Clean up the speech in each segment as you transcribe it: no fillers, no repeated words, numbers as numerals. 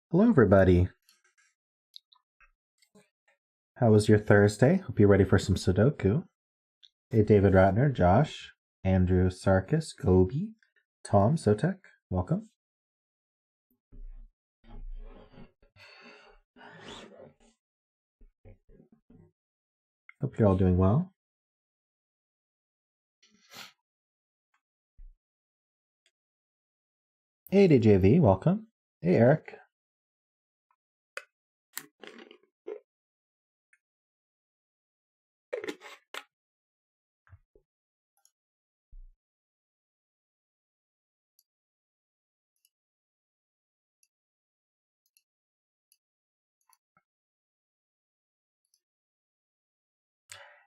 Hello, everybody. How was your Thursday? Hope you're ready for some Sudoku. Hey, David Ratner, Josh, Andrew Sarkis, Gobi, Tom Sotek, welcome. Hope you're all doing well. Hey, DJV, welcome. Hey, Eric.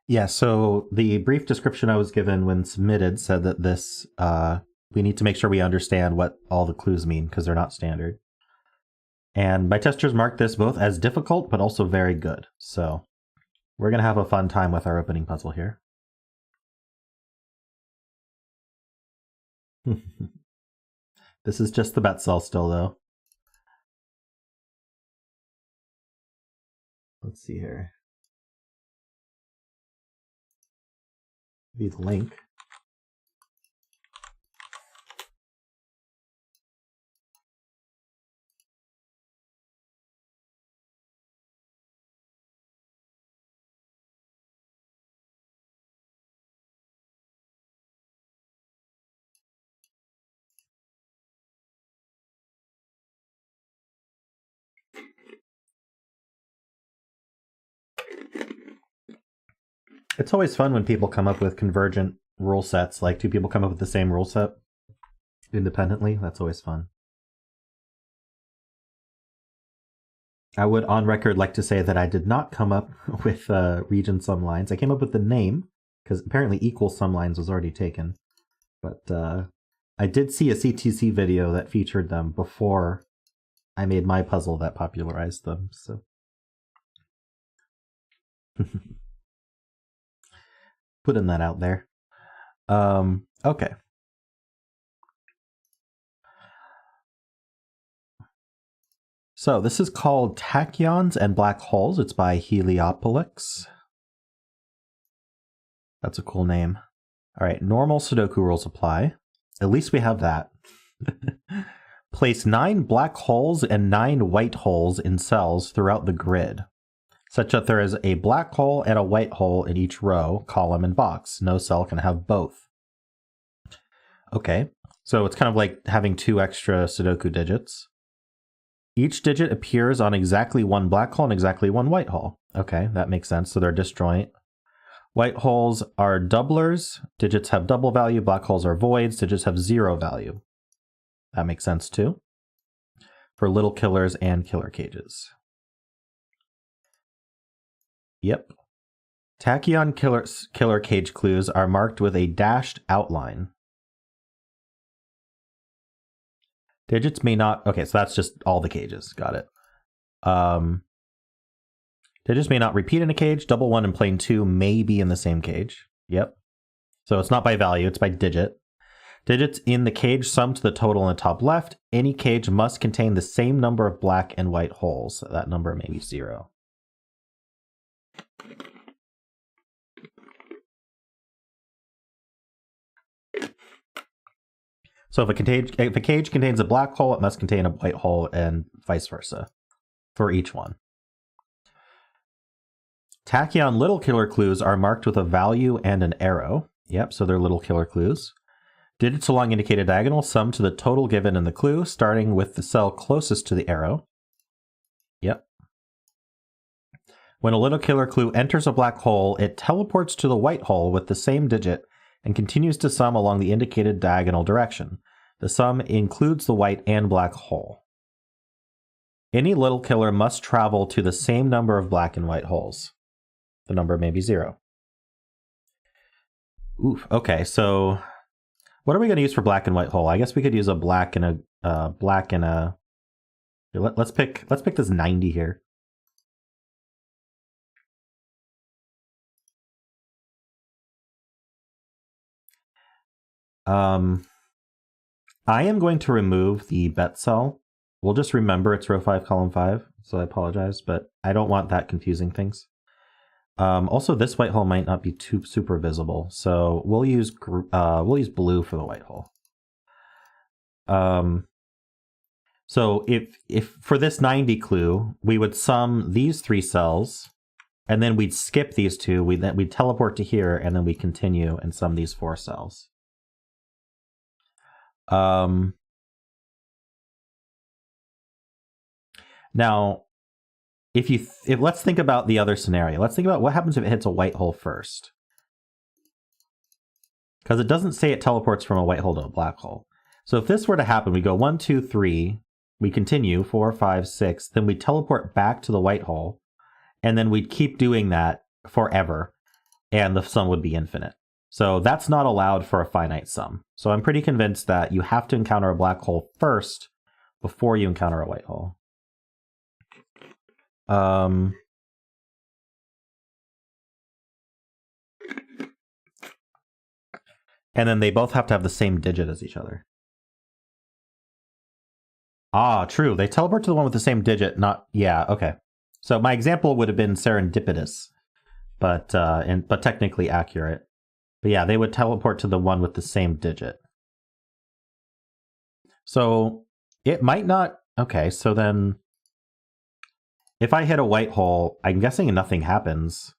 Yeah, so the brief description I was given when submitted said that this, we need to make sure we understand what all the clues mean because they're not standard. And my testers marked this both as difficult but also very good. So we're going to have a fun time with our opening puzzle here. This is just the bet cell still, though. Let's see here. Be the link. It's always fun when people come up with convergent rule sets, like two people come up with the same rule set independently. That's always fun. I would, on record, like to say that I did not come up with region sum lines. I came up with the name, because apparently equal sum lines was already taken. But I did see a CTC video that featured them before I made my puzzle that popularized them. So putting that out there. Okay. So this is called Tachyons and Black Holes. It's by heliopolix. That's a cool name. All right, normal Sudoku rules apply. At least we have that. Place 9 black holes and 9 white holes in cells throughout the grid, such that there is a black hole and a white hole in each row, column, and box. No cell can have both. Okay, so it's kind of like having 2 extra Sudoku digits. Each digit appears on exactly 1 black hole and exactly 1 white hole. Okay, that makes sense. So they're disjoint. White holes are doublers. Digits have double value. Black holes are voids. Digits have 0 value. That makes sense too. For little killers and killer cages. Yep. Tachyon killer cage clues are marked with a dashed outline. Digits may not... Okay, so that's just all the cages. Got it. Digits may not repeat in a cage. Double 1 and plain 2 may be in the same cage. Yep. So it's not by value, it's by digit. Digits in the cage sum to the total in the top left. Any cage must contain the same number of black and white holes. That number may be 0. So if a cage contains a black hole, it must contain a white hole, and vice versa for each one. Tachyon little killer clues are marked with a value and an arrow. Yep, so they're little killer clues. Digits along indicated diagonal sum to the total given in the clue, starting with the cell closest to the arrow. Yep. When a little killer clue enters a black hole, it teleports to the white hole with the same digit and continues to sum along the indicated diagonal direction. The sum includes the white and black hole. Any little killer must travel to the same number of black and white holes. The number may be 0. Oof, okay, so what are we going to use for black and white hole? I guess we could use a black and a let's pick this 90 here. I am going to remove the bet cell we'll just remember it's row 5, column 5. So I apologize, but I don't want that confusing things. Also, this white hole might not be too super visible, so we'll use blue for the white hole. So if for this 90 clue, we would sum these 3 cells, and then we'd skip these 2. We'd teleport to here, and then we continue and sum these 4 cells. Now, if let's think about the other scenario. Let's think about what happens if it hits a white hole first. Because it doesn't say it teleports from a white hole to a black hole. So if this were to happen, we go 1, 2, 3, we continue 4, 5, 6, then we teleport back to the white hole, and then we'd keep doing that forever, and the sum would be infinite. So that's not allowed for a finite sum. So I'm pretty convinced that you have to encounter a black hole first before you encounter a white hole. And then they both have to have the same digit as each other. Ah, true. They teleport to the one with the same digit, not... Yeah, okay. So my example would have been serendipitous, but technically accurate. But yeah, they would teleport to the one with the same digit. So it might not... Okay, so then... If I hit a white hole, I'm guessing nothing happens.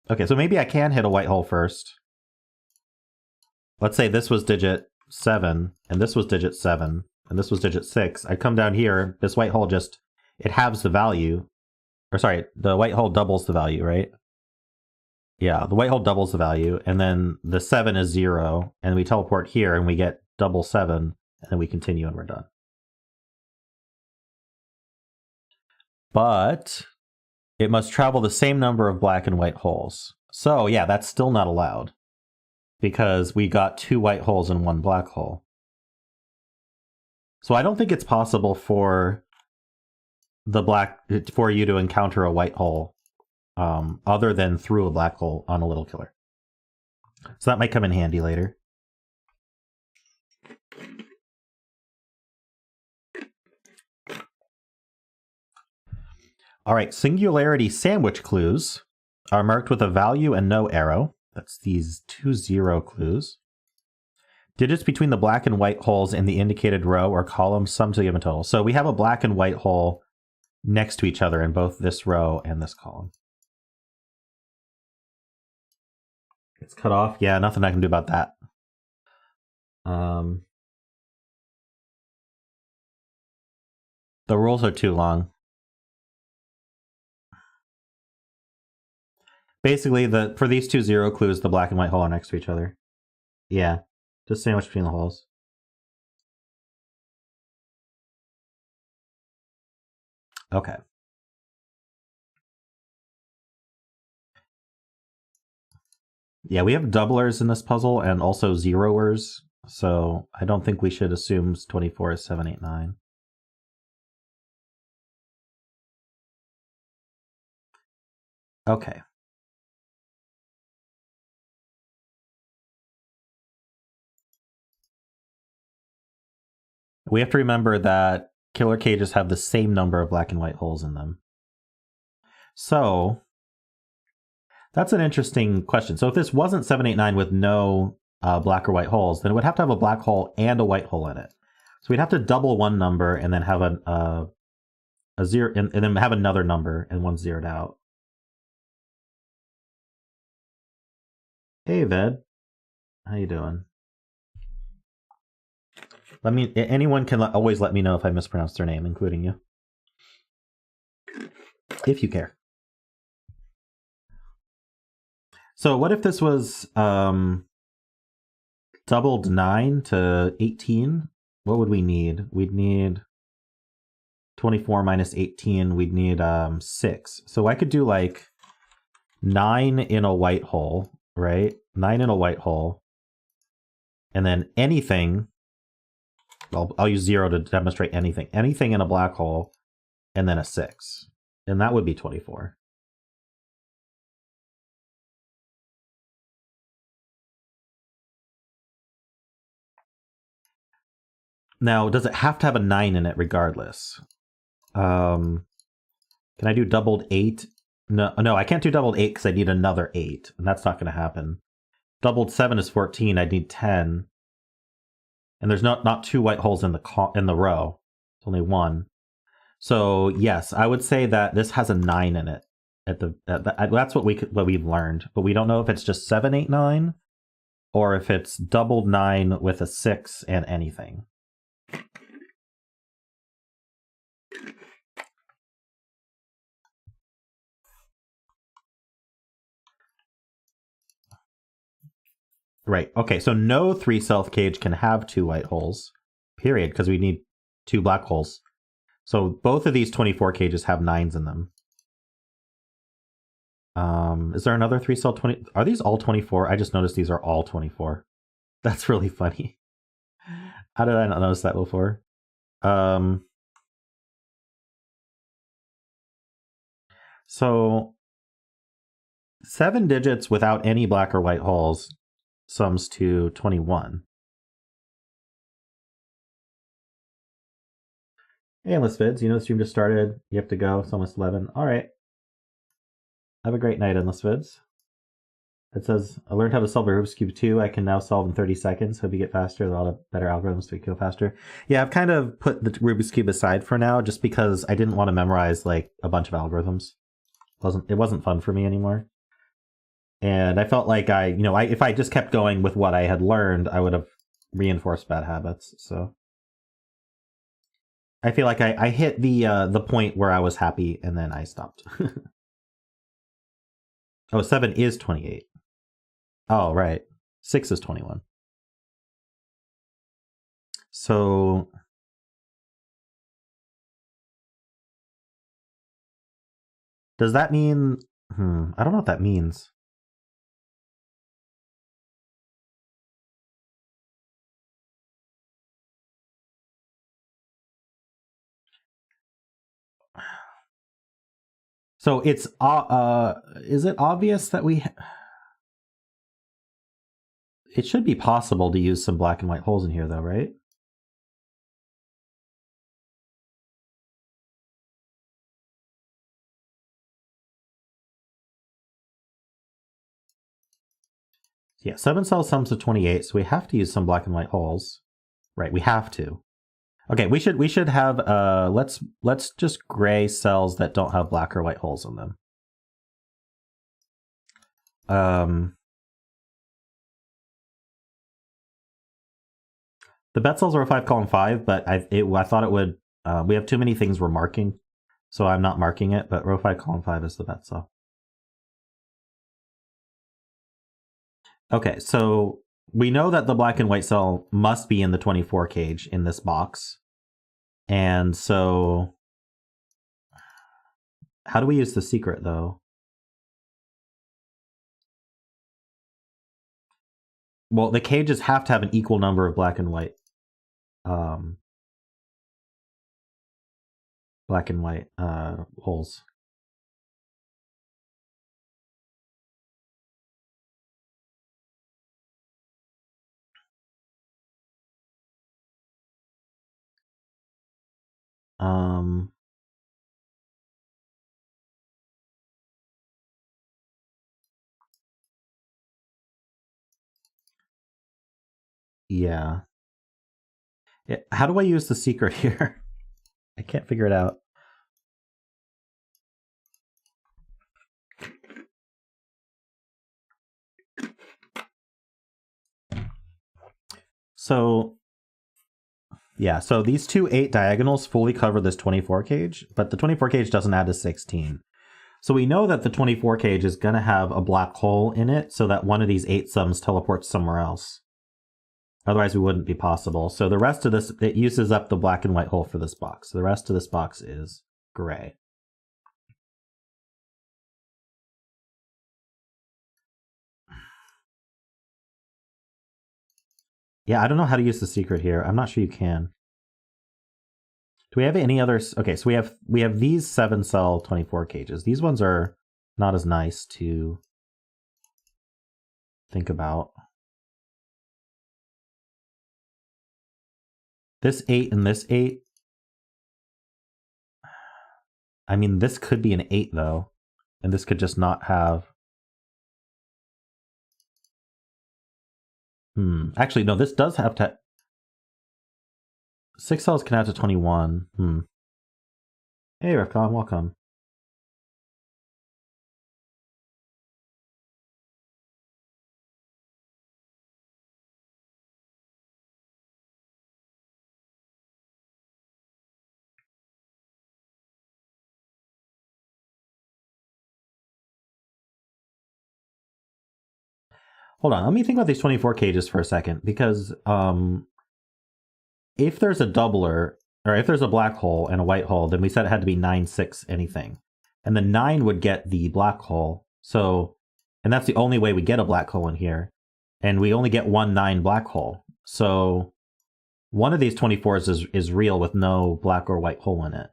Okay, so maybe I can hit a white hole first. Let's say this was digit 7, and this was digit 7, and this was digit 6. I come down here, this white hole just... It halves the value. Or sorry, the white hole doubles the value, right? Yeah, the white hole doubles the value, and then the 7 is 0, and we teleport here, and we get double 7, and then we continue, and we're done. But it must travel the same number of black and white holes. So yeah, that's still not allowed, because we got 2 white holes and 1 black hole. So I don't think it's possible for you to encounter a white hole other than through a black hole on a little killer. So that might come in handy later. All right, singularity sandwich clues are marked with a value and no arrow. That's these 2 0 clues. Digits between the black and white holes in the indicated row or column sum to the given total. So we have a black and white hole next to each other in both this row and this column. It's cut off. Yeah, nothing I can do about that. The rules are too long. Basically, for these 2 0 clues, the black and white hole are next to each other. Yeah, just sandwich between the holes. Okay. Yeah, we have doublers in this puzzle and also zeroers, so I don't think we should assume 24 is 7, 8, 9. Okay. We have to remember that killer cages have the same number of black and white holes in them. So that's an interesting question. So if this wasn't 7, 8, 9 with no black or white holes, then it would have to have a black hole and a white hole in it. So we'd have to double one number and then have a 0, and then have another number and one zeroed out. Hey, Ved. How you doing? Anyone can always let me know if I mispronounced their name, including you. If you care. So what if this was doubled 9 to 18? What would we need? We'd need 24 minus 18. We'd need 6. So I could do like 9 in a white hole, right? 9 in a white hole. And then anything... I'll use 0 to demonstrate anything. Anything in a black hole, and then a 6. And that would be 24. Now, does it have to have a 9 in it regardless? Can I do doubled 8? No, I can't do doubled 8 because I need another 8, and that's not going to happen. Doubled 7 is 14. I need 10. And there's not 2 white holes in the row. It's only 1. So yes, I would say that this has a 9 in it. That's what we've learned, but we don't know if it's just 7, 8, 9, or if it's doubled 9 with a 6 and anything. Right. Okay. So no 3-cell cage can have 2 white holes. Period. Because we need 2 black holes. So both of these 24 cages have 9s in them. Is there another 3-cell 20? Are these all 24? I just noticed these are all 24. That's really funny. How did I not notice that before? So 7 digits without any black or white holes sums to 21. Hey, Endless Vids, you know the stream just started. You have to go. It's almost 11. All right. Have a great night, Endless Vids. It says, I learned how to solve a Rubik's Cube 2. I can now solve in 30 seconds. Hope you get faster. There are a lot of better algorithms to go faster. Yeah, I've kind of put the Rubik's Cube aside for now just because I didn't want to memorize like a bunch of algorithms. It wasn't fun for me anymore. And I felt like if I just kept going with what I had learned, I would have reinforced bad habits. So I feel like I hit the point where I was happy and then I stopped. Oh, 7 is 28. Oh, right. 6 is 21. So does that mean I don't know what that means. So it's is it obvious that it should be possible to use some black and white holes in here though, right? Yeah, 7 cells sums to 28, so we have to use some black and white holes. Right, we have to. Okay, we should have let's just gray cells that don't have black or white holes in them. The bet cells are a 5 column 5, but I thought it would we have too many things we're marking, so I'm not marking it, but row 5 column 5 is the bet cell. Okay, so we know that the black and white cell must be in the 24 cage in this box. And so how do we use the secret though? Well, the cages have to have an equal number of black and white holes. Yeah. How do I use the secret here? I can't figure it out. So, yeah, so these 2 8 diagonals fully cover this 24 cage, but the 24 cage doesn't add to 16. So we know that the 24 cage is going to have a black hole in it so that one of these 8 sums teleports somewhere else. Otherwise, it wouldn't be possible. So the rest of this, it uses up the black and white hole for this box. So the rest of this box is gray. Yeah, I don't know how to use the secret here. I'm not sure you can. Do we have any others? Okay, so we have these 7 cell 24 cages. These ones are not as nice to think about. This 8 and this 8. I mean, this could be an 8, though. And this could just not have... Actually, no, this does have to... 6 cells can add to 21. Hey, Refcon, welcome. Hold on, let me think about these 24 cages for a second, because if there's a doubler, or if there's a black hole and a white hole, then we said it had to be 9, 6, anything. And the 9 would get the black hole. So, and that's the only way we get a black hole in here. And we only get 1 9 black hole. So one of these 24s is real with no black or white hole in it.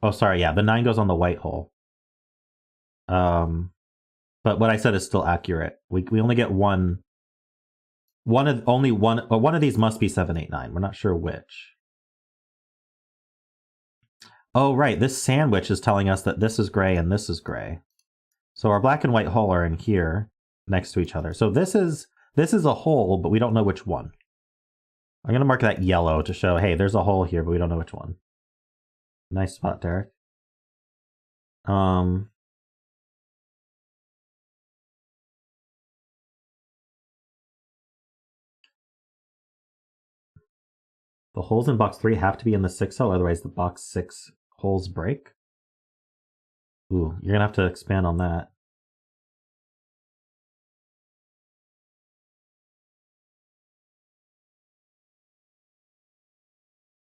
Oh, sorry, yeah, the 9 goes on the white hole. But what I said is still accurate. We only get one of these must be 7, 8, 9. We're not sure which. Oh, right, this sandwich is telling us that this is gray and this is gray. So our black and white hole are in here next to each other. So this is a hole, but we don't know which one. I'm going to mark that yellow to show, hey, there's a hole here, but we don't know which one. Nice spot, Derek. The holes in box 3 have to be in the 6 cell, otherwise the box 6 holes break. Ooh, you're going to have to expand on that.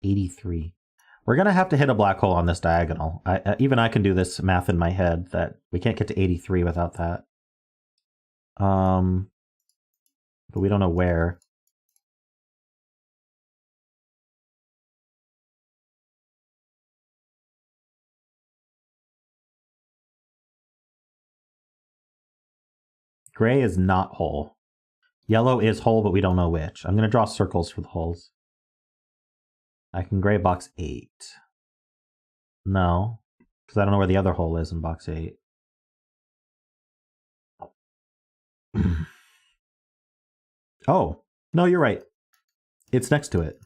$83. We're going to have to hit a black hole on this diagonal. Even I can do this math in my head that we can't get to 83 without that. But we don't know where. Gray is not hole. Yellow is hole, but we don't know which. I'm going to draw circles for the holes. I can gray box 8. No, because I don't know where the other hole is in box 8. Oh, no, you're right. It's next to it.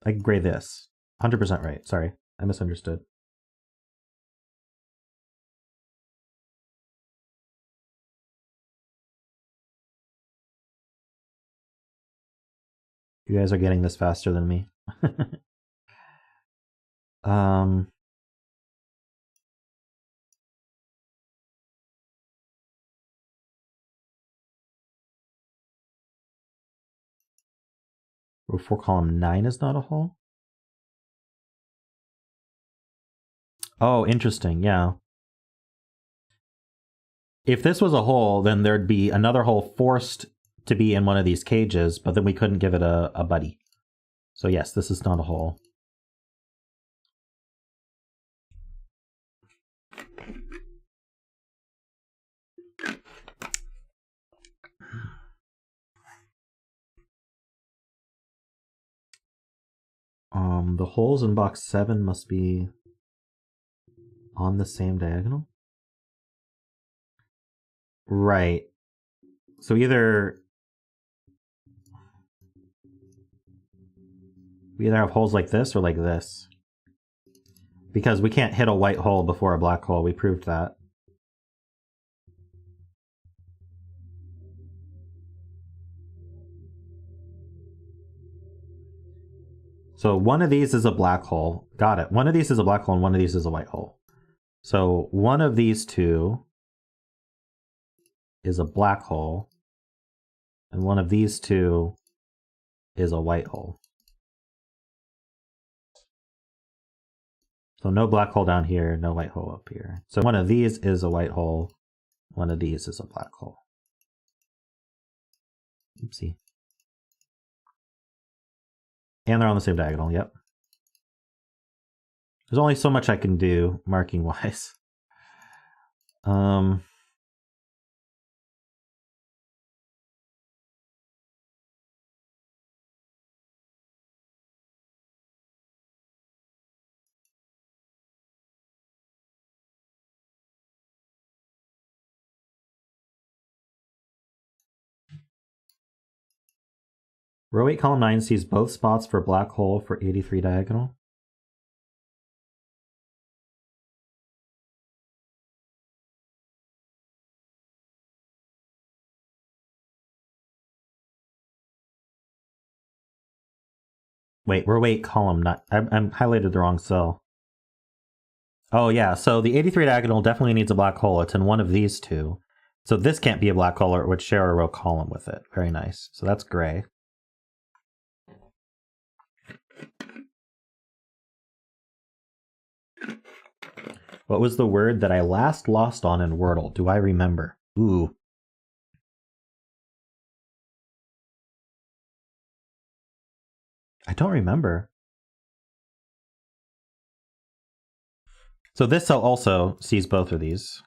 I can gray this. 100% right. Sorry, I misunderstood. You guys are getting this faster than me. Row 4 column 9 is not a hole? Oh, interesting, yeah. If this was a hole, then there'd be another hole forced to be in one of these cages, but then we couldn't give it a buddy. So yes, this is not a hole. The holes in box 7 must be on the same diagonal? Right. So either we either have holes like this or like this. Because we can't hit a white hole before a black hole. We proved that. So one of these is a black hole. Got it. One of these is a black hole and one of these is a white hole. So one of these two is a black hole and one of these two is a white hole. So no black hole down here, no white hole up here. So one of these is a white hole, one of these is a black hole. Oopsie. And they're on the same diagonal, yep. There's only so much I can do marking wise. Um, row 8, column 9 sees both spots for black hole for 83 diagonal. Wait, row 8, column 9. I'm highlighted the wrong cell. Oh, yeah, so the 83 diagonal definitely needs a black hole. It's in one of these two. So this can't be a black hole, or it would share a row column with it. Very nice. So that's gray. What was the word that I last lost on in Wordle? Do I remember? Ooh. I don't remember. So this cell also sees both of these.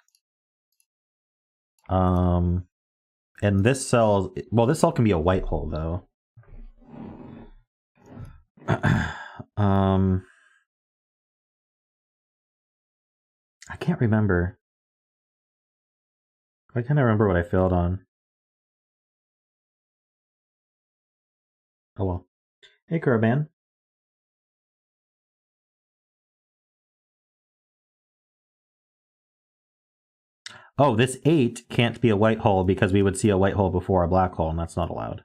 And this cell, well, this cell can be a white hole, though. I can't remember. I can't remember what I failed on. Oh well. Hey, Kuraban. Oh, this 8 can't be a white hole because we would see a white hole before a black hole, and that's not allowed.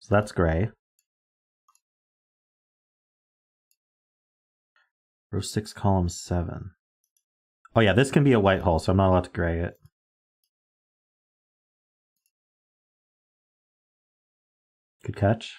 So that's gray. Row 6, column 7. Oh yeah, this can be a white hole, so I'm not allowed to gray it. Good catch.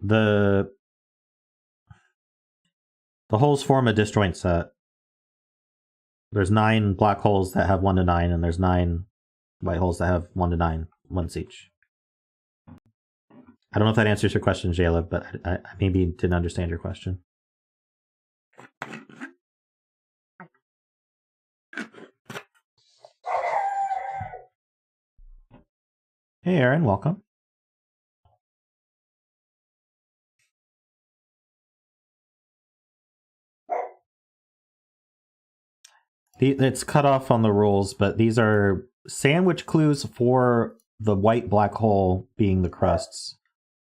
The holes form a disjoint set. There's 9 black holes that have 1 to 9, and there's 9 white holes that have 1 to 9, once each. I don't know if that answers your question, Jayla, but I maybe didn't understand your question. Hey, Aaron, welcome. It's cut off on the rules, but these are sandwich clues for the white black hole being the crusts.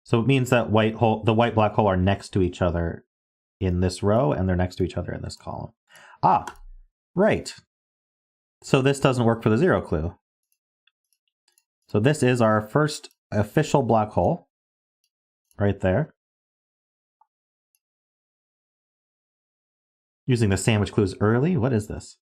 So it means that the white black hole are next to each other in this row, and they're next to each other in this column. Ah, right. So this doesn't work for the 0 clue. So this is our first official black hole, right there. Using the sandwich clues early? What is this?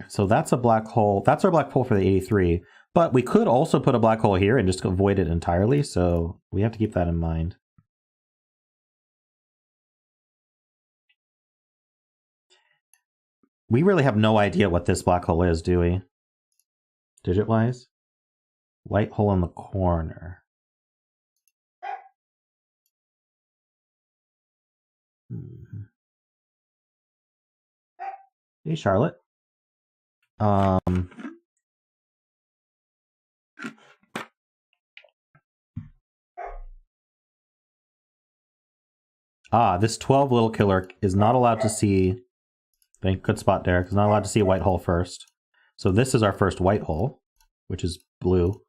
So that's a black hole. That's our black hole for the 83. But we could also put a black hole here and just avoid it entirely. So we have to keep that in mind. We really have no idea what this black hole is, do we? Digit-wise? White hole in the corner. Hey, Charlotte. This 12 little killer is not allowed to see. Good spot, Derek. Is not allowed to see a white hole first. So this is our first white hole, which is blue.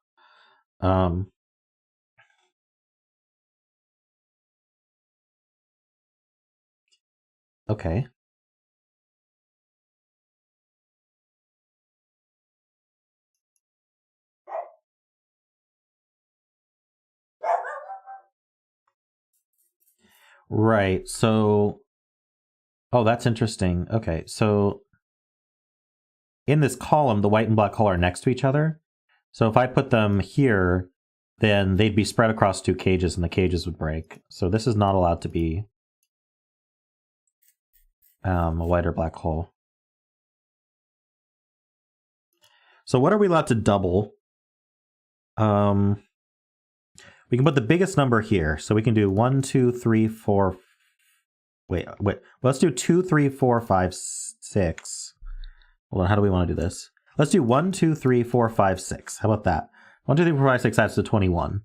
Okay. Right, so... Oh, that's interesting. Okay, so... in this column, the white and black hole are next to each other. So if I put them here, then they'd be spread across 2 cages and the cages would break. So this is not allowed to be a white or black hole. So what are we allowed to double? We can put the biggest number here. So we can do 1, 2, 3, 4. Wait. Let's do 2, 3, 4, 5, 6. Hold on. How do we want to do this? Let's do 1, 2, 3, 4, 5, 6. How about that? 1, 2, 3, 4, 5, 6 adds to 21.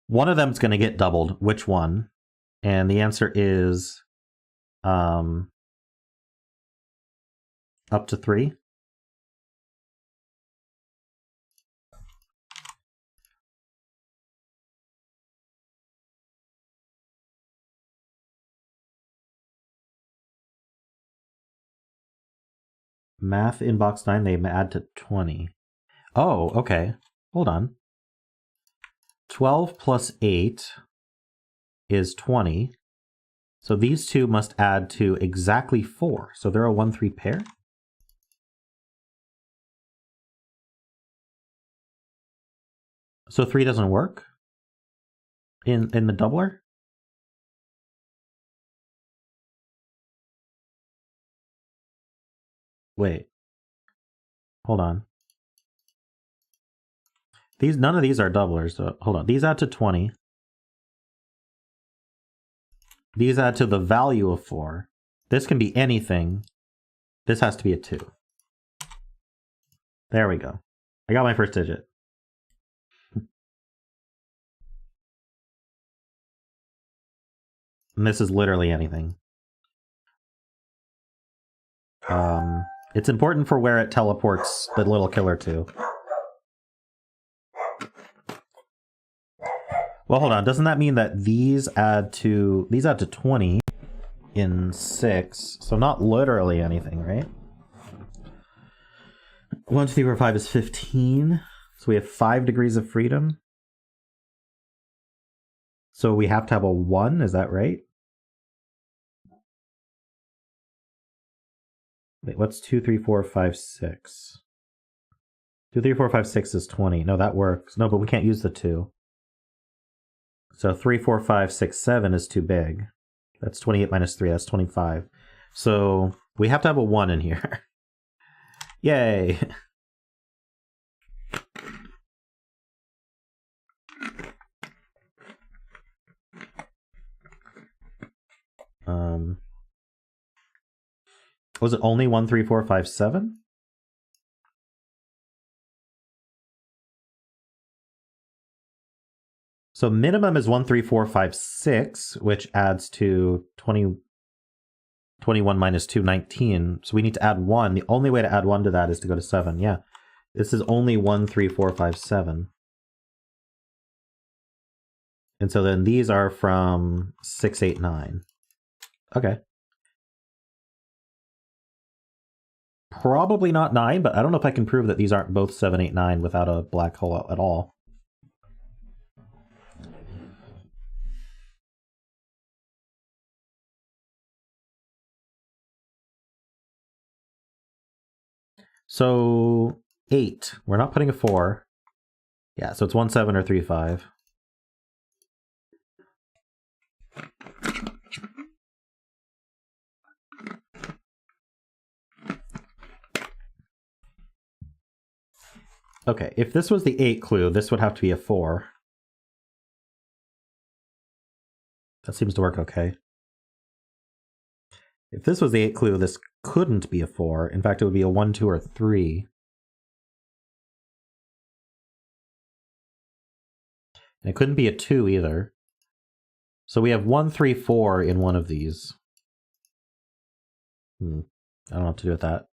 One of them's going to get doubled. Which one? And the answer is up to 3. Math in box 9, they add to 20. Oh, okay. Hold on. 12 plus 8 is 20. So these two must add to exactly 4. So they're a 1-3 pair? So 3 doesn't work in the doubler? Wait. Hold on. None of these are doublers. So hold on. These add to 20. These add to the value of 4. This can be anything. This has to be a 2. There we go. I got my first digit. And this is literally anything. It's important for where it teleports the little killer to. Well, hold on. Doesn't that mean that these add to 20 in 6? So not literally anything, right? 1, 2, 3, 4, 5 is 15. So we have 5 degrees of freedom. So we have to have a 1, is that right? Wait, what's 2, 3, 4, 5, 6? 2, 3, 4, 5, 6 is 20. No, that works. No, but we can't use the 2. So 3, 4, 5, 6, 7 is too big. That's 28 minus 3, that's 25. So we have to have a 1 in here. Yay! Was it only 1, 3, 4, 5, 7? So minimum is 1, 3, 4, 5, 6, which adds to 21 minus 2, 19. So we need to add 1. The only way to add 1 to that is to go to 7. Yeah. This is only 1, 3, 4, 5, 7. And so then these are from 6, 8, 9. Okay. Probably not 9, but I don't know if I can prove that these aren't both 7, 8, 9 without a black hole at all. So 8. We're not putting a 4. Yeah, so it's 1, 7 or 3, 5. Okay, if this was the 8 clue, this would have to be a 4. That seems to work okay. If this was the 8 clue, this couldn't be a 4. In fact, it would be a 1, 2, or 3. And it couldn't be a 2 either. So we have 1, 3, 4 in one of these. I don't know what to do with that.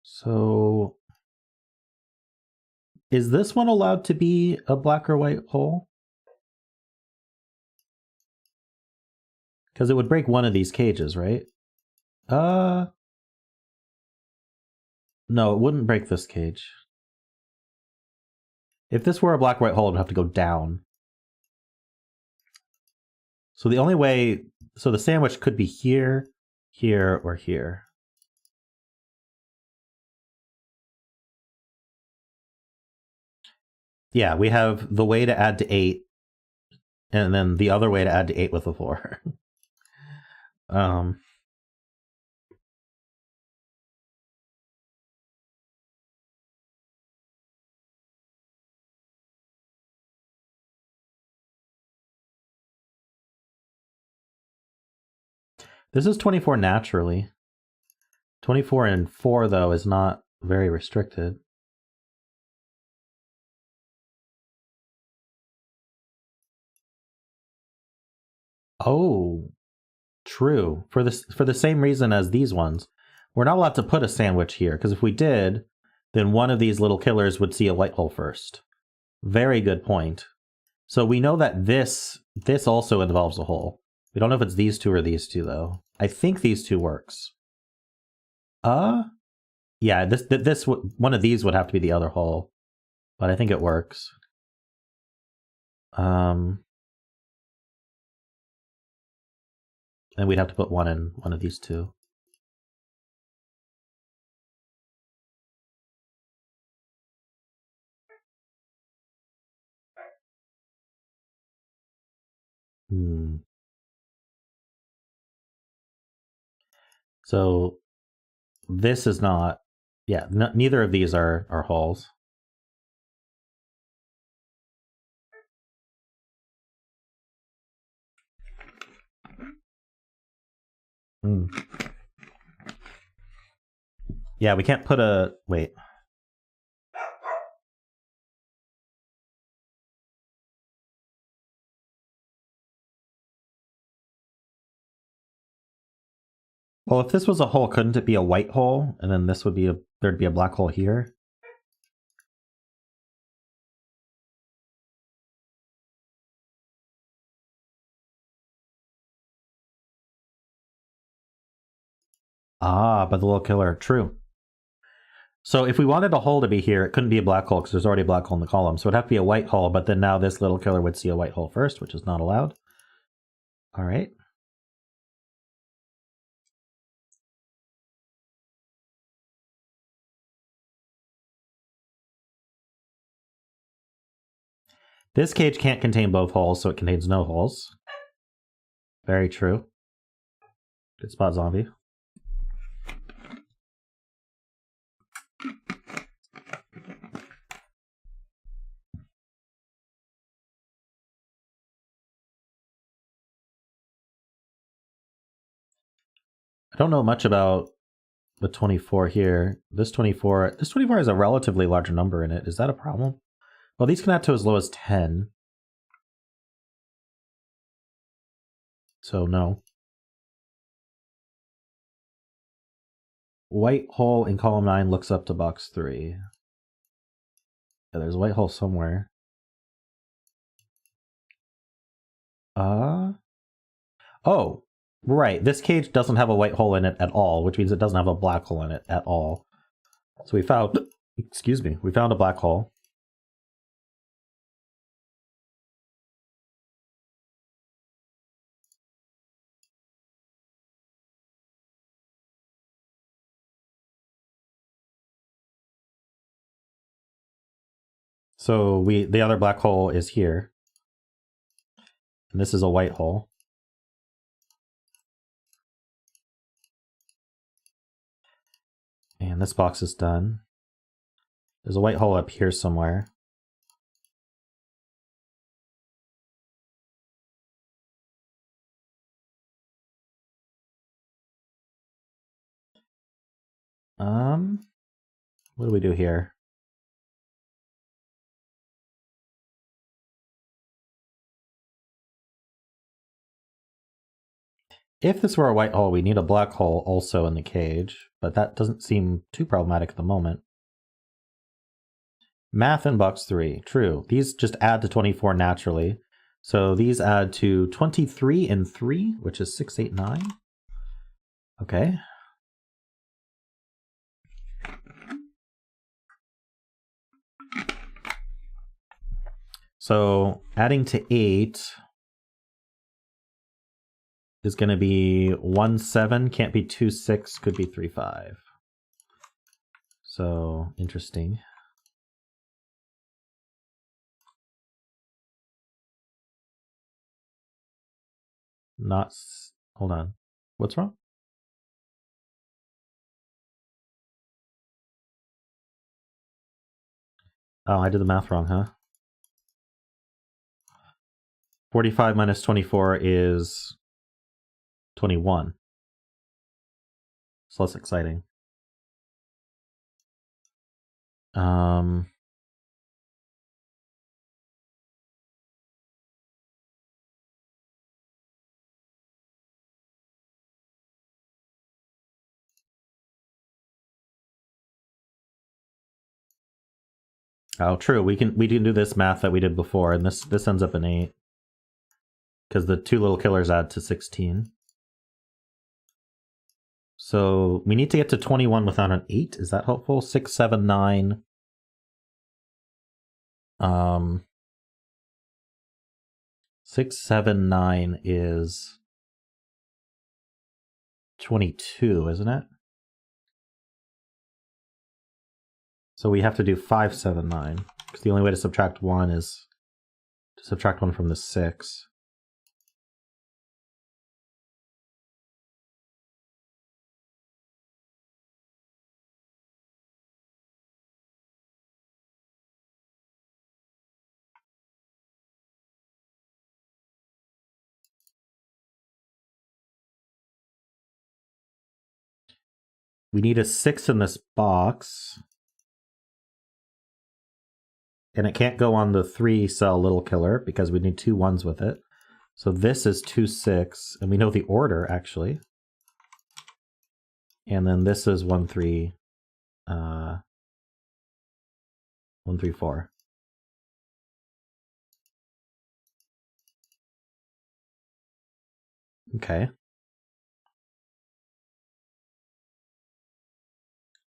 So is this one allowed to be a black or white hole? Because it would break one of these cages, right? No, it wouldn't break this cage. If this were a black-white hole, it would have to go down. So the only way... So the sandwich could be here, here, or here. Yeah, we have the way to add to 8, and then the other way to add to 8 with a 4. This is 24 naturally. 24 and 4, though, is not very restricted. Oh, true. For the same reason as these ones. We're not allowed to put a sandwich here, because if we did, then one of these little killers would see a white hole first. Very good point. So we know that this also involves a hole. We don't know if it's these two or these two, though. I think these two works. Yeah, this one of these would have to be the other hole, but I think it works. And we'd have to put one in one of these two. So this is not, yeah, neither of these are holes. Yeah, we can't put a, wait. Well, if this was a hole, couldn't it be a white hole? And then this would be there'd be a black hole here? Ah, but the little killer, true. So if we wanted a hole to be here, it couldn't be a black hole because there's already a black hole in the column. So it'd have to be a white hole, but then now this little killer would see a white hole first, which is not allowed. All right. This cage can't contain both holes, so it contains no holes. Very true. Good spot, zombie. I don't know much about the 24 here. This 24 has a relatively large number in it. Is that a problem? Well, these can add to as low as 10. So no. White hole in column 9 looks up to box 3. Yeah, there's a white hole somewhere. Oh, right. This cage doesn't have a white hole in it at all, which means it doesn't have a black hole in it at all. So we found, excuse me, we found a black hole. So the other black hole is here. And this is a white hole. And this box is done. There's a white hole up here somewhere. What do we do here? If this were a white hole, we need a black hole also in the cage, but that doesn't seem too problematic at the moment. Math in box 3, true. These just add to 24 naturally. So these add to 23 and 3, which is 6, 8, 9. Okay. So adding to 8 is going to be 1, 7, can't be 2, 6, could be 3, 5. So interesting. Not, hold on. What's wrong? Oh, I did the math wrong, huh? 45 minus 24 is 21. It's less exciting. Oh, true. We can do this math that we did before, and this ends up in 8 because the 2 little killers add to 16. So we need to get to 21 without an 8. Is that helpful? 6, 7, 9. 6, 7, 9 is 22, isn't it? So we have to do 5, 7, 9, because the only way to subtract 1 is to subtract 1 from the 6. We need a 6 in this box. And it can't go on the 3-cell little killer because we need 2 1s with it. So this is 2, 6, and we know the order actually. And then this is 1, 3, 1, 3, 4. Okay.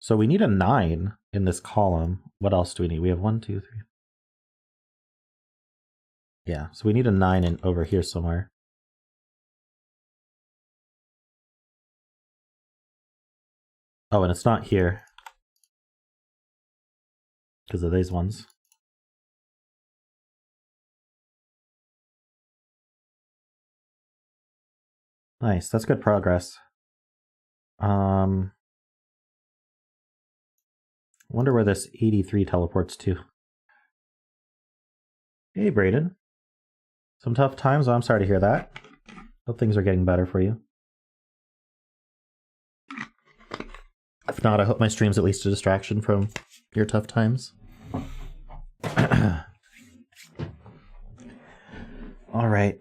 So we need a 9 in this column. What else do we need? We have 1, 2, 3. Yeah, so we need a 9 in over here somewhere. Oh, and it's not here because of these ones. Nice, that's good progress. Wonder where this 83 teleports to. Hey, Brayden. Some tough times? Oh, I'm sorry to hear that. Hope things are getting better for you. If not, I hope my stream's at least a distraction from your tough times. All right.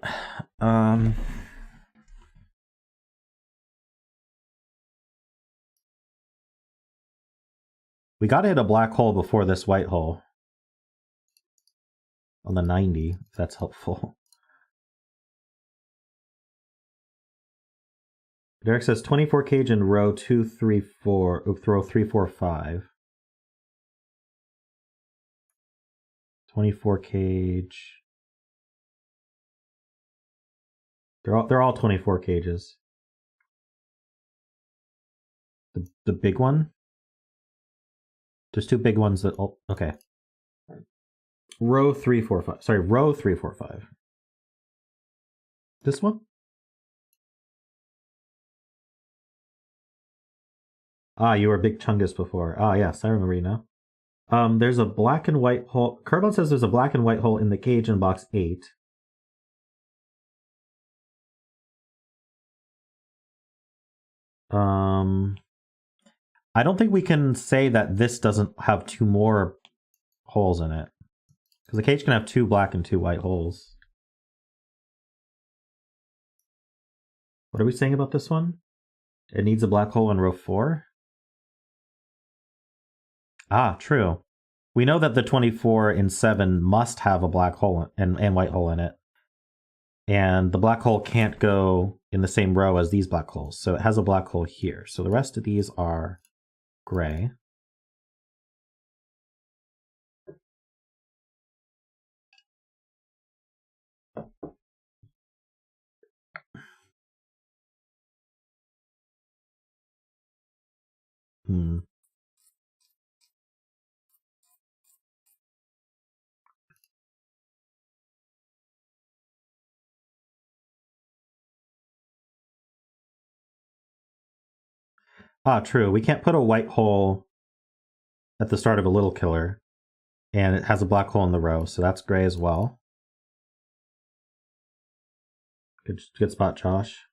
We gotta hit a black hole before this white hole. On the 90, if that's helpful. Derek says 24 cage in row 2, 3, 4. Row 3, 4, 5. 24 cage. They're all 24 cages. The big one? There's 2 big ones that... Oh, okay. Row 3, 4, 5. Sorry, row 3, 4, 5. This one? Ah, you were a big Chungus before. Ah, yes, I remember you now. There's a black and white hole. Carbon says there's a black and white hole in the cage in box 8. I don't think we can say that this doesn't have 2 more holes in it. Because the cage can have 2 black and 2 white holes. What are we saying about this one? It needs a black hole in row 4? Ah, true. We know that the 24 in 7 must have a black hole and white hole in it. And the black hole can't go in the same row as these black holes. So it has a black hole here. So the rest of these are gray. Ah, true. We can't put a white hole at the start of a little killer, and it has a black hole in the row, so that's gray as well. Good spot, Josh.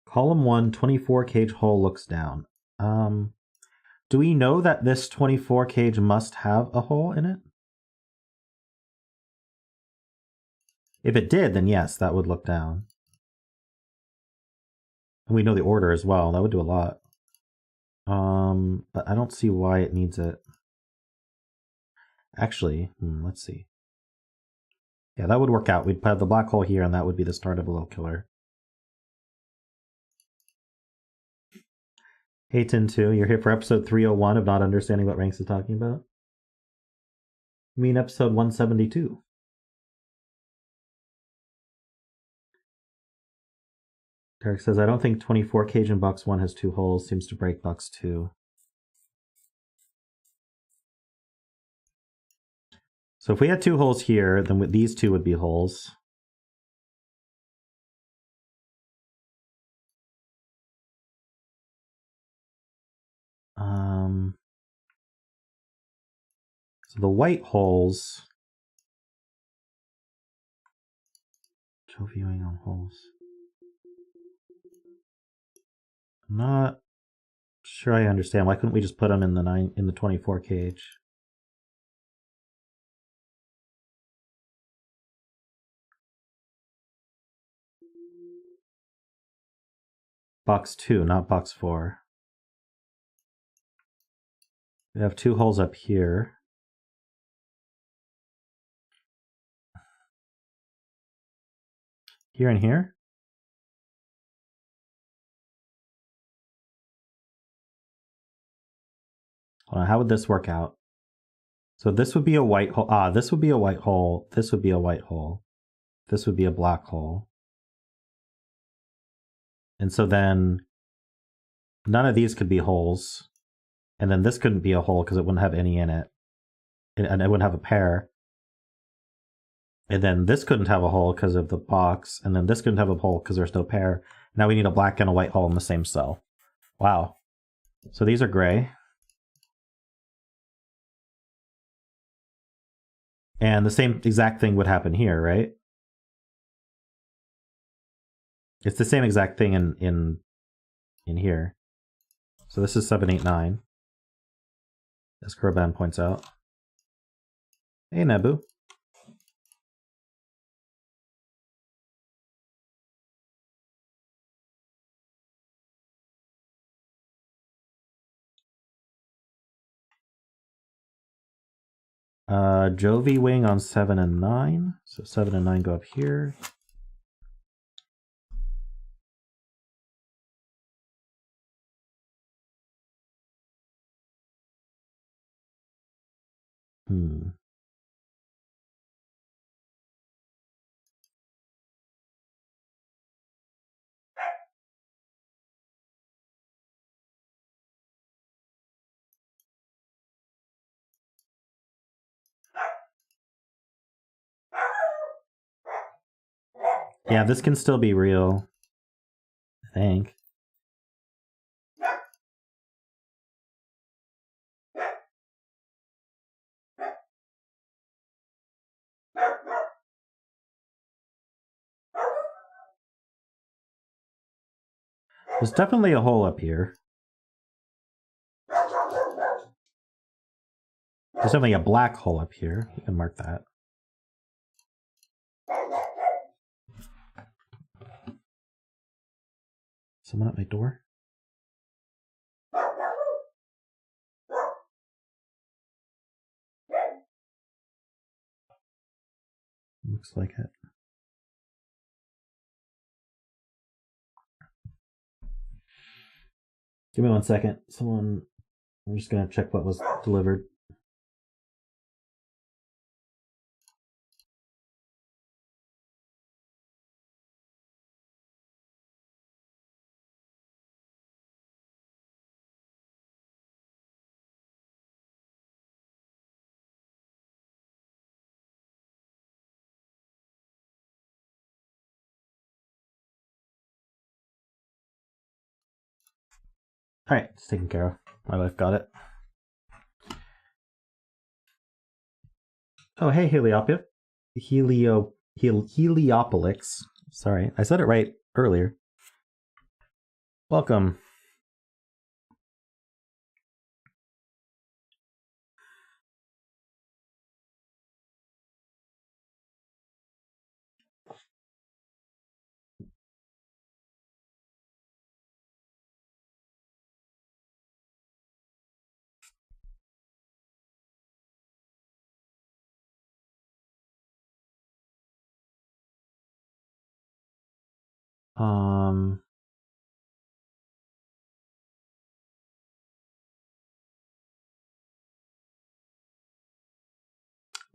Column 1, 24 cage hole looks down. Do we know that this 24 cage must have a hole in it? If it did, then yes, that would look down. And we know the order as well. That would do a lot. But I don't see why it needs it. Actually, let's see. Yeah, that would work out. We'd have the black hole here, and that would be the start of a little killer. Hey, Tin2, you're here for episode 301 of Not Understanding What Ranks is talking about? You mean episode 172? Derek says, I don't think 24 cage in box 1 has 2 holes. Seems to break box 2. So if we had 2 holes here, then these 2 would be holes. So the white holes. Show viewing on holes. I'm not sure I understand. Why couldn't we just put them in the 24 cage? Box 2, not box 4. We have 2 holes up here. Here and here? Hold on, how would this work out? So this would be a white hole. Ah, this would be a white hole. This would be a white hole. This would be a black hole. And so then none of these could be holes. And then this couldn't be a hole because it wouldn't have any in it. And it wouldn't have a pair. And then this couldn't have a hole because of the box. And then this couldn't have a hole because there's no pair. Now we need a black and a white hole in the same cell. Wow. So these are gray. And the same exact thing would happen here, right? It's the same exact thing in here. So this is 789. As Kurban points out. Hey, Nebu. Jovi wing on 7 and 9. So 7 and 9 go up here. Yeah, this can still be real, I think. There's definitely a hole up here. There's definitely a black hole up here. You can mark that. Someone at my door? Looks like it. Give me 1 second. I'm just going to check what was delivered. Alright, it's taken care of. My wife got it. Oh, hey, heliopolix. Sorry, I said it right earlier. Welcome.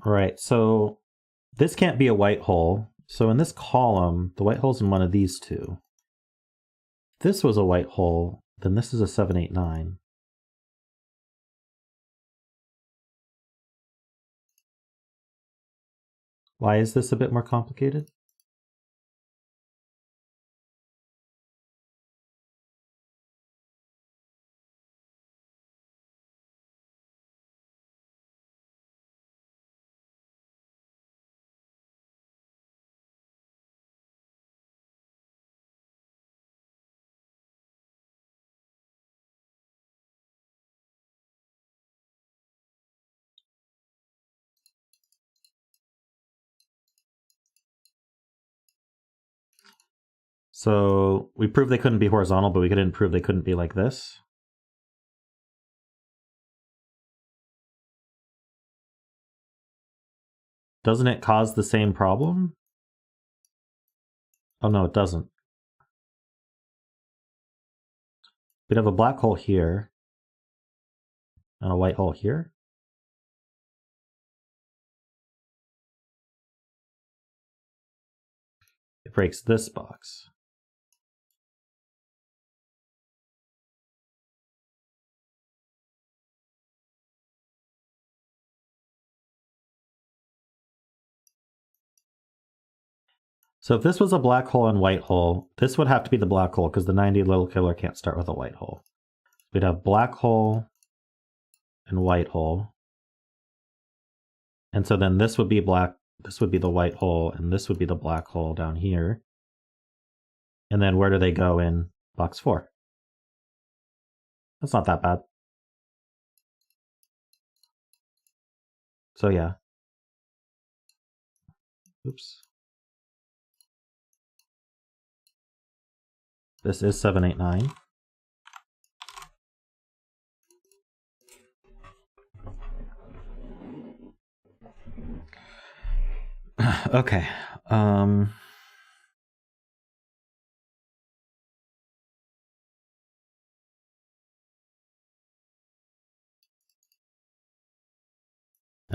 Right, so this can't be a white hole. So in this column, the white hole's in one of these two. If this was a white hole, then this is a 7, 8, 9. Why is this a bit more complicated? So we proved they couldn't be horizontal, but we couldn't prove they couldn't be like this. Doesn't it cause the same problem? Oh no, it doesn't. We'd have a black hole here and a white hole here. It breaks this box. So if this was a black hole and white hole, this would have to be the black hole because the 90 little killer can't start with a white hole. We'd have black hole and white hole. And so then this would be black, this would be the white hole, and this would be the black hole down here. And then where do they go in box 4? That's not that bad. So yeah. Oops. This is 7, 8, 9. Okay. And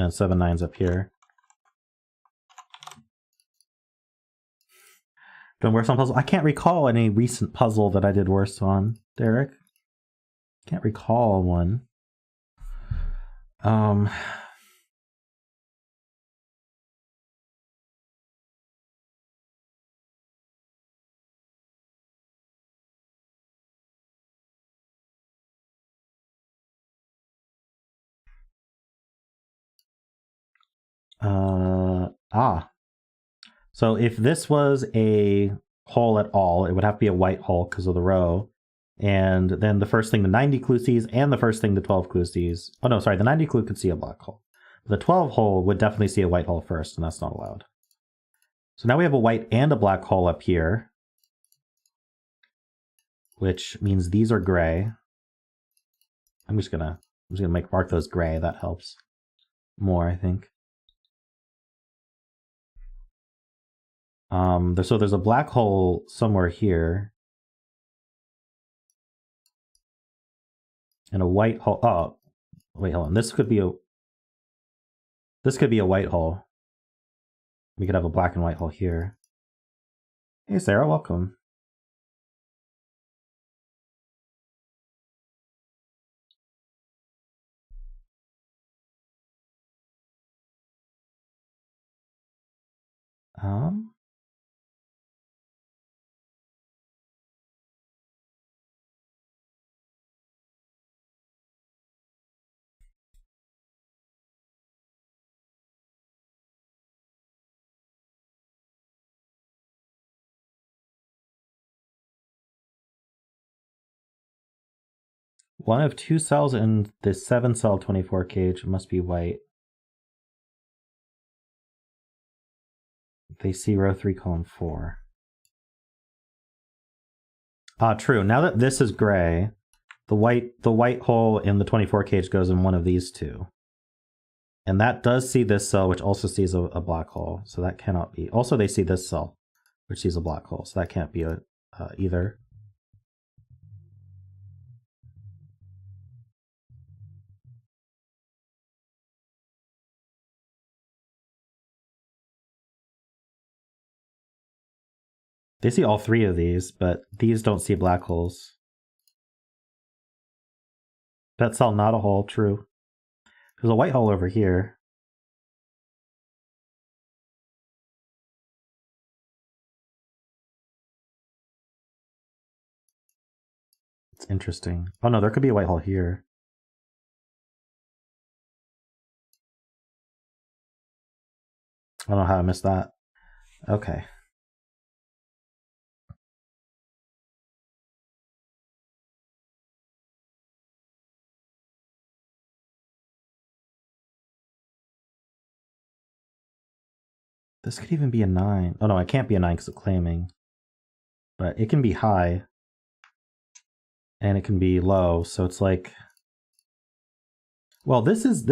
7, 9's up here. Done worse on puzzle? I can't recall any recent puzzle that I did worse on, Derek. Can't recall one. So if this was a hole at all, it would have to be a white hole because of the row. And then the first thing the 90 clue sees and the first thing the 12 clue sees. Oh no, sorry, the 90 clue could see a black hole. The 12 hole would definitely see a white hole first, and that's not allowed. So now we have a white and a black hole up here, which means these are gray. I'm just gonna mark those gray. That helps more, I think. So there's a black hole somewhere here. And a white hole. Oh, wait, hold on. This could be a white hole. We could have a black and white hole here. Hey, Sarah, welcome. One of two cells in the 7-cell 24 cage must be white. They see row 3, column 4. Ah, true. Now that this is gray, the white hole in the 24 cage goes in one of these two. And that does see this cell, which also sees a black hole. So that cannot be. Also, they see this cell, which sees a black hole. So that can't be either. They see all three of these, but these don't see black holes. That cell not a hole, true. There's a white hole over here. It's interesting. Oh no, there could be a white hole here. I don't know how I missed that. Okay. This could even be a 9. Oh no, it can't be a 9 because it's claiming. But it can be high. And it can be low, so it's like... Well, this is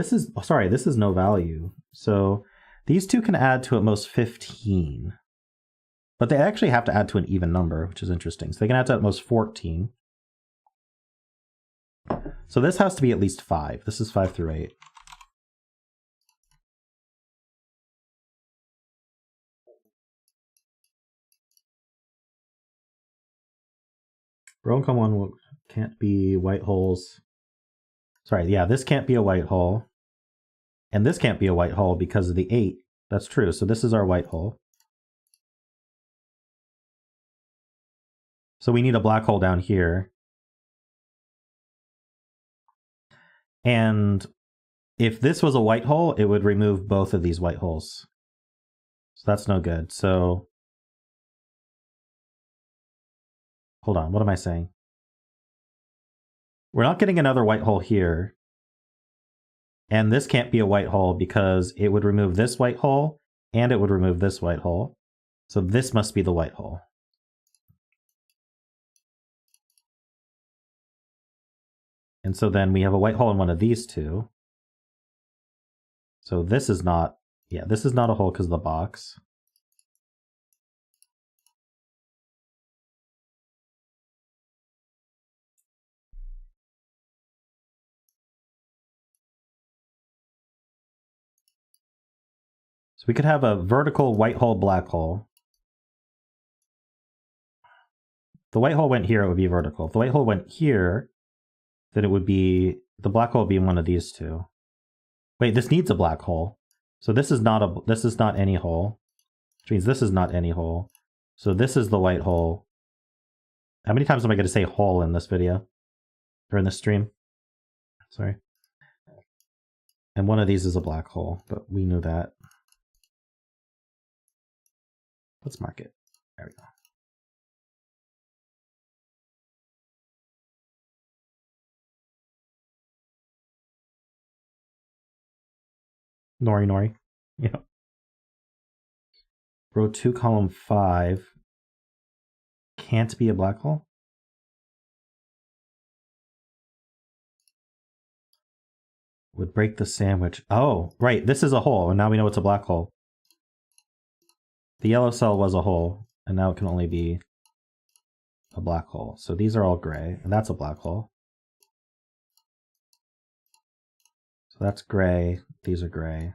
no value. So these two can add to at most 15. But they actually have to add to an even number, which is interesting. So they can add to at most 14. So this has to be at least 5. This is 5 through 8. Row and column 1 can't be white holes. Sorry, yeah, this can't be a white hole. And this can't be a white hole because of the 8. That's true. So this is our white hole. So we need a black hole down here. And if this was a white hole, it would remove both of these white holes. So that's no good. So hold on, what am I saying? We're not getting another white hole here. And this can't be a white hole because it would remove this white hole and it would remove this white hole. So this must be the white hole. And so then we have a white hole in one of these two. So this is not, yeah, this is not a hole because of the box. So we could have a vertical white hole, black hole. The white hole went here, it would be vertical. If the white hole went here, then it would be, the black hole would be in one of these two. Wait, this needs a black hole. So this is not any hole, which means this is not any hole. So this is the white hole. How many times am I going to say hole in this video? Or in this stream? Sorry. And one of these is a black hole, but we knew that. Let's mark it. There we go. Nori. Yeah. Row 2, column 5 can't be a black hole? Would break the sandwich. Oh, right. This is a hole, and now we know it's a black hole. The yellow cell was a hole, and now it can only be a black hole. So these are all gray, and that's a black hole. So that's gray. These are gray.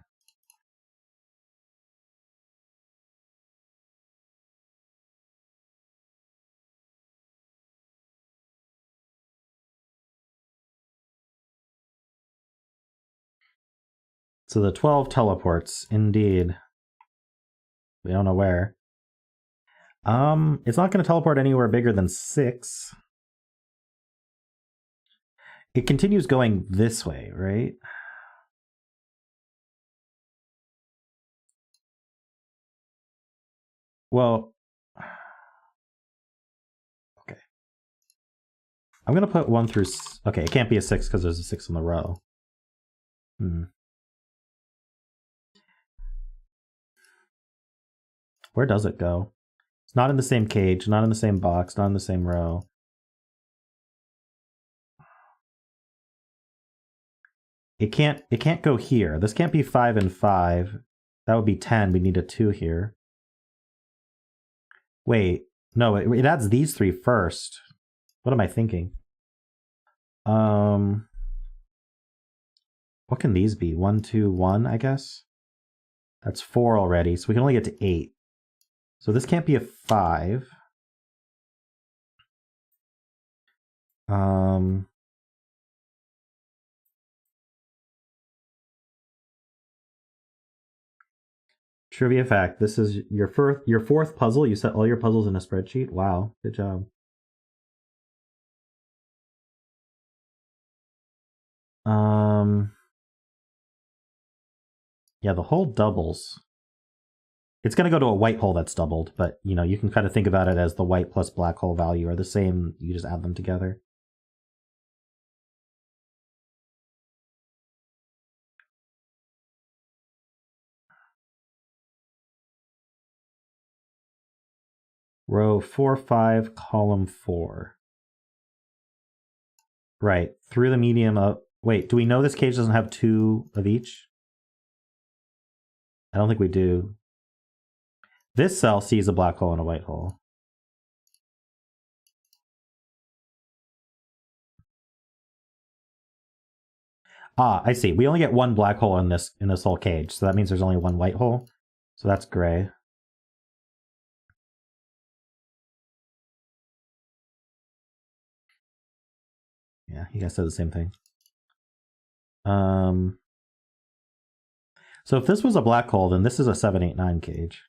So the 12 teleports, indeed. We don't know where. It's not going to teleport anywhere bigger than 6. It continues going this way, right? Well, okay. I'm going to put 1 through... Okay, it can't be a 6 because there's a 6 in the row. Where does it go? It's not in the same cage, not in the same box, not in the same row. It can't go here. This can't be 5 and 5. That would be 10. We need a 2 here. Wait, no, it adds these 3 first. What am I thinking? What can these be? 1, 2, 1, I guess? That's 4 already, so we can only get to 8. So this can't be a 5. Trivia fact, this is your fourth puzzle. You set all your puzzles in a spreadsheet. Wow, good job. Yeah, the hole doubles. It's going to go to a white hole that's doubled, but you know, you can kind of think about it as the white plus black hole value are the same. You just add them together. Row 4, 5, column 4. Right, through the medium of... Wait, do we know this cage doesn't have 2 of each? I don't think we do. This cell sees a black hole and a white hole. Ah, I see. We only get 1 black hole in this whole cage, so that means there's only 1 white hole. So that's gray. Yeah, you guys said the same thing. So if this was a black hole, then this is a 7, 8, 9 cage.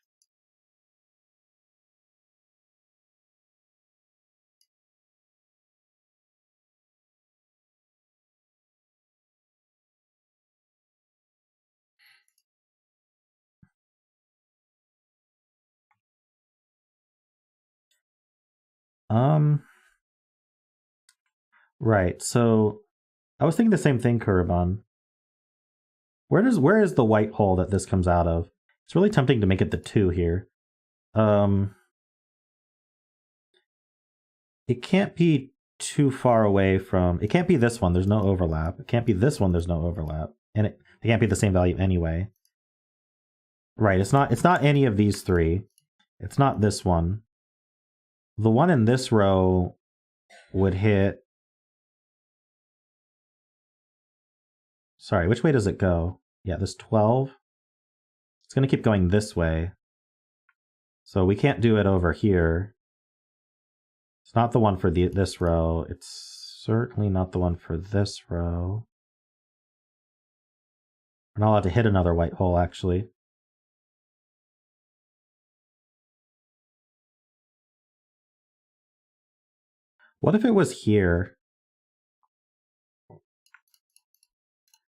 Right, so I was thinking the same thing, Kurban. Where is the white hole that this comes out of? It's really tempting to make it the 2 here. It can't be too far away from... It can't be this one, there's no overlap. It can't be this one, there's no overlap. And it can't be the same value anyway. Right, it's not any of these 3. It's not this one. The one in this row would hit... Sorry, which way does it go? Yeah, this 12. It's going to keep going this way. So we can't do it over here. It's not the one for this row. It's certainly not the one for this row. We're not allowed to hit another white hole, actually. What if it was here?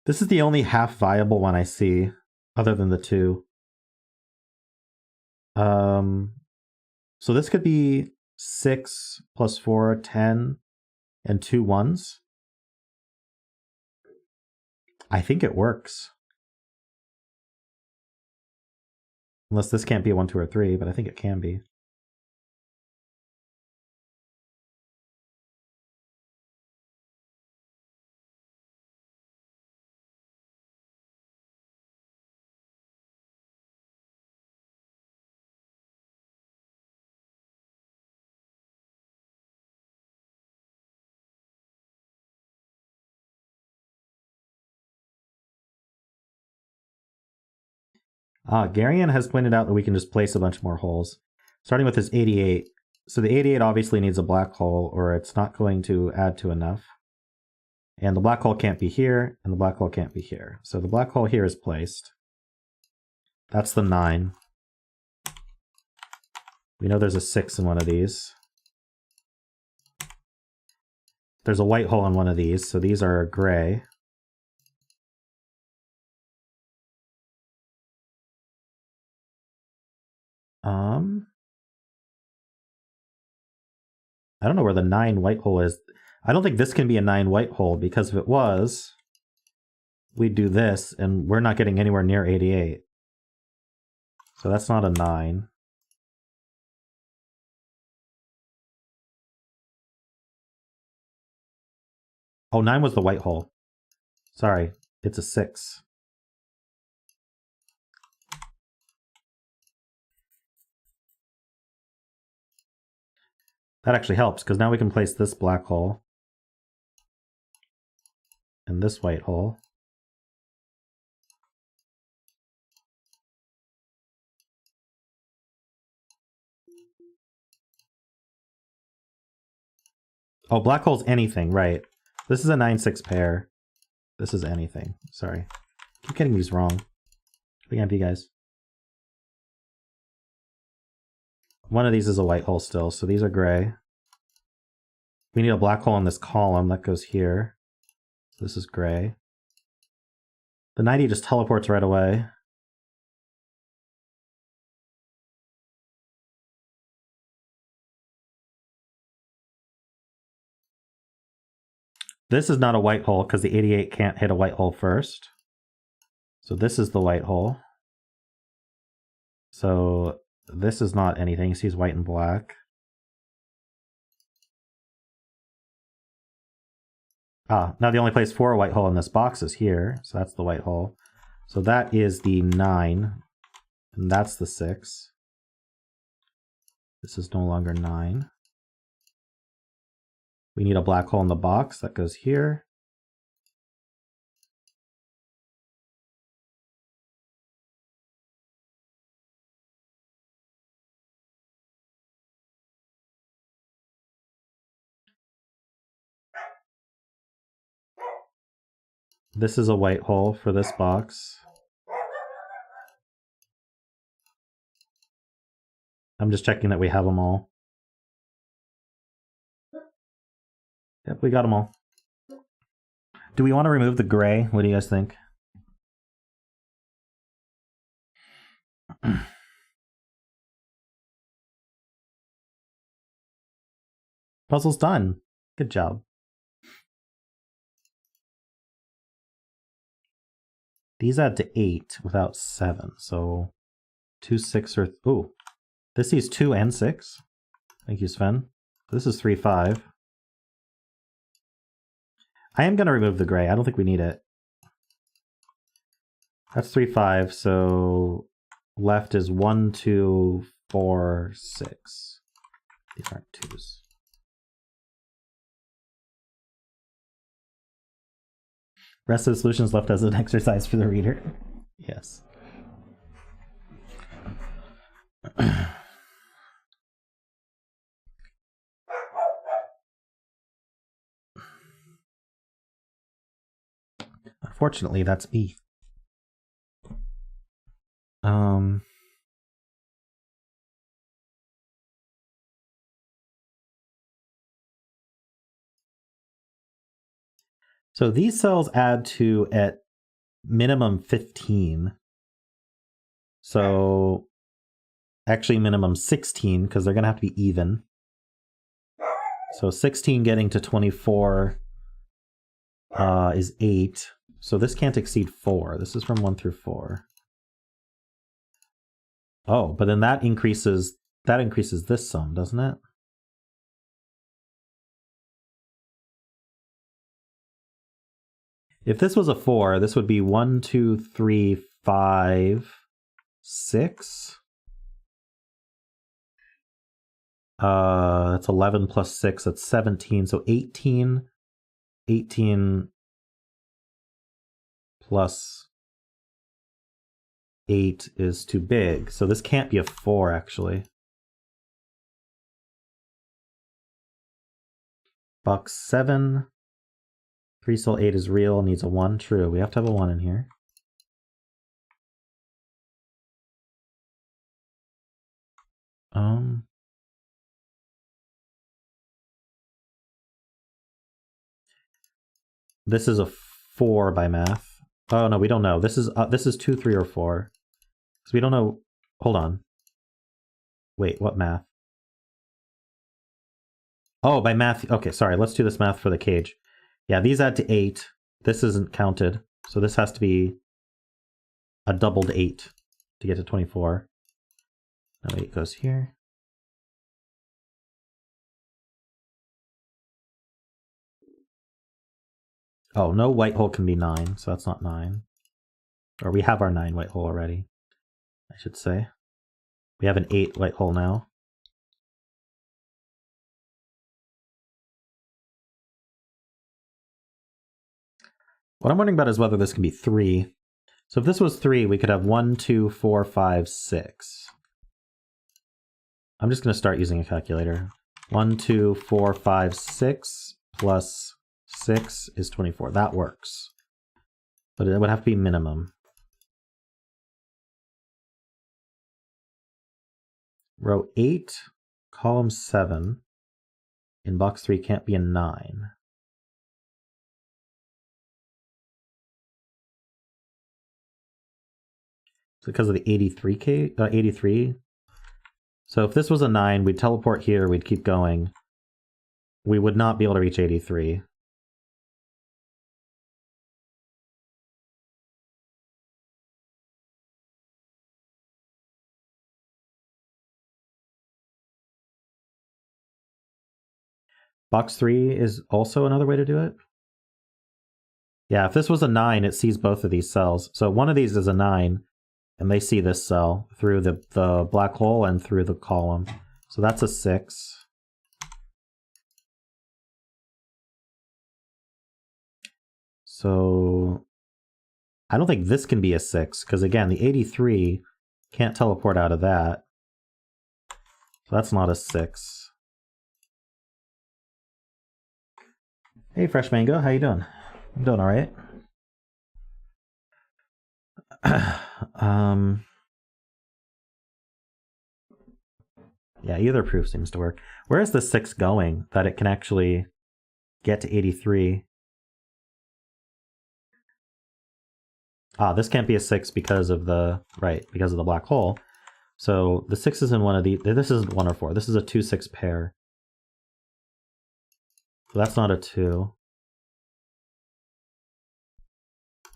This is the only half viable one I see, other than the 2. So this could be 6 plus 4, 10, and 2 1s. I think it works. Unless this can't be a 1, 2, or 3, but I think it can be. Garion has pointed out that we can just place a bunch more holes. Starting with this 88. So the 88 obviously needs a black hole, or it's not going to add to enough. And the black hole can't be here, and the black hole can't be here. So the black hole here is placed. That's the 9. We know there's a 6 in one of these. There's a white hole in one of these, so these are gray. I don't know where the 9 white hole is. I don't think this can be a 9 white hole, because if it was, we'd do this, and we're not getting anywhere near 88. So that's not a 9. Oh, 9 was the white hole. Sorry, it's a 6. That actually helps, because now we can place this black hole and this white hole. Oh, black hole's anything, right. This is a 9-6 pair. This is anything. Sorry. Keep getting these wrong. Big MP, guys. One of these is a white hole still, so these are gray. We need a black hole in this column that goes here. This is gray. The 90 just teleports right away. This is not a white hole because the 88 can't hit a white hole first. So this is the white hole. So this is not anything. You see it's white and black. Ah, now the only place for a white hole in this box is here. So that's the white hole. So that is the 9. And that's the 6. This is no longer 9. We need a black hole in the box that goes here. This is a white hole for this box. I'm just checking that we have them all. Yep, we got them all. Do we want to remove the gray? What do you guys think? Puzzle's done. Good job. These add to 8 without 7, so 2, 6, or... Ooh, this is 2 and 6. Thank you, Sven. This is 3, 5. I am going to remove the gray. I don't think we need it. That's 3, 5, so left is 1, 2, 4, 6. These aren't 2s. Rest of the solutions left as an exercise for the reader. Yes. Unfortunately, that's me. So these cells add to at minimum 15. So actually minimum 16 because they're going to have to be even. So 16 getting to 24 is 8. So this can't exceed 4. This is from 1 through 4. Oh, but then that increases this sum, doesn't it? If this was a 4, this would be 1, 2, 3, 5, 6. That's 11 plus 6, that's 17. So 18 plus 8 is too big. So this can't be a 4, actually. Box 7. 3 cell 8 is real, needs a 1. True, we have to have a 1 in here. This is a 4 by math. Oh no, we don't know. This is 2, 3, or 4. So we don't know. Hold on. Wait, what math? Oh, by math. Okay, sorry. Let's do this math for the cage. Yeah, these add to 8. This isn't counted. So this has to be a doubled 8 to get to 24. Now 8 goes here. Oh, no white hole can be 9, so that's not 9. Or we have our 9 white hole already, I should say. We have an 8 white hole now. What I'm wondering about is whether this can be 3. So if this was 3, we could have 1, 2, 4, 5, 6. I'm just going to start using a calculator. 1, 2, 4, 5, 6 plus 6 is 24. That works. But it would have to be minimum. Row 8, column 7 in box 3 can't be a 9. It's because of the 83. So if this was a 9, we'd teleport here, we'd keep going. We would not be able to reach 83. Box 3 is also another way to do it. Yeah, if this was a 9, it sees both of these cells. So one of these is a 9, and they see this cell through the black hole and through the column. So that's a 6. So I don't think this can be a 6, because again, the 83 can't teleport out of that. So that's not a 6. Hey, Fresh Mango, how you doing? I'm doing all right. Yeah, either proof seems to work. Where is the 6 going that it can actually get to 83? Ah, this can't be a 6 because of the because of the black hole. So the 6 is in one of these. This isn't 1 or 4. This is a 2-6 pair. So that's not a 2.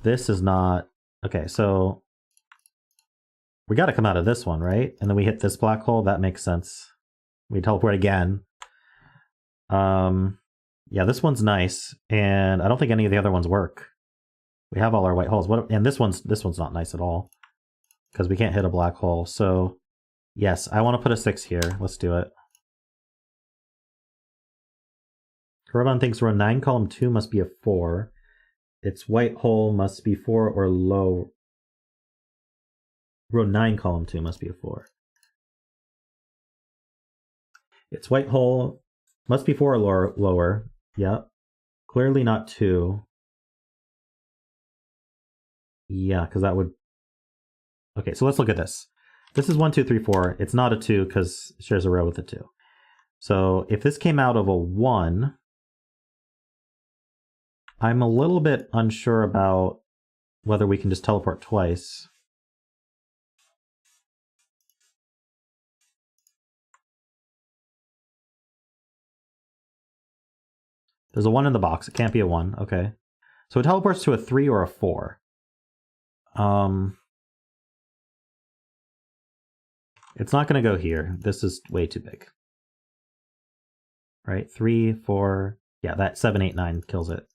This is not... Okay, so we got to come out of this one, right? And then we hit this black hole. That makes sense. We teleport again. Yeah, this one's nice, and I don't think any of the other ones work. We have all our white holes. And this one's not nice at all, because we can't hit a black hole. So yes, I want to put a 6 here. Let's do it. Koroban thinks row 9, column 2 must be a 4. Its white hole must be 4 or low. Row 9, column 2 must be a 4. Its white hole must be 4 or lower. Yep. Clearly not 2. Yeah, because that would... Okay, so let's look at this. This is 1, 2, 3, 4. It's not a 2 because it shares a row with a 2. So if this came out of a 1, I'm a little bit unsure about whether we can just teleport twice. There's a 1 in the box. It can't be a 1. Okay. So it teleports to a 3 or a 4. It's not going to go here. This is way too big. Right? 3, 4. Yeah, that 7, 8, 9 kills it.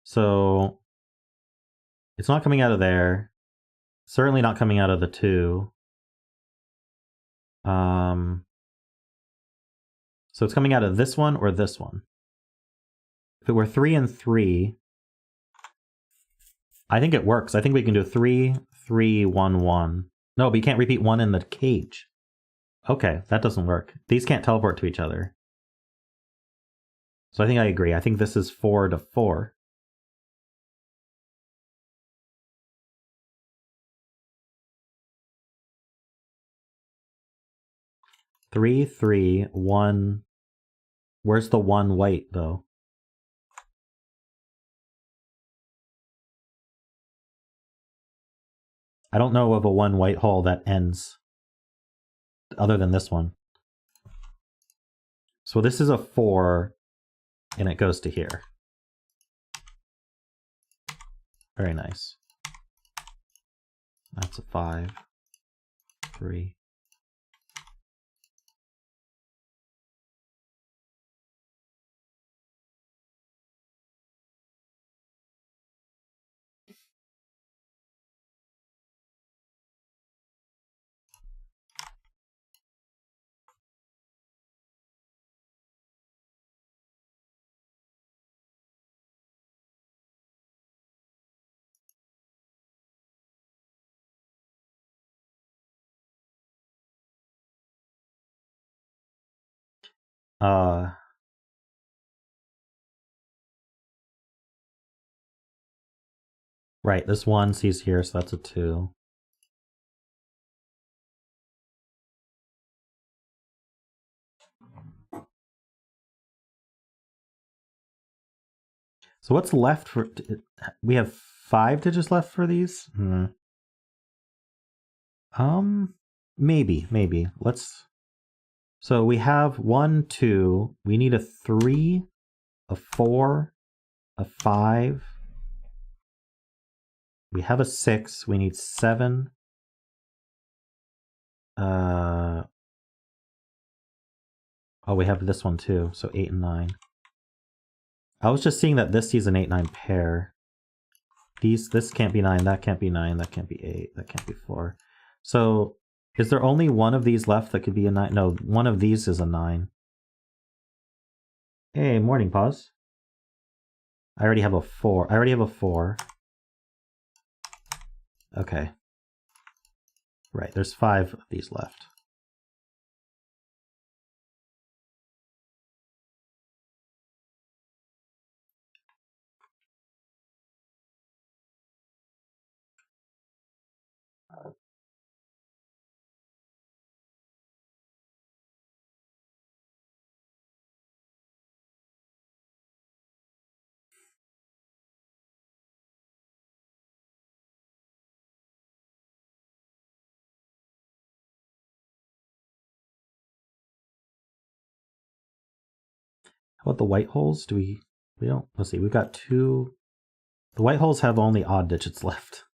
So it's not coming out of there. Certainly not coming out of the 2. So it's coming out of this one or this one. If it were 3 and 3, I think it works. I think we can do 3, 3, 1, 1. No, but you can't repeat 1 in the cage. Okay, that doesn't work. These can't teleport to each other. So I think I agree. I think this is 4 to 4. Three, 3, 1. Where's the 1 white, though? I don't know of a 1 white hole that ends other than this one. So this is a 4, and it goes to here. Very nice. That's a 5, 3. Right, this 1 sees here, so that's a 2. So what's left for... We have 5 digits left for these? Maybe. Let's... So we have 1, 2. We need a 3, a 4, a 5. We have a 6. We need 7. Oh, we have this one too. So 8 and 9. I was just seeing that this sees an 8, 9 pair. This can't be 9. That can't be 9. That can't be 8. That can't be 4. So is there only one of these left that could be a 9? No, one of these is a 9. Hey, morning, pause. I already have a 4. I already have a 4. Okay. Right, there's 5 of these left. How about the white holes? We don't... Let's see, we've got 2... The white holes have only odd digits left.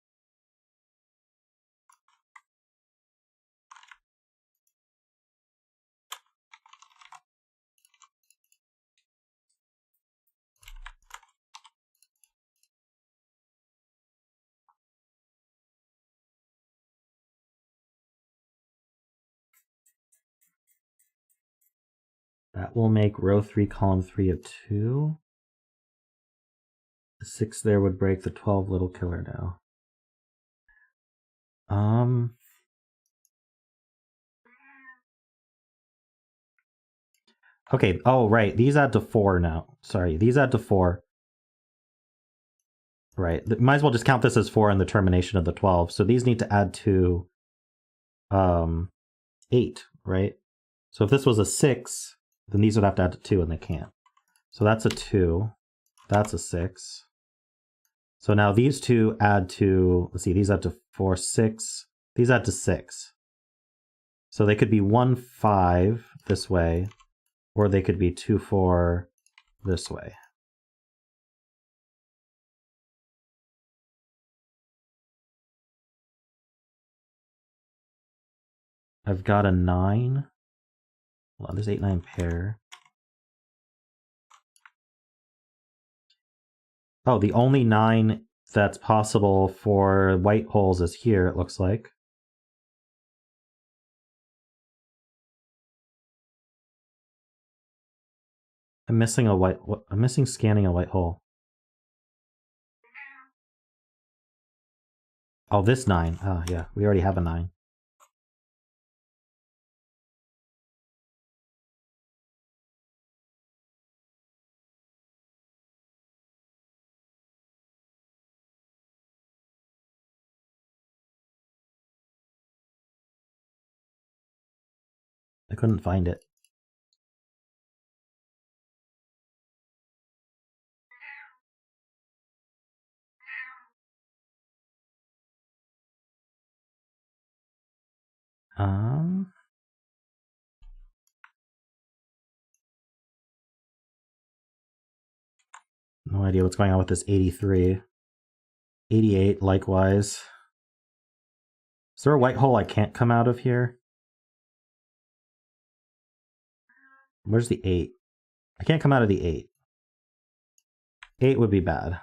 That will make row 3, column 3 a 2. The 6 there would break the 12 little killer now. Okay, oh, right. These add to 4 now. Sorry, these add to 4. Right. Might as well just count this as 4 in the termination of the 12. So these need to add to 8, right? So if this was a 6, then these would have to add to 2, and they can't. So that's a 2. That's a 6. So now these two add to, let's see, these add to 4, 6. These add to 6. So they could be 1, 5 this way, or they could be 2, 4 this way. I've got a 9. Hold on, there's 8, 9 pair. Oh, the only 9 that's possible for white holes is here, it looks like. I'm missing scanning a white hole. Oh, this 9. Oh, yeah, we already have a 9. I couldn't find it. No idea what's going on with this 83. 88, likewise. Is there a white hole I can't come out of here? Where's the 8? I can't come out of the 8. 8 would be bad.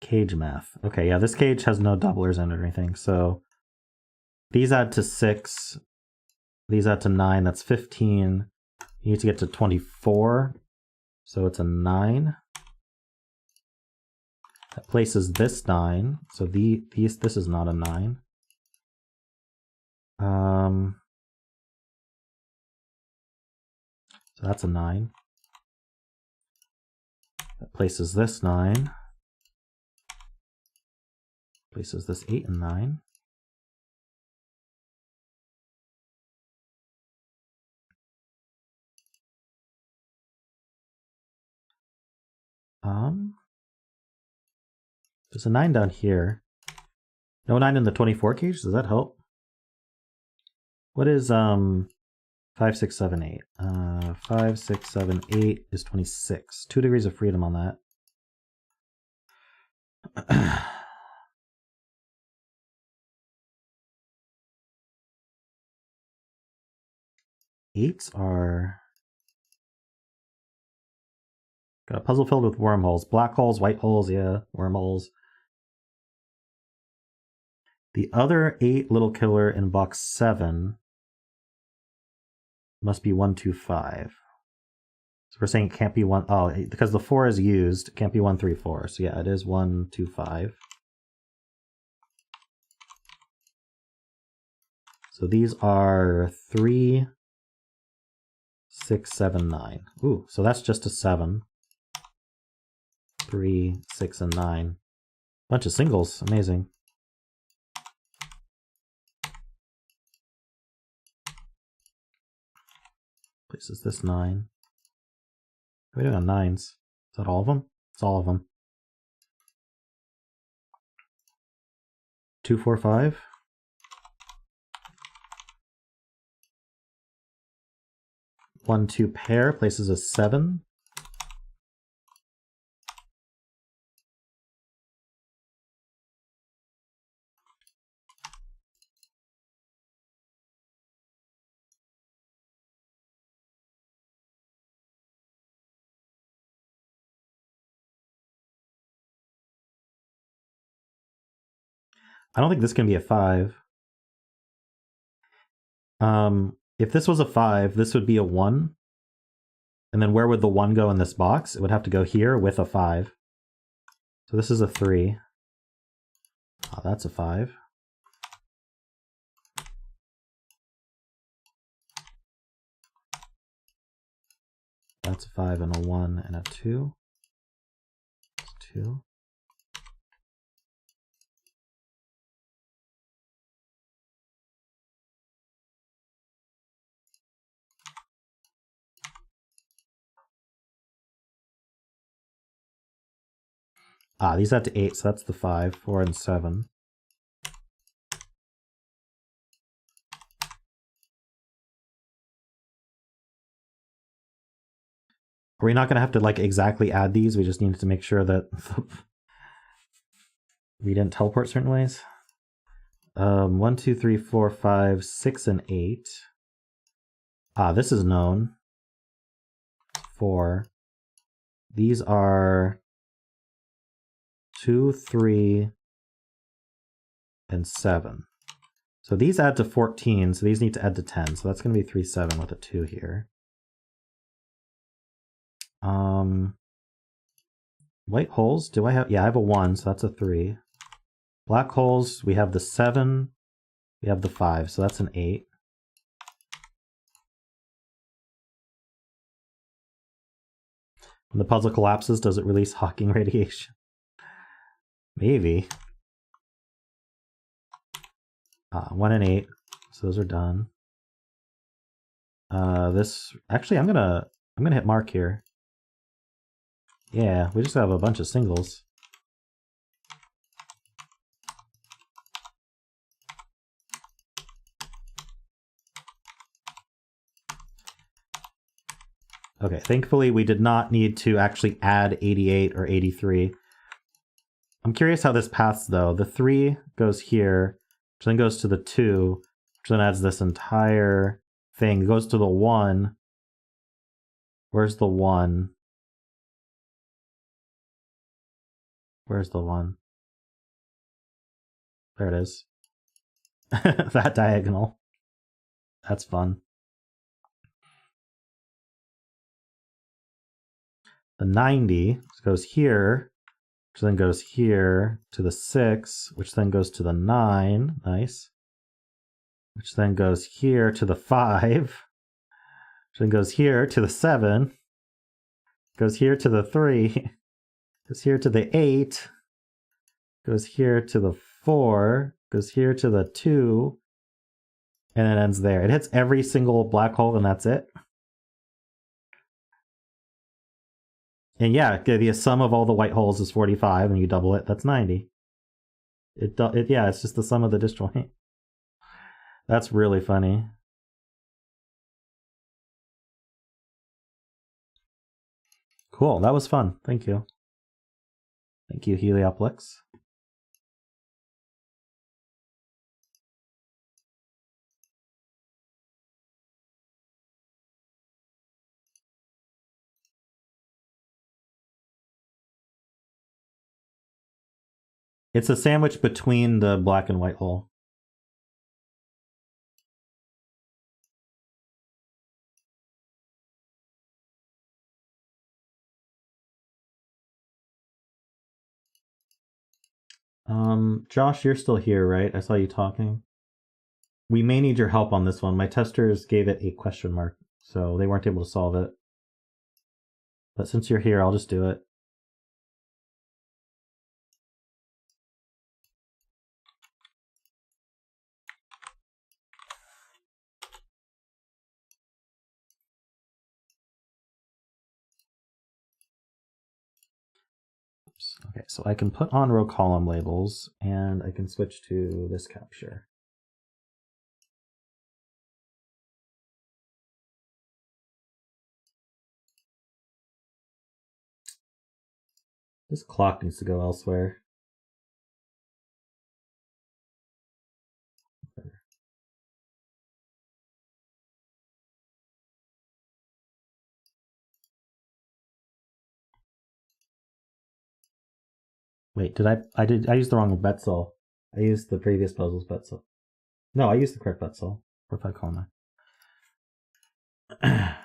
Cage math. Okay, yeah, this cage has no doublers in it or anything, so these add to 6, these add to 9, that's 15. You need to get to 24, so it's a 9. That places this 9, so this is not a 9. So that's a 9. That places this 9. Places this 8 and 9. There's a 9 down here. No 9 in the 24 cage? Does that help? What is 5, 6, 7, 8? 5, 6, 7, 8 is 26. 2 degrees of freedom on that. Eights are... Got a puzzle filled with wormholes. Black holes, white holes, yeah, wormholes. The other 8 little killer in box 7 must be 1, 2, 5. So we're saying it can't be 1... Oh, because the 4 is used, it can't be 1, 3, 4. So yeah, it is 1, 2, 5. So these are 3, 6, 7, 9. Ooh, so that's just a 7. 3, 6, and 9. Bunch of singles. Amazing. Places this 9. What are we doing on 9s? Is that all of them? It's all of them. 2, 4, 5. 1, 2 pair places a 7. I don't think this can be a 5. If this was a 5, this would be a 1. And then where would the 1 go in this box? It would have to go here with a 5. So this is a 3. Oh, that's a 5. That's a 5 and a 1 and a 2. That's 2. Ah, these add to 8, so that's the 5, 4, and 7. Are we not going to have to like exactly add these? We just need to make sure that we didn't teleport certain ways. 1, 2, 3, 4, 5, 6, and 8. Ah, this is known. 4. These are 2, 3, and 7. So these add to 14, so these need to add to 10. So that's going to be 3, 7 with a 2 here. White holes, do I have? Yeah, I have a 1, so that's a 3. Black holes, we have the 7, we have the 5, so that's an 8. When the puzzle collapses, does it release Hawking radiation? Maybe. 1 and 8, so those are done. This actually, I'm gonna hit mark here. Yeah, we just have a bunch of singles. Okay, thankfully we did not need to actually add 88 or 83. I'm curious how this paths though. The 3 goes here, which then goes to the 2, which then adds this entire thing. It goes to the 1. Where's the 1? Where's the 1? There it is. That diagonal. That's fun. The 90 goes here, which then goes here to the 6, which then goes to the 9. Nice. Which then goes here to the 5. Which then goes here to the 7. Goes here to the 3. Goes here to the 8. Goes here to the 4. Goes here to the 2. And it ends there. It hits every single black hole and that's it. And yeah, the sum of all the white holes is 45, and you double it, that's 90. Yeah, it's just the sum of the disjoint. That's really funny. Cool, that was fun. Thank you. Thank you, heliopolix. It's a sandwich between the black and white hole. Josh, you're still here, right? I saw you talking. We may need your help on this one. My testers gave it a question mark, so they weren't able to solve it. But since you're here, I'll just do it. Okay, so I can put on row column labels, and I can switch to this capture. This clock needs to go elsewhere. Wait, I used the wrong Betzel. I used the previous puzzle's Betzel. No, I used the correct Betzel. What if I call that?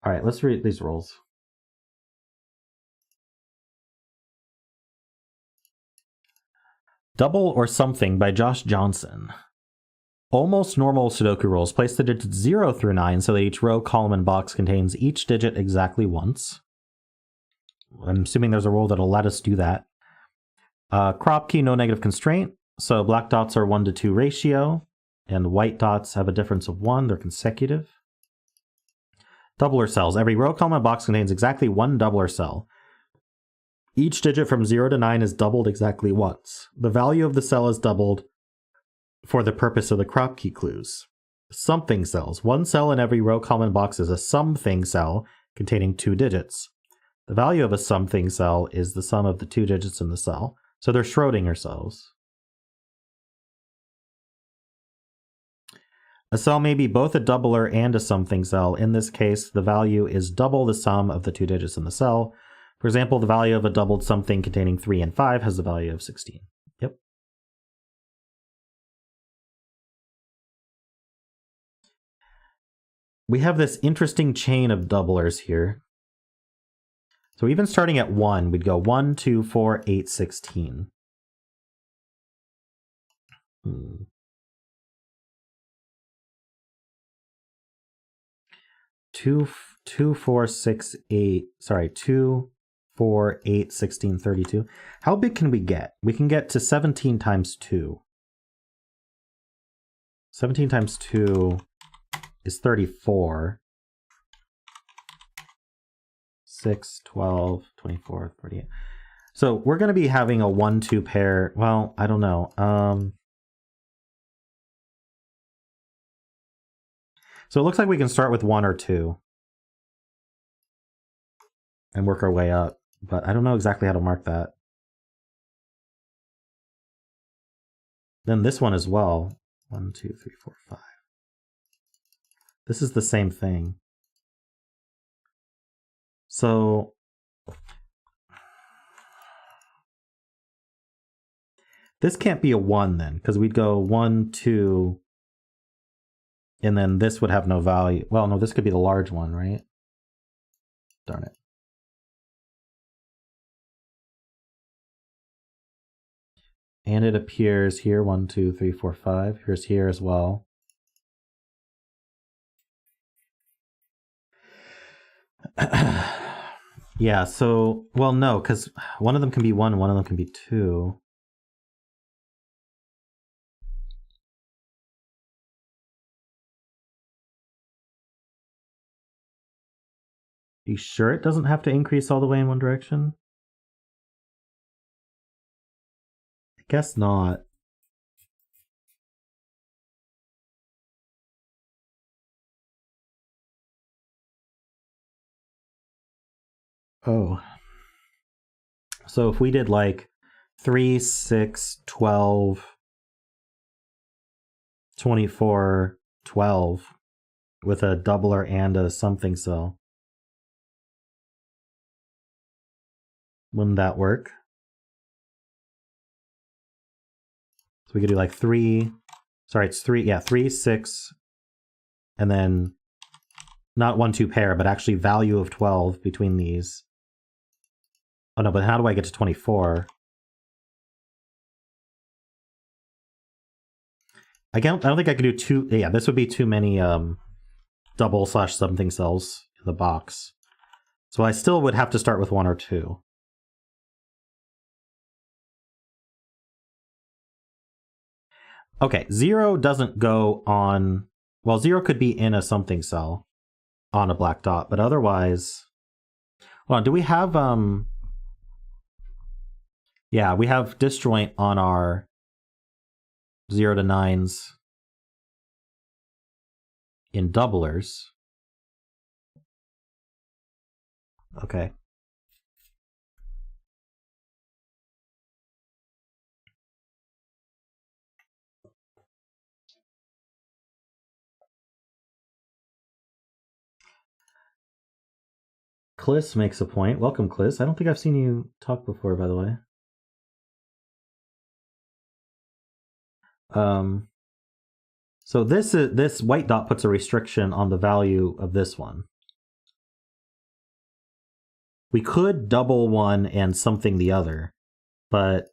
All right, let's read these rules. Double or Something by Josh Johnson. Almost normal Sudoku rules. Place the digits 0 through 9 so that each row, column, and box contains each digit exactly once. I'm assuming there's a rule that'll let us do that. Crop key, no negative constraint. So black dots are 1 to 2 ratio, and white dots have a difference of 1. They're consecutive. Doubler cells. Every row, column, and box contains exactly one doubler cell. Each digit from 0 to 9 is doubled exactly once. The value of the cell is doubled for the purpose of the crop key clues. Something cells. One cell in every row, column, and box is a something cell containing 2 digits. The value of a something cell is the sum of the 2 digits in the cell. So they're Schrodinger cells. A cell may be both a doubler and a something cell. In this case, the value is double the sum of the 2 digits in the cell. For example, the value of a doubled something containing 3 and 5 has the value of 16. Yep. We have this interesting chain of doublers here. So even starting at 1, we'd go 1, 2, 4, 8, 16. 2, 4, 6, 8. Sorry, 2, 4, 8, 16, 32. How big can we get? We can get to 17 times 2. 17 times 2 is 34. 6, 12, 24, 38. So we're going to be having a 1-2 pair. Well, I don't know. So it looks like we can start with 1 or 2 and work our way up, but I don't know exactly how to mark that. Then this one as well. 1, 2, 3, 4, 5. This is the same thing. So this can't be a 1 then, because we'd go 1, 2, and then this would have no value. Well, no, this could be the large one, right? Darn it. And it appears here, 1, 2, 3, 4, 5. Here's here as well. Yeah, so, well, no, because one of them can be 1, one of them can be 2. You sure it doesn't have to increase all the way in one direction? I guess not. Oh. So if we did like 3, 6, 12, 24, 12 with a doubler and a something cell, wouldn't that work? So we could do like 3, sorry, it's 3, yeah, 3, 6, and then not 1, 2 pair, but actually value of 12 between these. Oh no, but how do I get to 24? I don't think I could do 2. Yeah, this would be too many double / something cells in the box. So I still would have to start with 1 or 2. Okay, 0 doesn't go on... Well, 0 could be in a something cell on a black dot, but otherwise... Hold on, do we have... Yeah, we have disjoint on our 0 to 9s in doublers. Okay. Kliss makes a point. Welcome, Kliss. I don't think I've seen you talk before, by the way. So this white dot puts a restriction on the value of this one. We could double one and something the other, but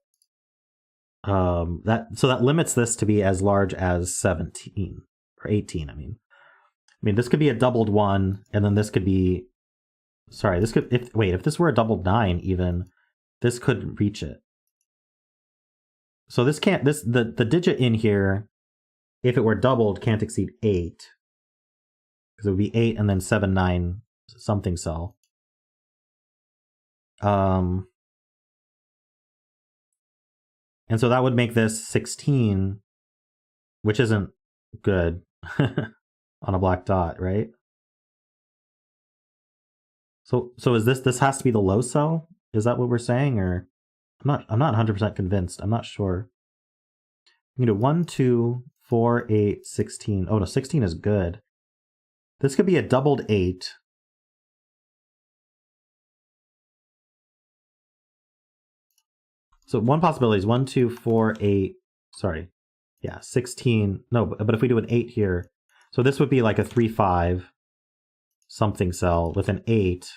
that limits this to be as large as 17 or 18. I mean, this could be a doubled 1, and then this could be. Sorry, this could. If this were a doubled 9, even this could reach it. So this can't. The digit in here, if it were doubled, can't exceed 8, because it would be 8 and then 7, 9 something cell. And so that would make this 16, which isn't good on a black dot, right? So is this has to be the low cell? Is that what we're saying, or I'm not 100% convinced. I'm not sure. You can do 1, 2, 4, 8, 16. Oh no, 16 is good. This could be a doubled 8. So one possibility is 1, 2, 4, 8. Sorry. Yeah, 16. No, but if we do an 8 here, so this would be like a 3, 5 something cell with an 8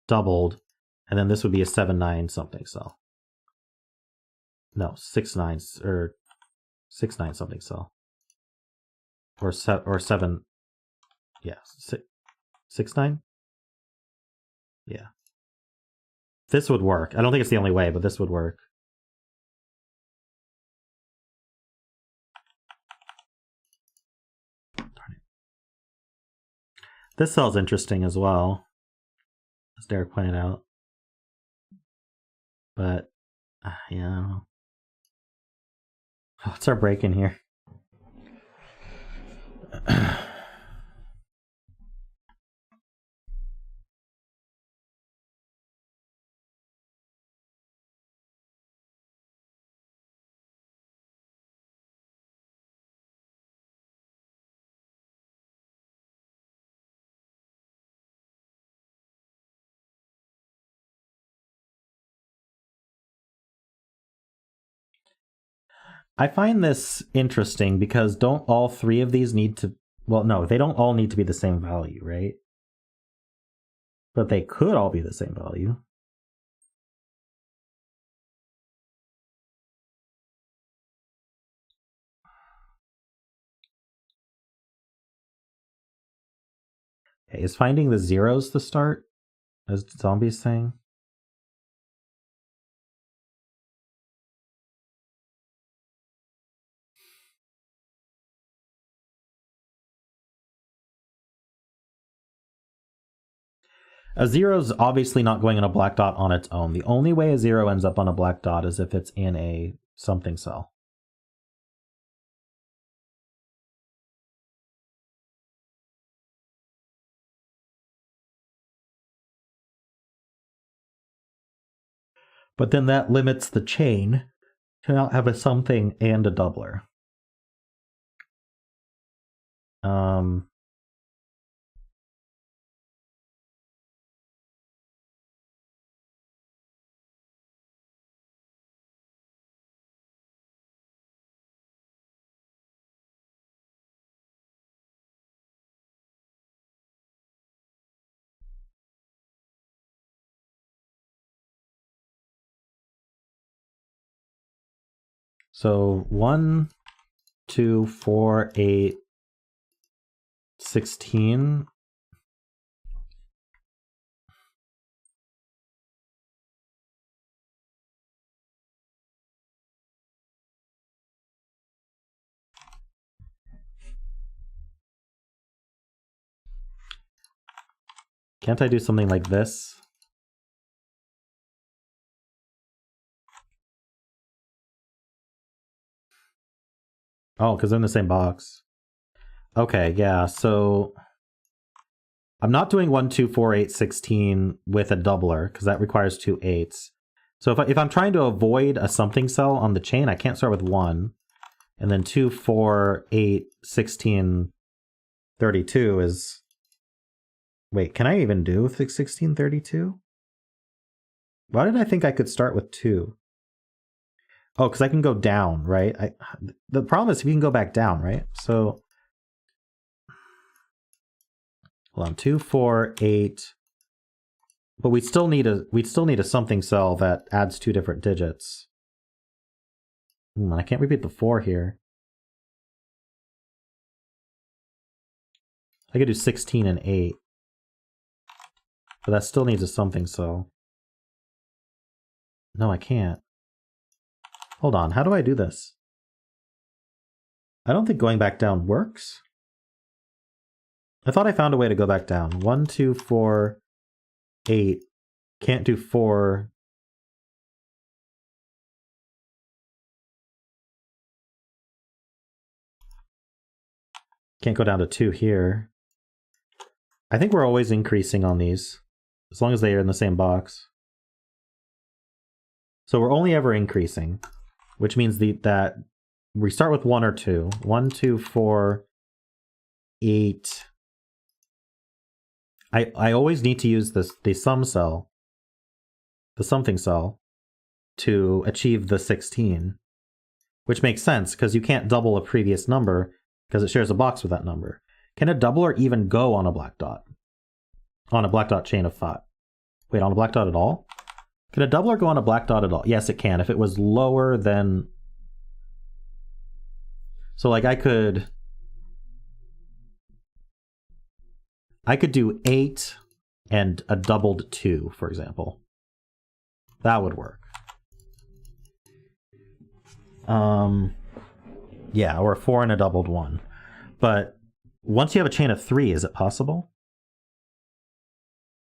doubled, and then this would be a 7, 9 something cell. No, 6, 9 or 6, 9 something cell. Or 7. Yeah, 6, 9. Yeah. This would work. I don't think it's the only way, but this would work. Darn it. This cell's interesting as well. as Derek pointed out. But, yeah, I don't know. What's our break in here? I find this interesting because don't all three of these need to... Well, no, they don't all need to be the same value, right? But they could all be the same value. Okay, is finding the zeros the start? As Zombie's saying? A zero is obviously not going on a black dot on its own. The only way a zero ends up on a black dot is if it's in a something cell. But then that limits the chain to not have a something and a doubler. So 1, 2, 4, 8, 16. Can't I do something like this? Oh, because they're in the same box. Okay, yeah, so I'm not doing 1, 2, 4, 8, 16 with a doubler, because that requires 2 8s. So if I'm trying to avoid a something cell on the chain, I can't start with 1. And then 2, 4, 8, 16, 32 is... Wait, can I even do 16, 32? Why did I think I could start with 2? Oh, because I can go down, right? The problem is if you can go back down, right? So... Hold on, 2, 4, 8... But we'd still need a something cell that adds 2 different digits. I can't repeat the 4 here. I could do 16 and 8. But that still needs a something cell. No, I can't. Hold on, how do I do this? I don't think going back down works. I thought I found a way to go back down. 1, 2, 4, 8. Can't do 4. Can't go down to 2 here. I think we're always increasing on these, as long as they are in the same box. So we're only ever increasing, which means that we start with 1 or 2. 1, 2, 4, 8. I always need to use the sum cell, the something cell, to achieve the 16, which makes sense because you can't double a previous number because it shares a box with that number. Can a doubler even go on a black dot? On a black dot chain of 5? Wait, on a black dot at all? Can a doubler go on a black dot at all? Yes, it can. If it was lower than... So, like, I could do 8 and a doubled 2, for example. That would work. Yeah, or a 4 and a doubled 1. But once you have a chain of 3, is it possible?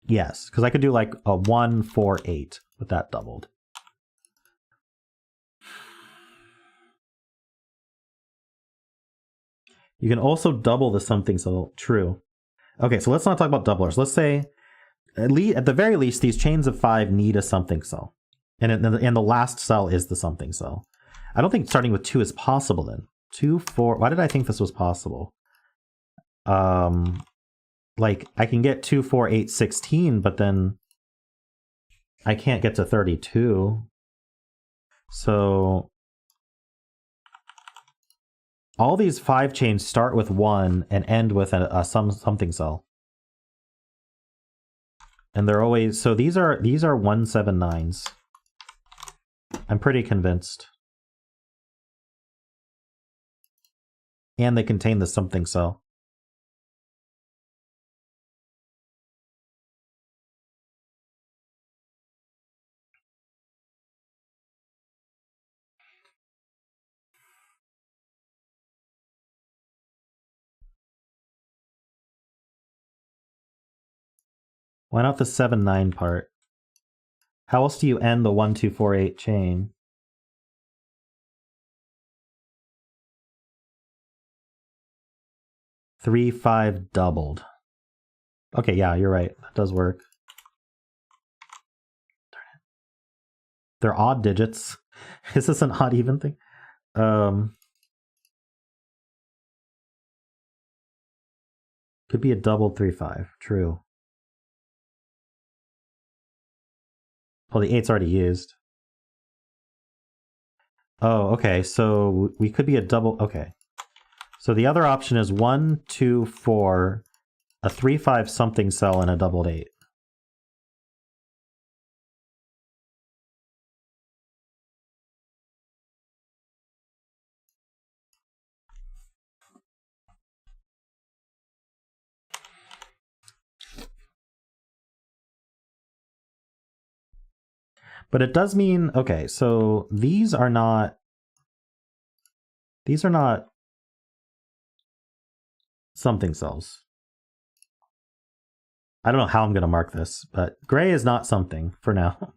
Yes, because I could do like a 1, 4, 8 with that doubled. You can also double the something cell. True. Okay, so let's not talk about doublers. Let's say, at the very least, these chains of 5 need a something cell. And the last cell is the something cell. I don't think starting with 2 is possible then. 2, 4... Why did I think this was possible? Like, I can get 2, 4, 8, 16, but then I can't get to 32. So all these 5 chains start with 1 and end with a something cell. And they're always... So these are 179s. I'm pretty convinced. And they contain the something cell. Why not the 7-9 part? How else do you end the 1, 2, 4, 8 chain? Three, 5 doubled. Okay, yeah, you're right. That does work. They're odd digits. Is this an odd even thing? Could be a doubled 3, 5. True. Well, the 8's already used. Oh, okay. So we could be a double. Okay. So the other option is 1, 2, 4, a 3, 5 something cell, and a doubled 8. But it does mean, okay, so these are not something cells. I don't know how I'm going to mark this, but gray is not something for now.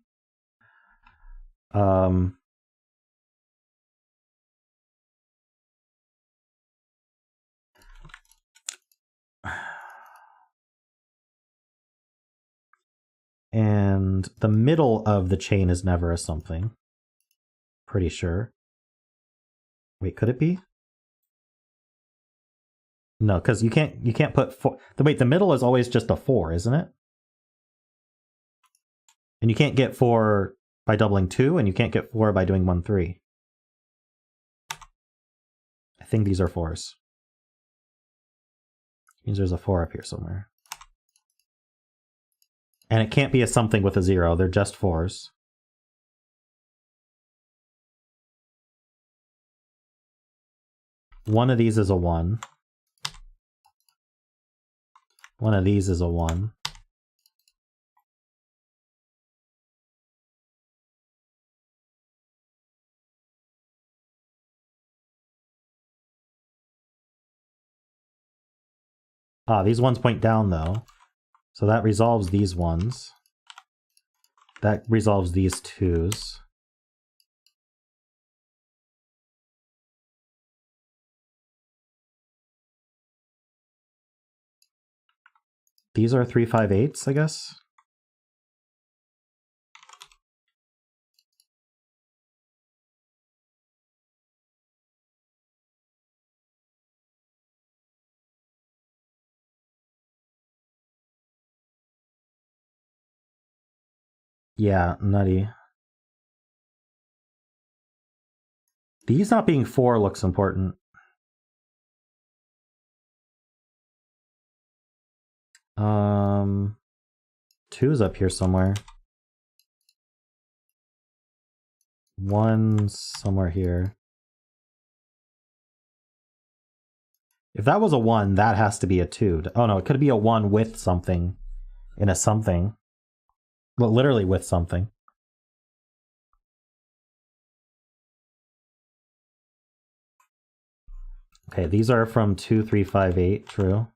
And the middle of the chain is never a something. Pretty sure. Wait, could it be? No, because you can't put 4. Wait, the middle is always just a 4, isn't it? And you can't get 4 by doubling 2, and you can't get 4 by doing 1, 3. I think these are 4s. Means there's a 4 up here somewhere. And it can't be a something with a 0. They're just 4s. One of these is a 1. One of these is a 1. Ah, these ones point down, though. So that resolves these ones. That resolves these 2s. These are 3, 5, 8s, I guess? Yeah, nutty. These not being 4 looks important. 2's up here somewhere. 1's somewhere here. If that was a 1, that has to be a 2. Oh no, it could be a 1 with something in a something. Well, literally with something. Okay, these are from 2, 3, 5, 8, true.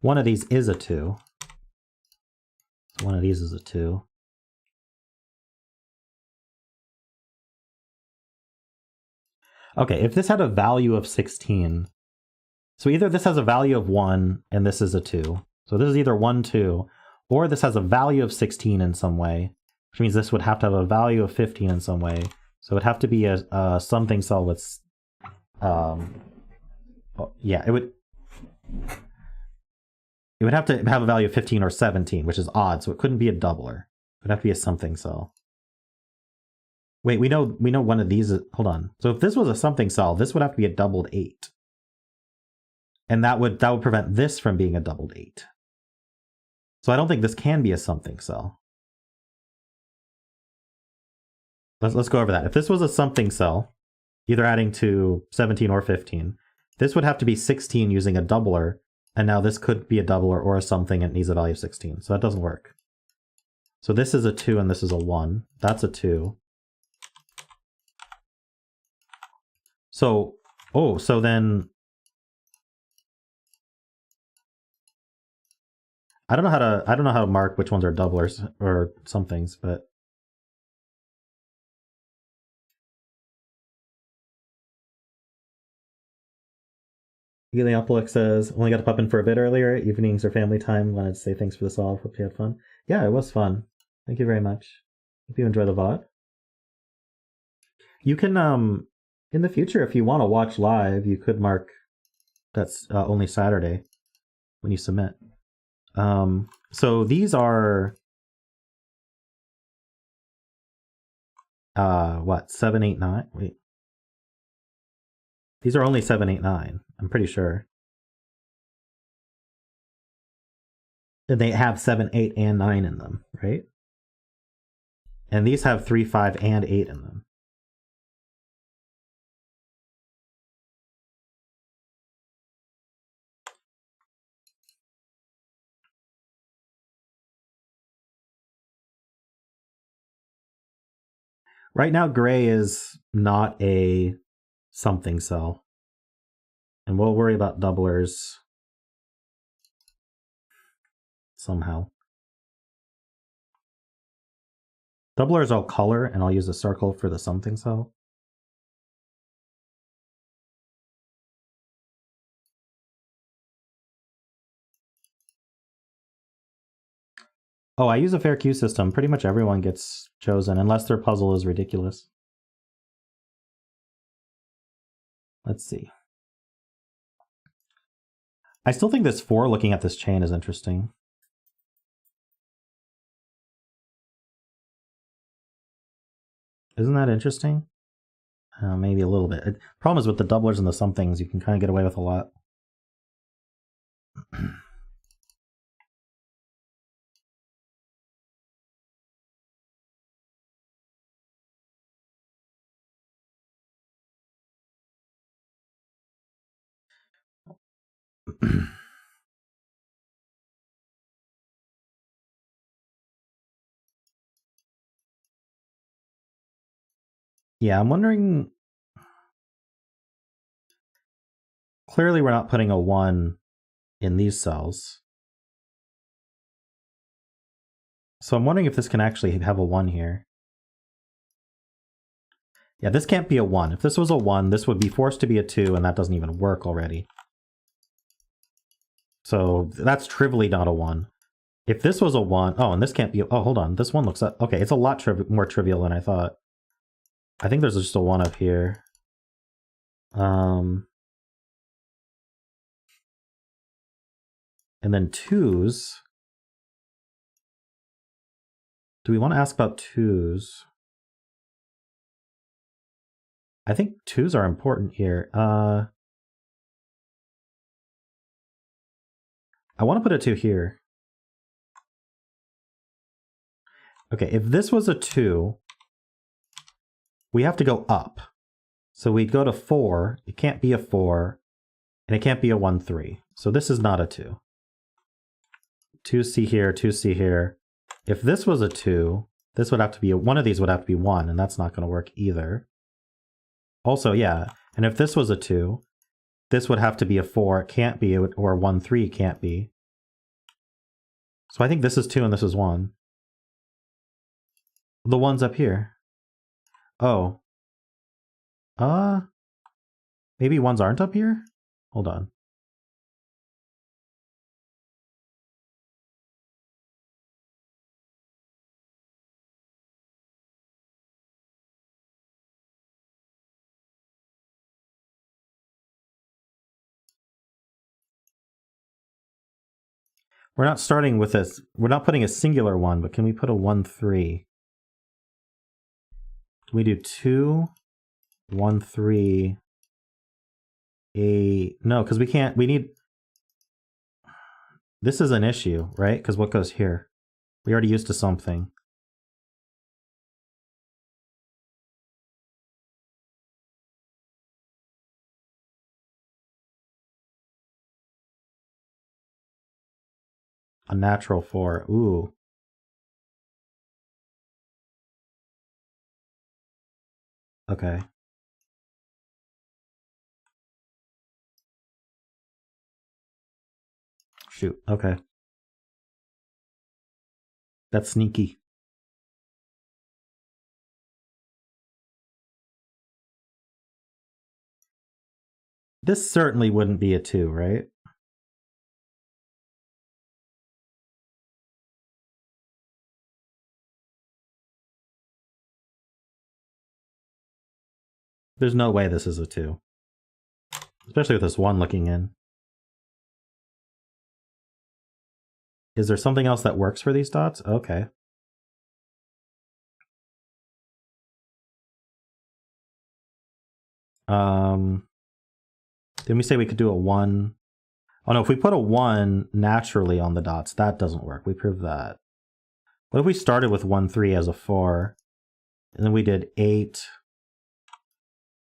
one of these is a 2. So one of these is a 2. Okay, if this had a value of 16, so either this has a value of 1 and this is a 2. So this is either 1, 2, or this has a value of 16 in some way, which means this would have to have a value of 15 in some way. So it would have to be a something cell with, yeah, it would have to have a value of 15 or 17, which is odd, so it couldn't be a doubler. It would have to be a something cell. Wait, we know one of these is, hold on. So if this was a something cell, this would have to be a doubled 8. And that would prevent this from being a doubled 8. So I don't think this can be a something cell. Let's go over that. If this was a something cell, either adding to 17 or 15, this would have to be 16 using a doubler, and now this could be a doubler or a something and it needs a value of 16. So that doesn't work. So this is a 2 and this is a 1. That's a 2. So, oh, so then I don't know how to mark which ones are doublers or somethings, but heliopolix says, only got to pop in for a bit earlier. Evenings or family time. Wanted to say thanks for the solve. Hope you had fun. Yeah, it was fun. Thank you very much. Hope you enjoy the VOD. You can, in the future, if you want to watch live, you could mark that's only Saturday when you submit. So these are what, 7, 8, 9? Wait. These are only 7, 8, 9, I'm pretty sure. And they have 7, 8, and 9 in them, right? And these have 3, 5, and 8 in them. Right now, gray is not a something cell. And we'll worry about doublers somehow. Doublers I'll color, and I'll use a circle for the something cell. Oh, I use a fair Q system. Pretty much everyone gets chosen, unless their puzzle is ridiculous. Let's see. I still think this 4 looking at this chain is interesting. Isn't that interesting? Maybe a little bit. Problem is with the doublers and the somethings, you can kind of get away with a lot. Yeah, I'm wondering... Clearly we're not putting a 1 in these cells. So I'm wondering if this can actually have a 1 here. Yeah, this can't be a 1. If this was a 1, this would be forced to be a 2, and that doesn't even work already. So that's trivially not a 1. If this was a 1... Oh, and this can't be... Oh, hold on. This one looks... Okay, it's a lot more trivial than I thought. I think there's just a 1 up here. And then 2s. Do we want to ask about 2s? I think 2s are important here. I want to put a 2 here. Okay, if this was a 2, we have to go up. So we'd go to 4. It can't be a 4. And it can't be a 1, 3. So this is not a 2. 2C here, 2C here. If this was a 2, this would have to be one of these would have to be 1, and that's not going to work either. Also, yeah, and if this was a 2, this would have to be a 4. It can't be, or 1, 3 can't be. So I think this is 2 and this is 1. The one's up here. Oh. Maybe ones aren't up here? Hold on. We're not starting with this. We're not putting a singular 1, but can we put a 1, 3? Can we do 2, 1, 3, no, because we can't. We need. This is an issue, right? Because what goes here? We already used to something. A natural 4. Ooh. Okay. Shoot. Okay. That's sneaky. This certainly wouldn't be a 2, right? There's no way this is a 2. Especially with this 1 looking in. Is there something else that works for these dots? Okay. Didn't we say we could do a 1? Oh no, if we put a 1 naturally on the dots, that doesn't work. We proved that. What if we started with 1, 3 as a 4, and then we did 8?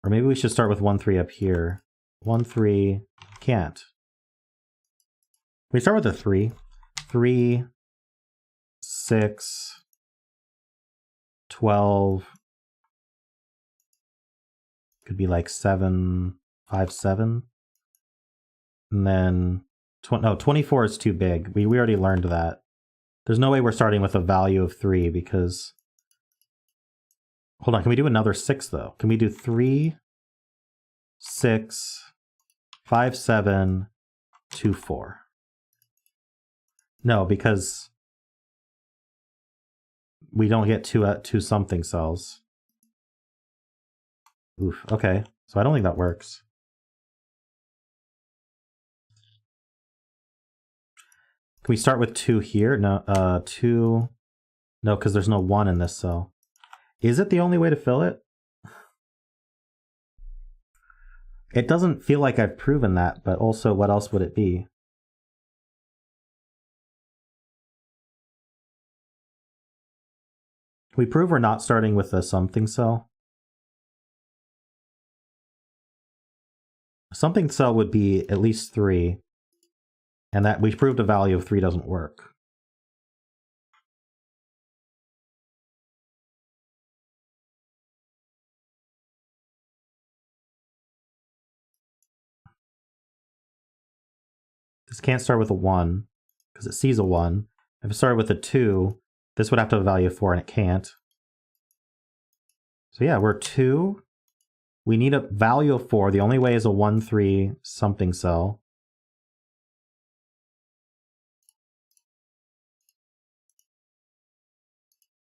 Or maybe we should start with 1, 3 up here. 1, 3, can't. We start with a 3. 3, 6, 12. Could be like 7, 5, 7. And then, no, 24 is too big. We already learned that. There's no way we're starting with a value of 3 because... Hold on, can we do another 6 though? Can we do 3, 6, 5, 7, 2, 4? No, because we don't get two something cells. Oof, okay. So I don't think that works. Can we start with 2 here? No, 2... No, because there's no 1 in this cell. Is it the only way to fill it? It doesn't feel like I've proven that, but also what else would it be? We prove we're not starting with a something cell. Something cell would be at least 3, and that we proved a value of 3 doesn't work. This can't start with a 1, because it sees a 1. If it started with a 2, this would have to have a value of 4, and it can't. So yeah, we're 2. We need a value of 4. The only way is a 1, 3 something cell.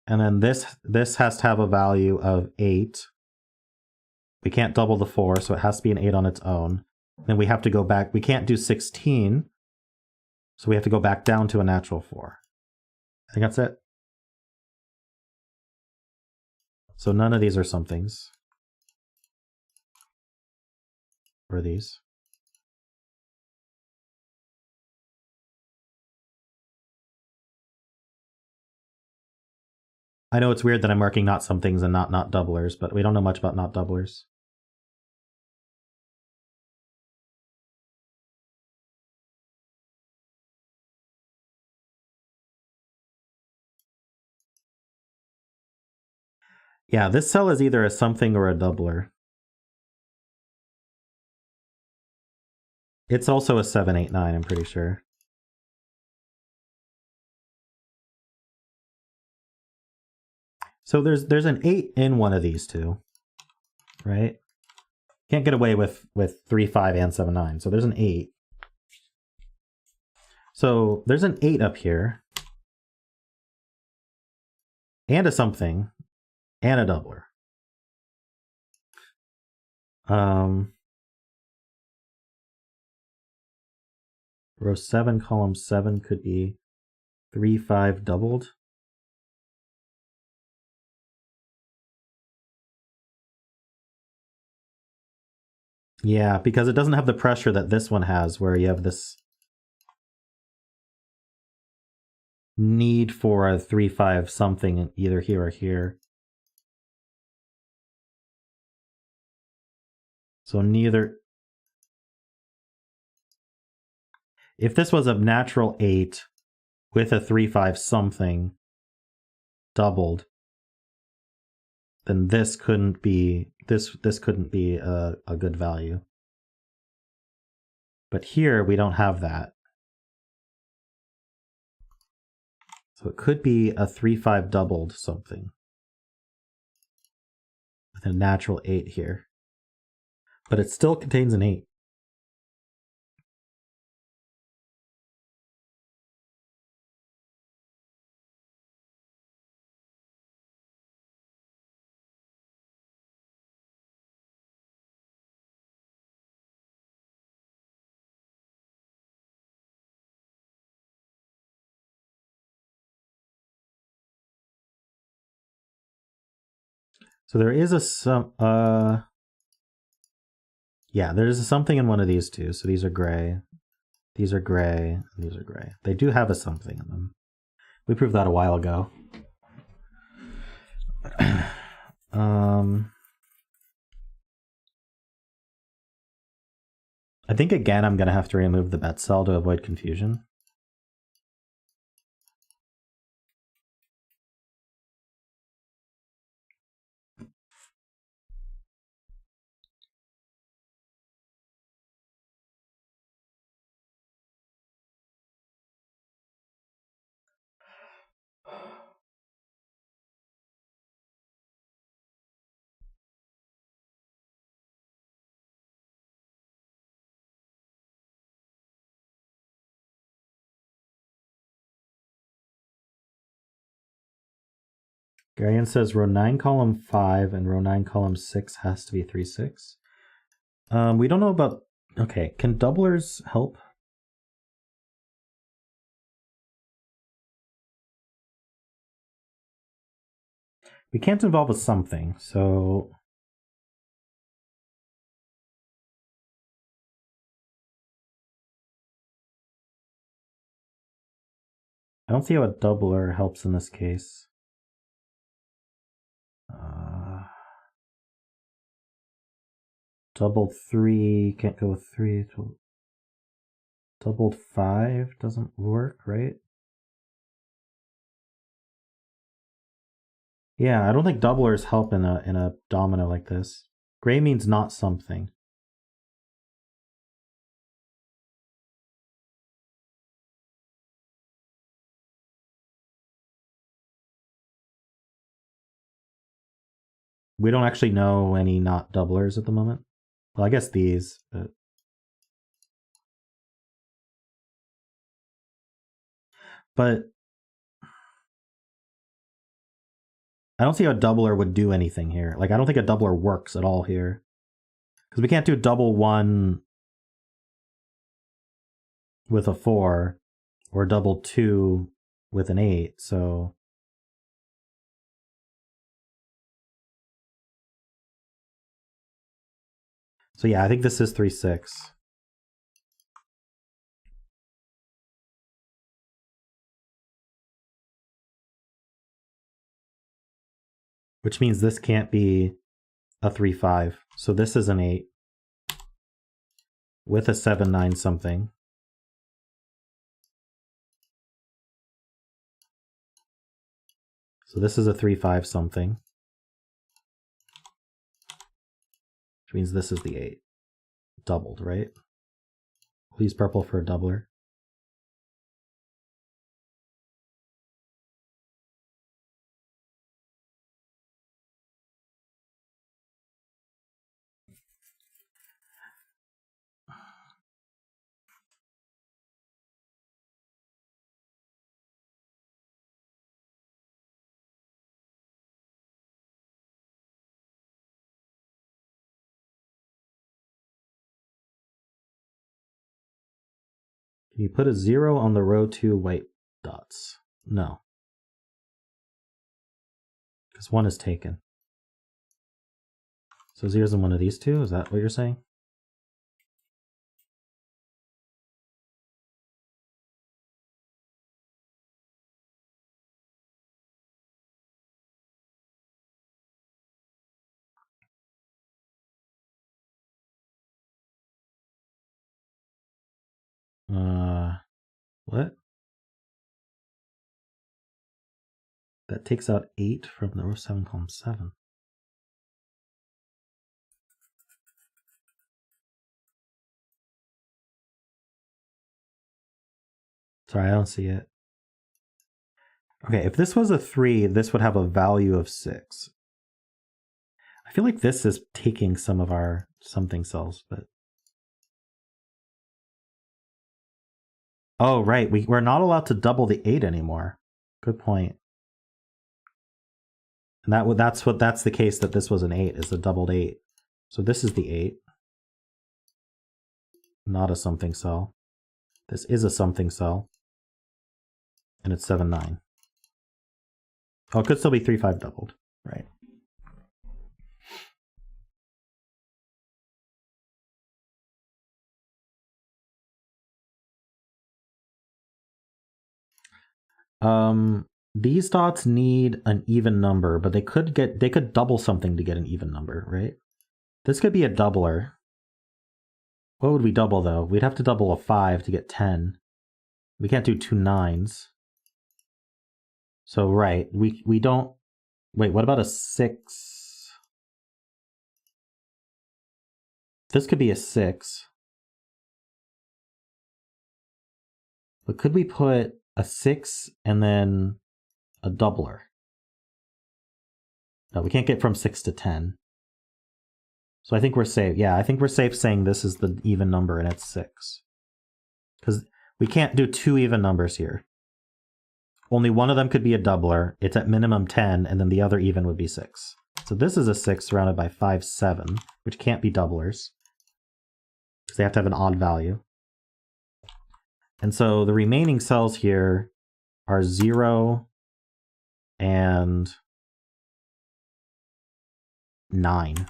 And then this has to have a value of 8. We can't double the 4, so it has to be an 8 on its own. Then we have to go back. We can't do 16, so we have to go back down to a natural 4. I think that's it. So none of these are somethings. Or these. I know it's weird that I'm marking not somethings and not doublers, but we don't know much about not doublers. Yeah, this cell is either a something or a doubler. It's also a 7, 8, 9, I'm pretty sure. So there's an 8 in one of these two, right? Can't get away with 3, 5, and 7, 9. So there's an 8. So there's an 8 up here, and a something, and a doubler. Row 7, column 7 could be 3, 5 doubled. Yeah, because it doesn't have the pressure that this one has, where you have this need for a 3, 5 something either here or here. So neither... If this was a natural 8 with a 3, 5 something doubled, then this couldn't be this couldn't be a good value. But here we don't have that. So it could be a 3, 5 doubled something with a natural 8 here. But it still contains an 8. So there is a yeah, there's something in one of these two. So these are gray. These are gray, and these are gray. They do have a something in them. We proved that a while ago. I think again I'm going to have to remove the bet cell to avoid confusion. Garian says row 9, column 5 and row 9, column 6 has to be 3, 6. We don't know about... Okay, can doublers help? We can't involve a something, so... I don't see how a doubler helps in this case. Doubled 3, can't go with 3. Doubled 5 doesn't work, right? Yeah, I don't think doublers help in a domino like this. Gray means not something. We don't actually know any not doublers at the moment. Well, I guess these, but I don't see how a doubler would do anything here. Like, I don't think a doubler works at all here. Because we can't do double 1 with a 4 or double 2 with an 8, so... So yeah, I think this is 3, 6. Which means this can't be a 3, 5. So this is an 8 with a 7, 9 something. So this is a 3, 5 something. Which means this is the 8. Doubled, right? We'll use purple for a doubler. Can you put a 0 on the row 2 white dots? No. Because 1 is taken. So 0's in one of these two? Is that what you're saying? What? That takes out 8 from the row 7 column 7. Sorry, I don't see it. Okay, if this was a 3, this would have a value of 6. I feel like this is taking some of our something cells, but... Oh, right, we're not allowed to double the 8 anymore. Good point. And that's the case that this was an 8, is a doubled 8. So this is the 8. Not a something cell. This is a something cell. And it's 7, 9. Oh, it could still be 3, 5 doubled, right? These dots need an even number, but they could double something to get an even number, right? This could be a doubler. What would we double though? We'd have to double a 5 to get 10. We can't do 2 9s. So right, we don't. Wait, what about a 6? This could be a 6. But could we put a 6 and then a doubler? No, we can't get from 6 to 10. So I think we're safe. Yeah, I think we're safe saying this is the even number and it's 6. Because we can't do 2 even numbers here. Only one of them could be a doubler. It's at minimum 10, and then the other even would be 6. So this is a 6 surrounded by 5, 7, which can't be doublers. Because they have to have an odd value. And so the remaining cells here are 0 and 9.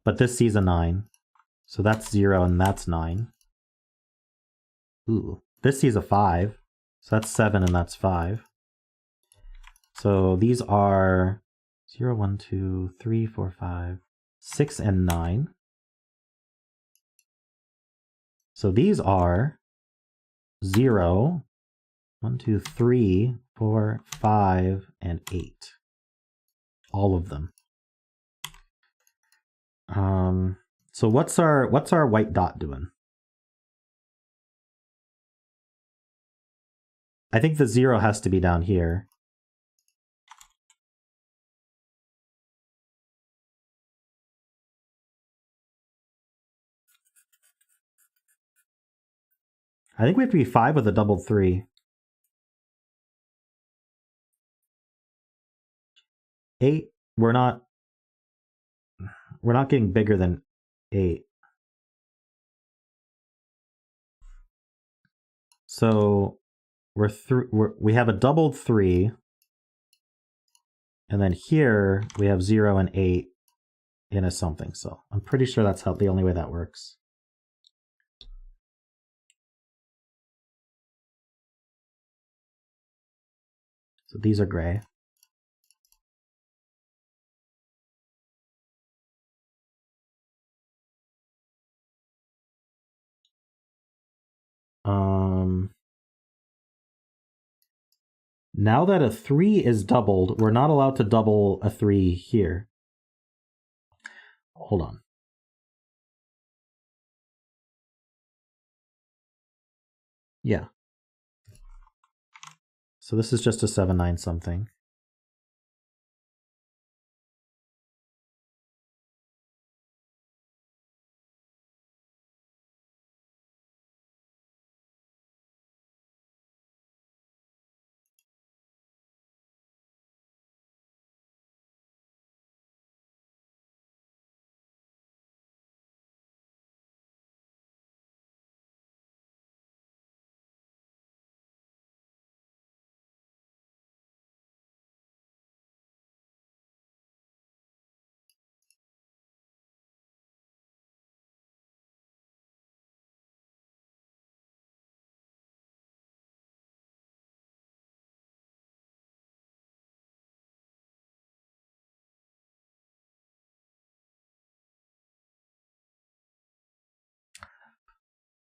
But this sees a 9. So that's 0 and that's 9. Ooh. This sees a 5. So that's 7 and that's 5. So these are 0, 1, 2, 3, 4, 5, 6, and 9. So these are 0, 1, 2, 3, 4, 5, and 8. All of them. So what's our white dot doing? I think the 0 has to be down here. I think we have to be 5 with a doubled 3. 8, we're not getting bigger than 8. So we have a doubled 3. And then here we have 0 and 8 in a something cell. I'm pretty sure that's the only way that works. So these are gray. Now that a 3 is doubled, we're not allowed to double a 3 here. Hold on. Yeah. So this is just a 7, 9 something.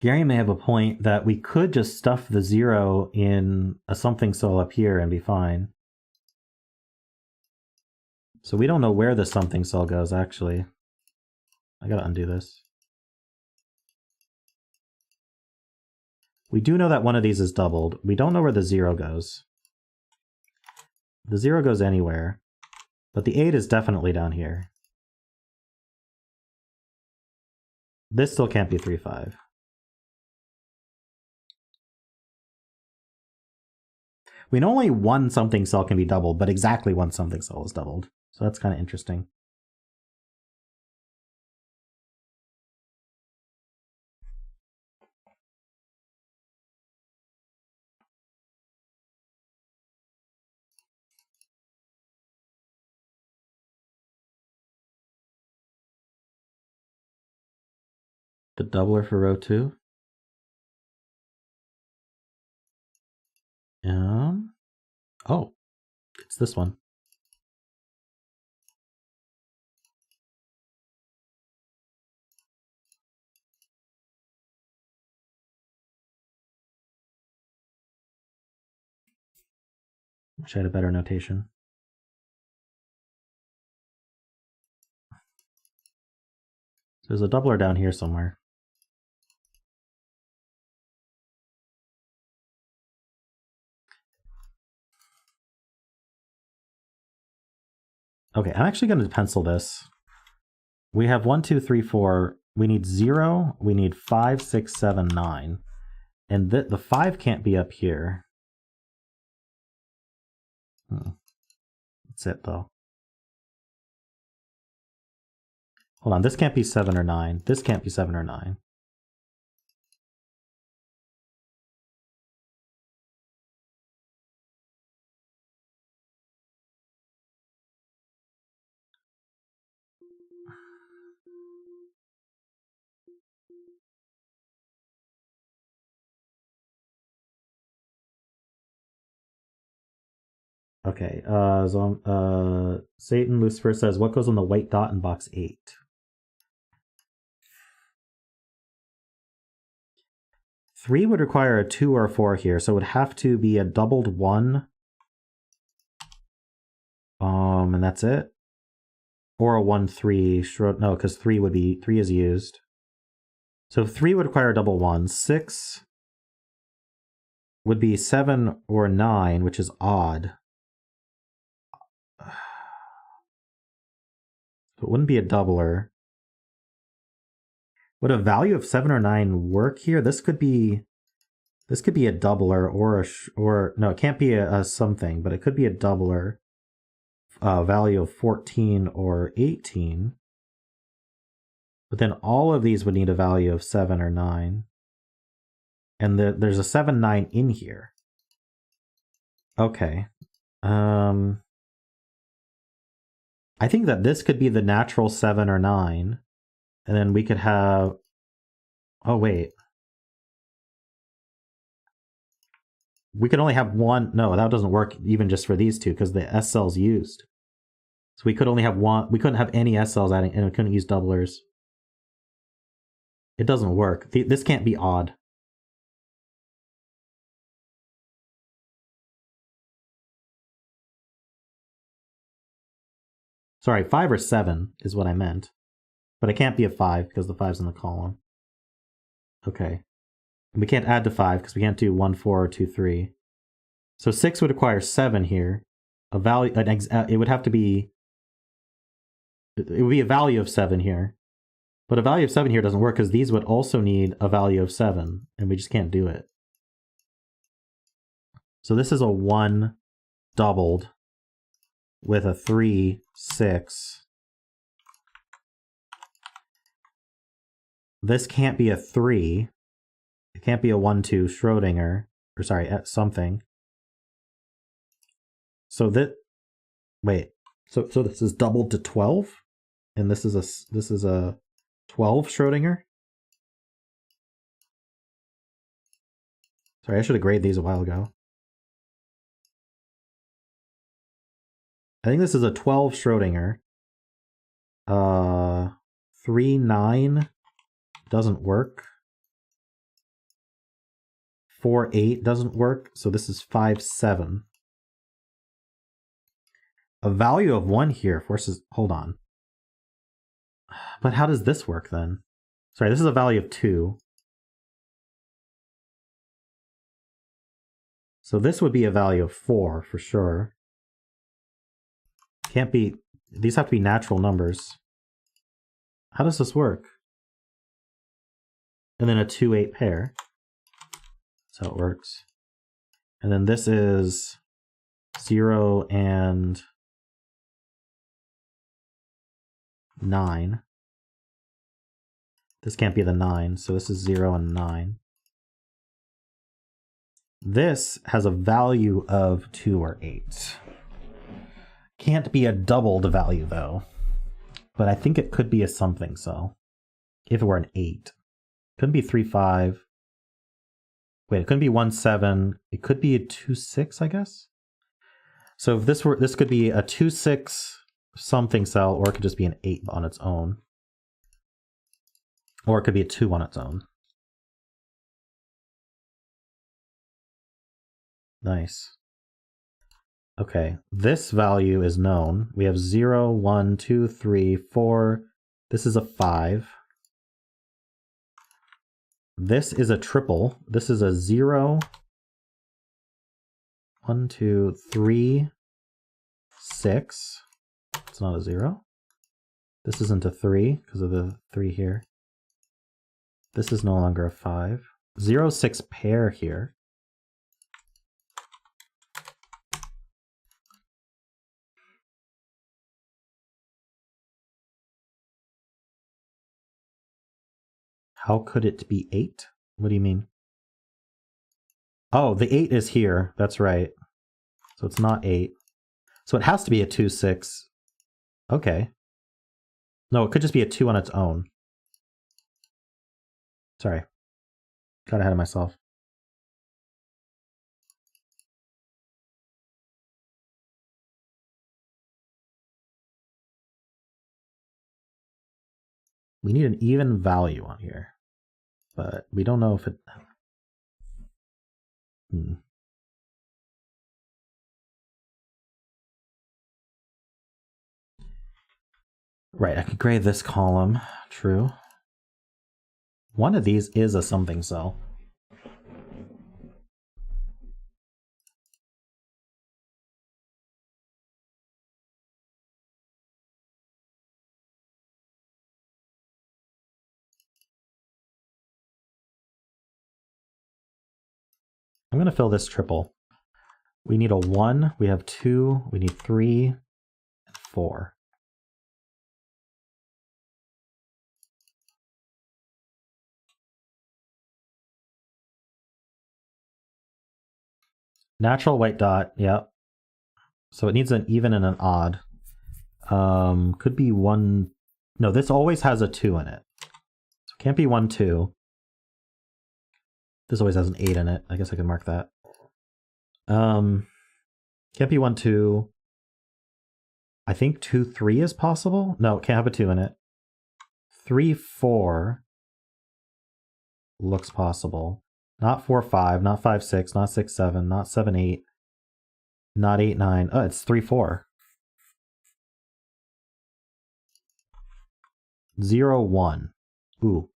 Gary may have a point that we could just stuff the 0 in a something cell up here and be fine. So we don't know where the something cell goes, actually. I gotta undo this. We do know that one of these is doubled. We don't know where the 0 goes. The 0 goes anywhere, but the 8 is definitely down here. This still can't be 3, 5. We know only one something cell can be doubled, but exactly one something cell is doubled. So that's kind of interesting. The doubler for row 2. Oh, it's this one. Wish I had a better notation. There's a doubler down here somewhere. Okay, I'm actually going to pencil this. We have 1, 2, 3, 4. We need 0. We need 5, 6, 7, 9. And the 5 can't be up here. That's it, though. Hold on, this can't be 7 or 9. This can't be 7 or 9. Okay, Satan Lucifer says, what goes on the white dot in box 8? Three would require a 2 or a 4 here, so it would have to be a doubled 1. And that's it. Or a 1, 3. No, because 3 is used. So 3 would require a double 1. 6 would be 7 or 9, which is odd. So it wouldn't be a doubler. Would a value of 7 or 9 work here? This could be a doubler or no, it can't be a something, but it could be a doubler. Value of 14 or 18. But then all of these would need a value of 7 or 9. And there's a 7, 9 in here. Okay. I think that this could be the natural 7 or 9. And then we could have... Oh, wait. We could only have one... No, that doesn't work even just for these two, because the S cell's used. So we could only have one... We couldn't have any S cells adding, and we couldn't use doublers. It doesn't work. This can't be odd. Sorry, 5 or 7 is what I meant. But it can't be a 5 because the 5's in the column. Okay. And we can't add to 5 because we can't do 1, 4, or 2, 3. So 6 would require 7 here. A value, it would have to be... It would be a value of 7 here. But a value of 7 here doesn't work because these would also need a value of 7. And we just can't do it. So this is a 1 doubled with a 3, 6. This can't be a 3. It can't be a 1, 2 Schrodinger. Or sorry, something. So that... Wait. So this is doubled to 12? And this is a 12 Schrodinger? Sorry, I should have graded these a while ago. I think this is a 12 Schrodinger. 3, 9 doesn't work. 4, 8 doesn't work, so this is 5, 7. A value of 1 here forces... Hold on. But how does this work then? Sorry, this is a value of 2. So this would be a value of 4 for sure. Can't be... These have to be natural numbers. How does this work? And then a 2, 8 pair. That's how it works. And then this is 0 and 9. This can't be the 9, so this is 0 and 9. This has a value of 2 or 8. Can't be a doubled value, though. But I think it could be a something so. If it were an 8. Couldn't be 3, 5. Wait, it couldn't be 1, 7. It could be a 2, 6, I guess? So if this could be a 2, 6 something cell, or it could just be an 8 on its own. Or it could be a 2 on its own. Nice. Okay, this value is known. We have 0, 1, 2, 3, 4. This is a 5. This is a triple. This is a 0, 1, 2, 3, 6. It's not a 0. This isn't a 3 because of the 3 here. This is no longer a 5. 0, 6 pair here. How could it be 8? What do you mean? Oh, the 8 is here. That's right. So it's not 8. So it has to be a 2, 6. Okay. No, it could just be a 2 on its own. Sorry. Got ahead of myself. We need an even value on here. But we don't know if it... Right, I could grade this column. True. One of these is a something cell. I'm going to fill this triple. We need a 1, we have 2, we need 3, and 4. Natural white dot, yep. So it needs an even and an odd. Could be 1... No, this always has a 2 in it. So it can't be 1, 2. This always has an 8 in it. I guess I can mark that. Can't be 1, 2. I think 2, 3 is possible. No, it can't have a 2 in it. 3, 4 looks possible. Not 4, 5, not 5, 6, not 6, 7, not 7, 8, not 8, 9. Oh, it's 3, 4. 0, 1. Ooh.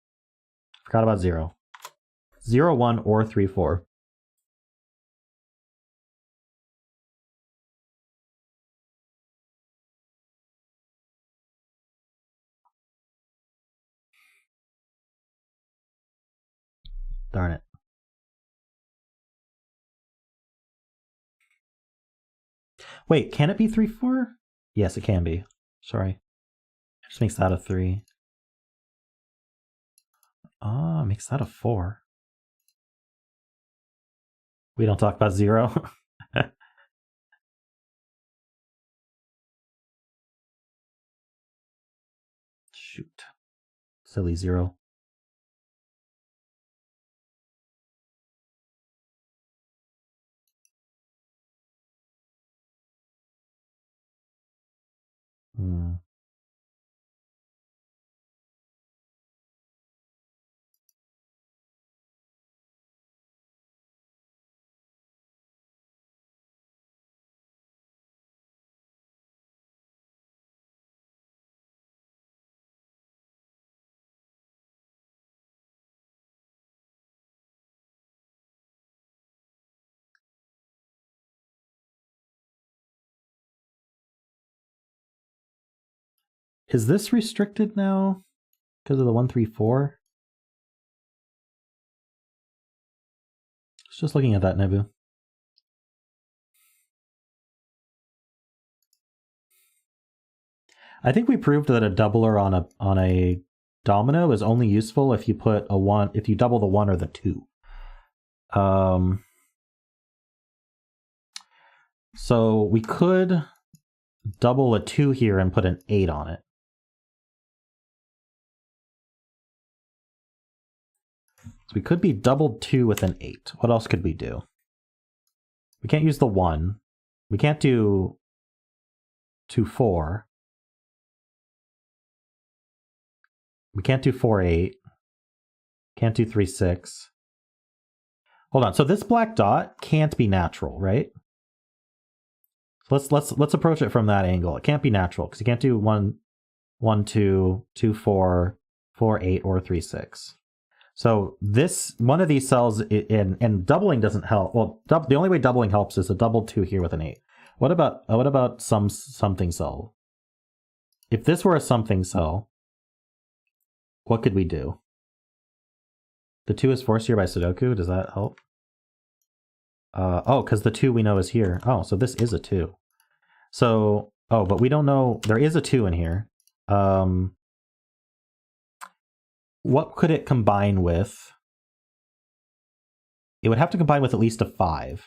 Forgot about 0. 0, 1, or 3, 4. Darn it. Wait, can it be 3, 4? Yes, it can be. Sorry. It just makes that a 3. Ah, makes that a 4. We don't talk about 0. Shoot. Silly 0. Is this restricted now because of the 134? Just looking at that, Nebu. I think we proved that a doubler on a domino is only useful if you put a 1, if you double the 1 or the 2. So we could double a 2 here and put an 8 on it. So we could be doubled 2 with an 8. What else could we do? We can't use the 1. We can't do 2, 4. We can't do 4, 8. Can't do 3, 6. Hold on. So this black dot can't be natural, right? Let's approach it from that angle. It can't be natural because you can't do 1, 1, 2, 2, 4, 4, 8, or 3, 6. So this one of these cells and doubling doesn't help. Well, the only way doubling helps is a double 2 here with an 8. What about something cell? If this were a something cell, what could we do? The 2 is forced here by Sudoku. Does that help? Oh, because the 2 we know is here. Oh, so this is a 2. So, oh, but we don't know. There is a 2 in here. What could it combine with? It would have to combine with at least a 5.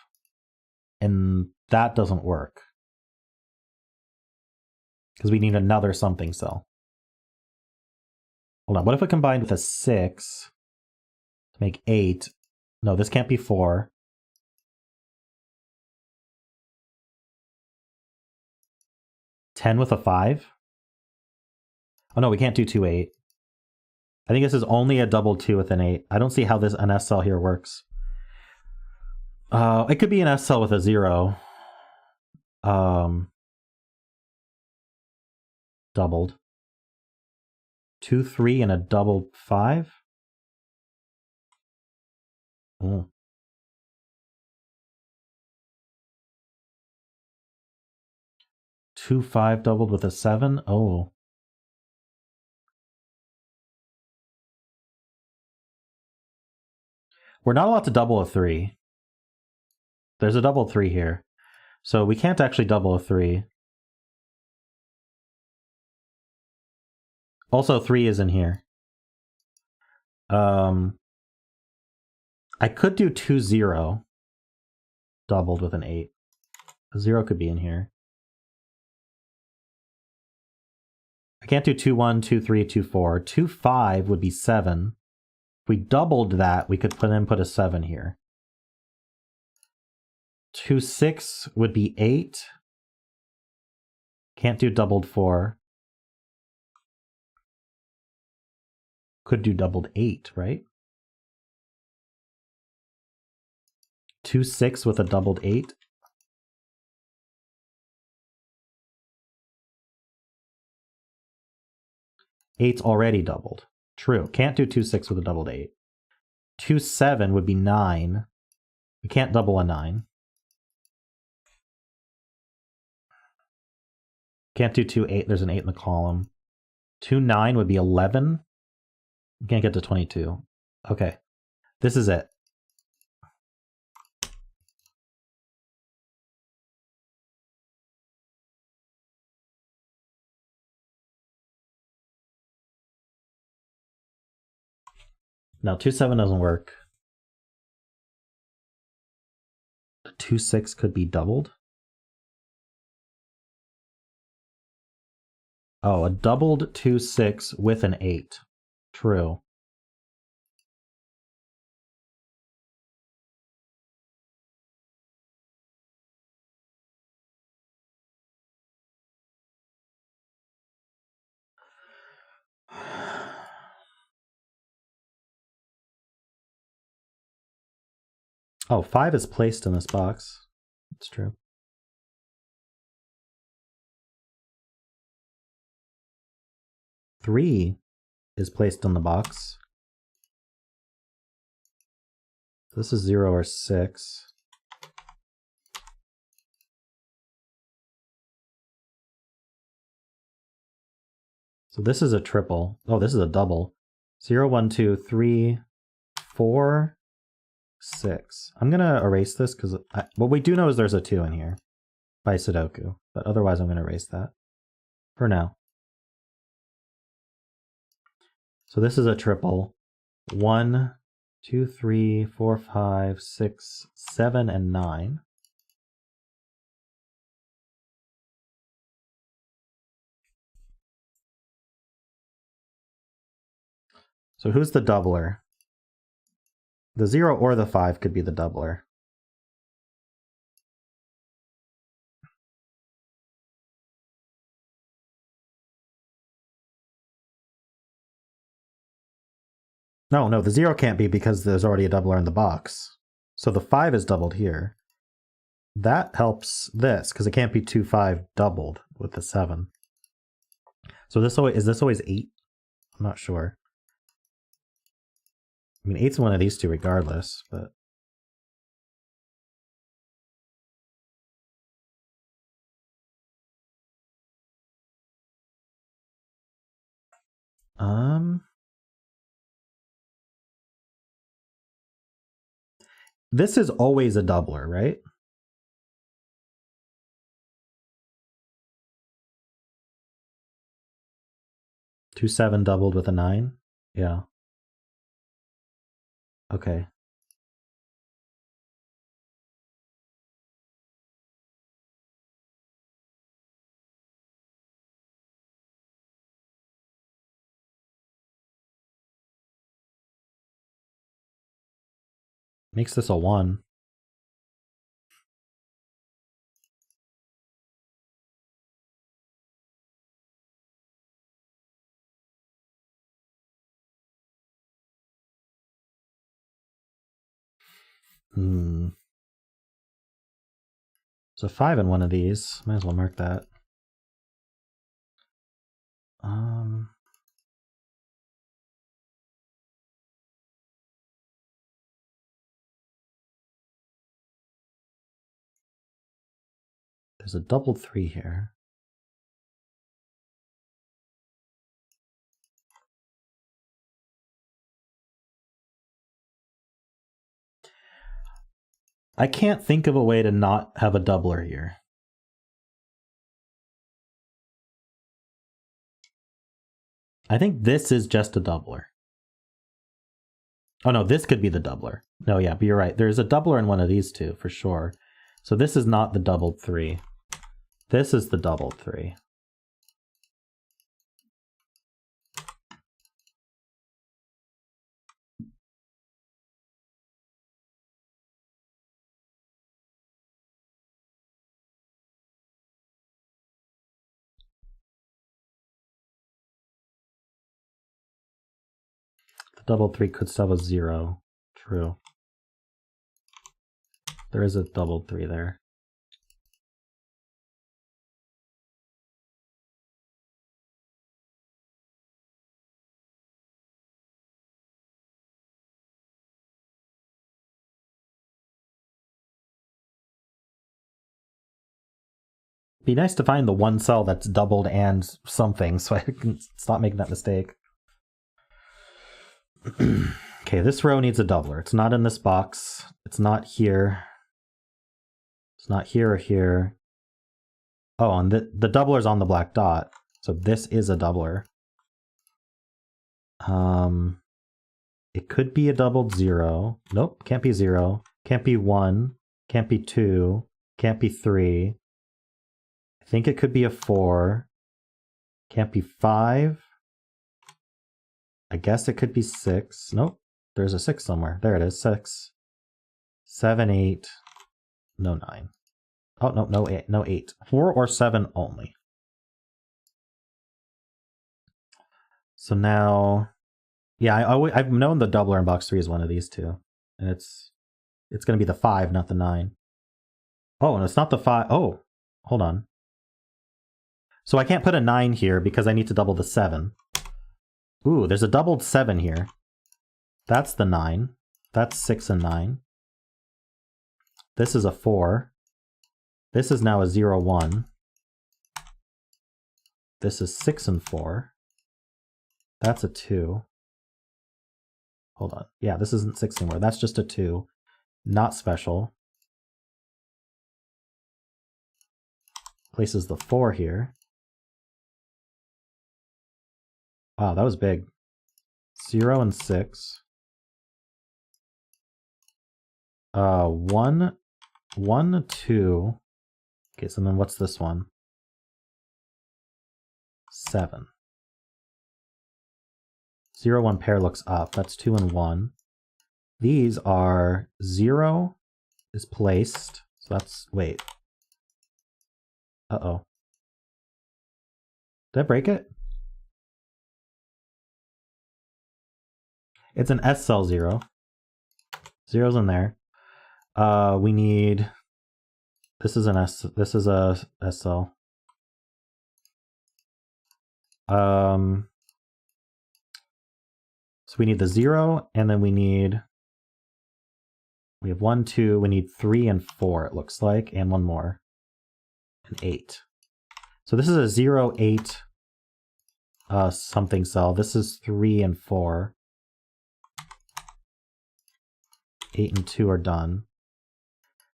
And that doesn't work. Because we need another something cell. Hold on, what if it combined with a 6 to make 8? No, this can't be 4. Ten with a 5? Oh no, we can't do 2, 8. I think this is only a double 2 with an 8. I don't see how this an S cell here works. It could be an S cell with a 0. Doubled. 2, 3, and a doubled 5? Oh. 2, 5 doubled with a 7? Oh. We're not allowed to double a 3. There's a double 3 here. So we can't actually double a 3. Also, 3 is in here. I could do 2, 0 doubled with an 8. A 0 could be in here. I can't do 2, 1, 2, 3, 2, 4. 2, 5 would be 7. If we doubled that, we could put a 7 here. 2, 6 would be 8. Can't do doubled 4. Could do doubled 8, right? 2, 6 with a doubled 8. Eight's already doubled. True. Can't do 2, 6 with a doubled 8. 2, 7 would be 9. We can't double a 9. Can't do 2, 8. There's an 8 in the column. 2, 9 would be 11. We can't get to 22. Okay. This is it. No, 2, 7 doesn't work. 2, 6 could be doubled. Oh, a doubled 2, 6 with an 8. True. Oh, 5 is placed in this box. It's true. Three is placed in the box. This is 0 or 6. So this is a triple. Oh, this is a double. 0, 1, 2, 3, 4, 6. I'm going to erase this because what we do know is there's a 2 in here by Sudoku. But otherwise, I'm going to erase that for now. So this is a triple. 1, 2, 3, 4, 5, 6, 7, and 9. So who's the doubler? The 0 or the 5 could be the doubler. No, the 0 can't be because there's already a doubler in the box. So the 5 is doubled here. That helps this, because it can't be 2, 5 doubled with the 7. So is this always 8? I'm not sure. I mean, 8's one of these two regardless, but... This is always a doubler, right? Two 7 doubled with a 9? Yeah. Okay. Makes this a 1. There's a 5 in one of these. Might as well mark that. There's a doubled 3 here. I can't think of a way to not have a doubler here. I think this is just a doubler. Oh no, this could be the doubler. No, yeah, but you're right. There's a doubler in one of these two, for sure. So this is not the doubled 3. This is the doubled 3. The doubled 3 could still have a 0. True. There is a doubled 3 there. Be nice to find the one cell that's doubled and something so I can stop making that mistake. Okay, this row needs a doubler. It's not in this box. It's not here. It's not here or here. Oh, and the doubler's on the black dot. So this is a doubler. It could be a doubled 0. Nope, can't be 0. Can't be 1. Can't be 2. Can't be 3. I think it could be a 4. Can't be 5. I guess it could be 6. Nope, there's a 6 somewhere. There it is, 6. 7, 8. No 9. Oh, no 8. No 8. 4 or 7 only. So now, yeah, I've known the doubler in box 3 is one of these two. And it's going to be the 5, not the 9. Oh, and it's not the 5. Oh, hold on. So I can't put a 9 here because I need to double the 7. Ooh, there's a doubled 7 here. That's the 9. That's 6 and 9. This is a 4. This is now a 0, 1. This is 6 and 4. That's a 2. Hold on. Yeah, this isn't 6 anymore. That's just a 2. Not special. Places the 4 here. Wow, that was big. 0 and 6. 1, 1, 2. Okay, so then what's this one? 7. 0, 1 pair looks up. That's 2 and 1. These are 0 is placed. So that's, wait. Uh-oh. Did I break it? It's an S cell 0. 0's in there. We need, this is an S, this is a S cell. So we need the 0, and then we have 1, 2, we need 3 and 4, it looks like, and one more, and 8. So this is a 0, 8 something cell. This is 3 and 4. 8 and 2 are done.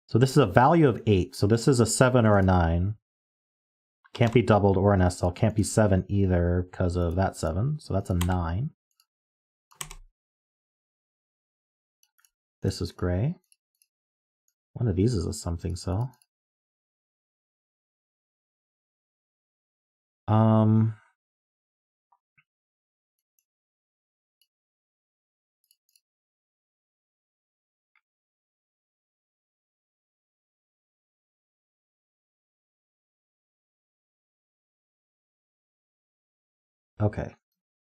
So this is a value of 8. So this is a 7 or a 9. Can't be doubled or an S cell. Can't be 7 either because of that 7. So that's a 9. This is gray. One of these is a something cell. Okay,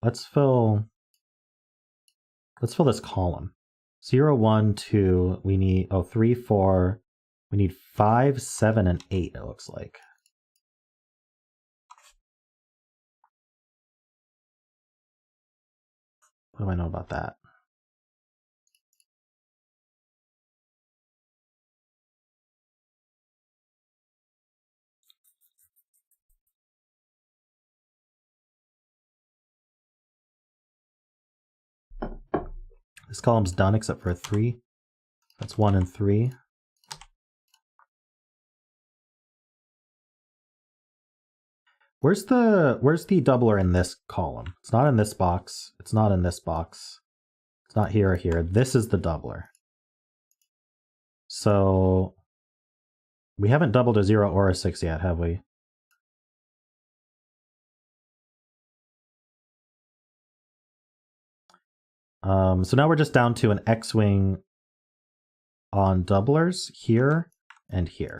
let's fill this column. 0, 1, 2, we need, 3, 4, we need 5, 7, and 8, it looks like. What do I know about that? This column's done except for a 3. That's 1 and 3. Where's the doubler in this column? It's not in this box. It's not in this box. It's not here or here. This is the doubler. So we haven't doubled a 0 or a 6 yet, have we? So now we're just down to an X-wing on doublers here and here.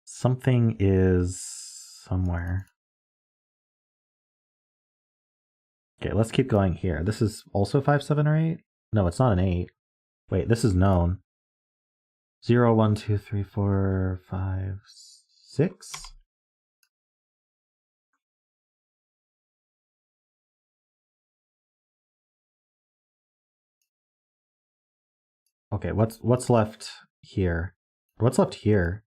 Something is somewhere. Okay, let's keep going here. This is also 5, 7, or 8? No, it's not an 8. Wait, this is known. 0, 1, 2, 3, 4, 5, 6? Okay, what's left here? What's left here?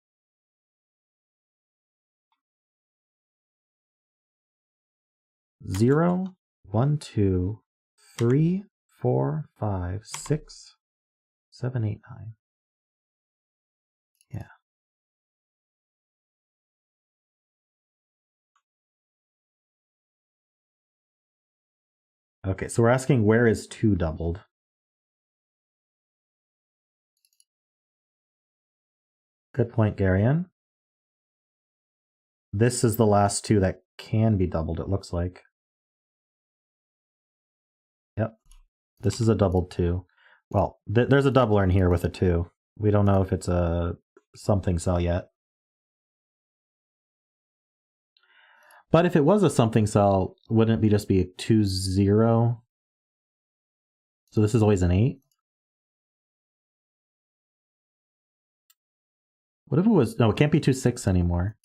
Zero, 1, 2, 3, 4, 5, 6, 7, 8, 9. Yeah. Okay, so we're asking where is 2 doubled? Good point, Garion. This is the last 2 that can be doubled, it looks like. Yep. This is a doubled 2. Well, there's a doubler in here with a 2. We don't know if it's a something cell yet. But if it was a something cell, wouldn't it just be a 2, 0? So this is always an 8? What if it was... No, it can't be 2, 6 anymore.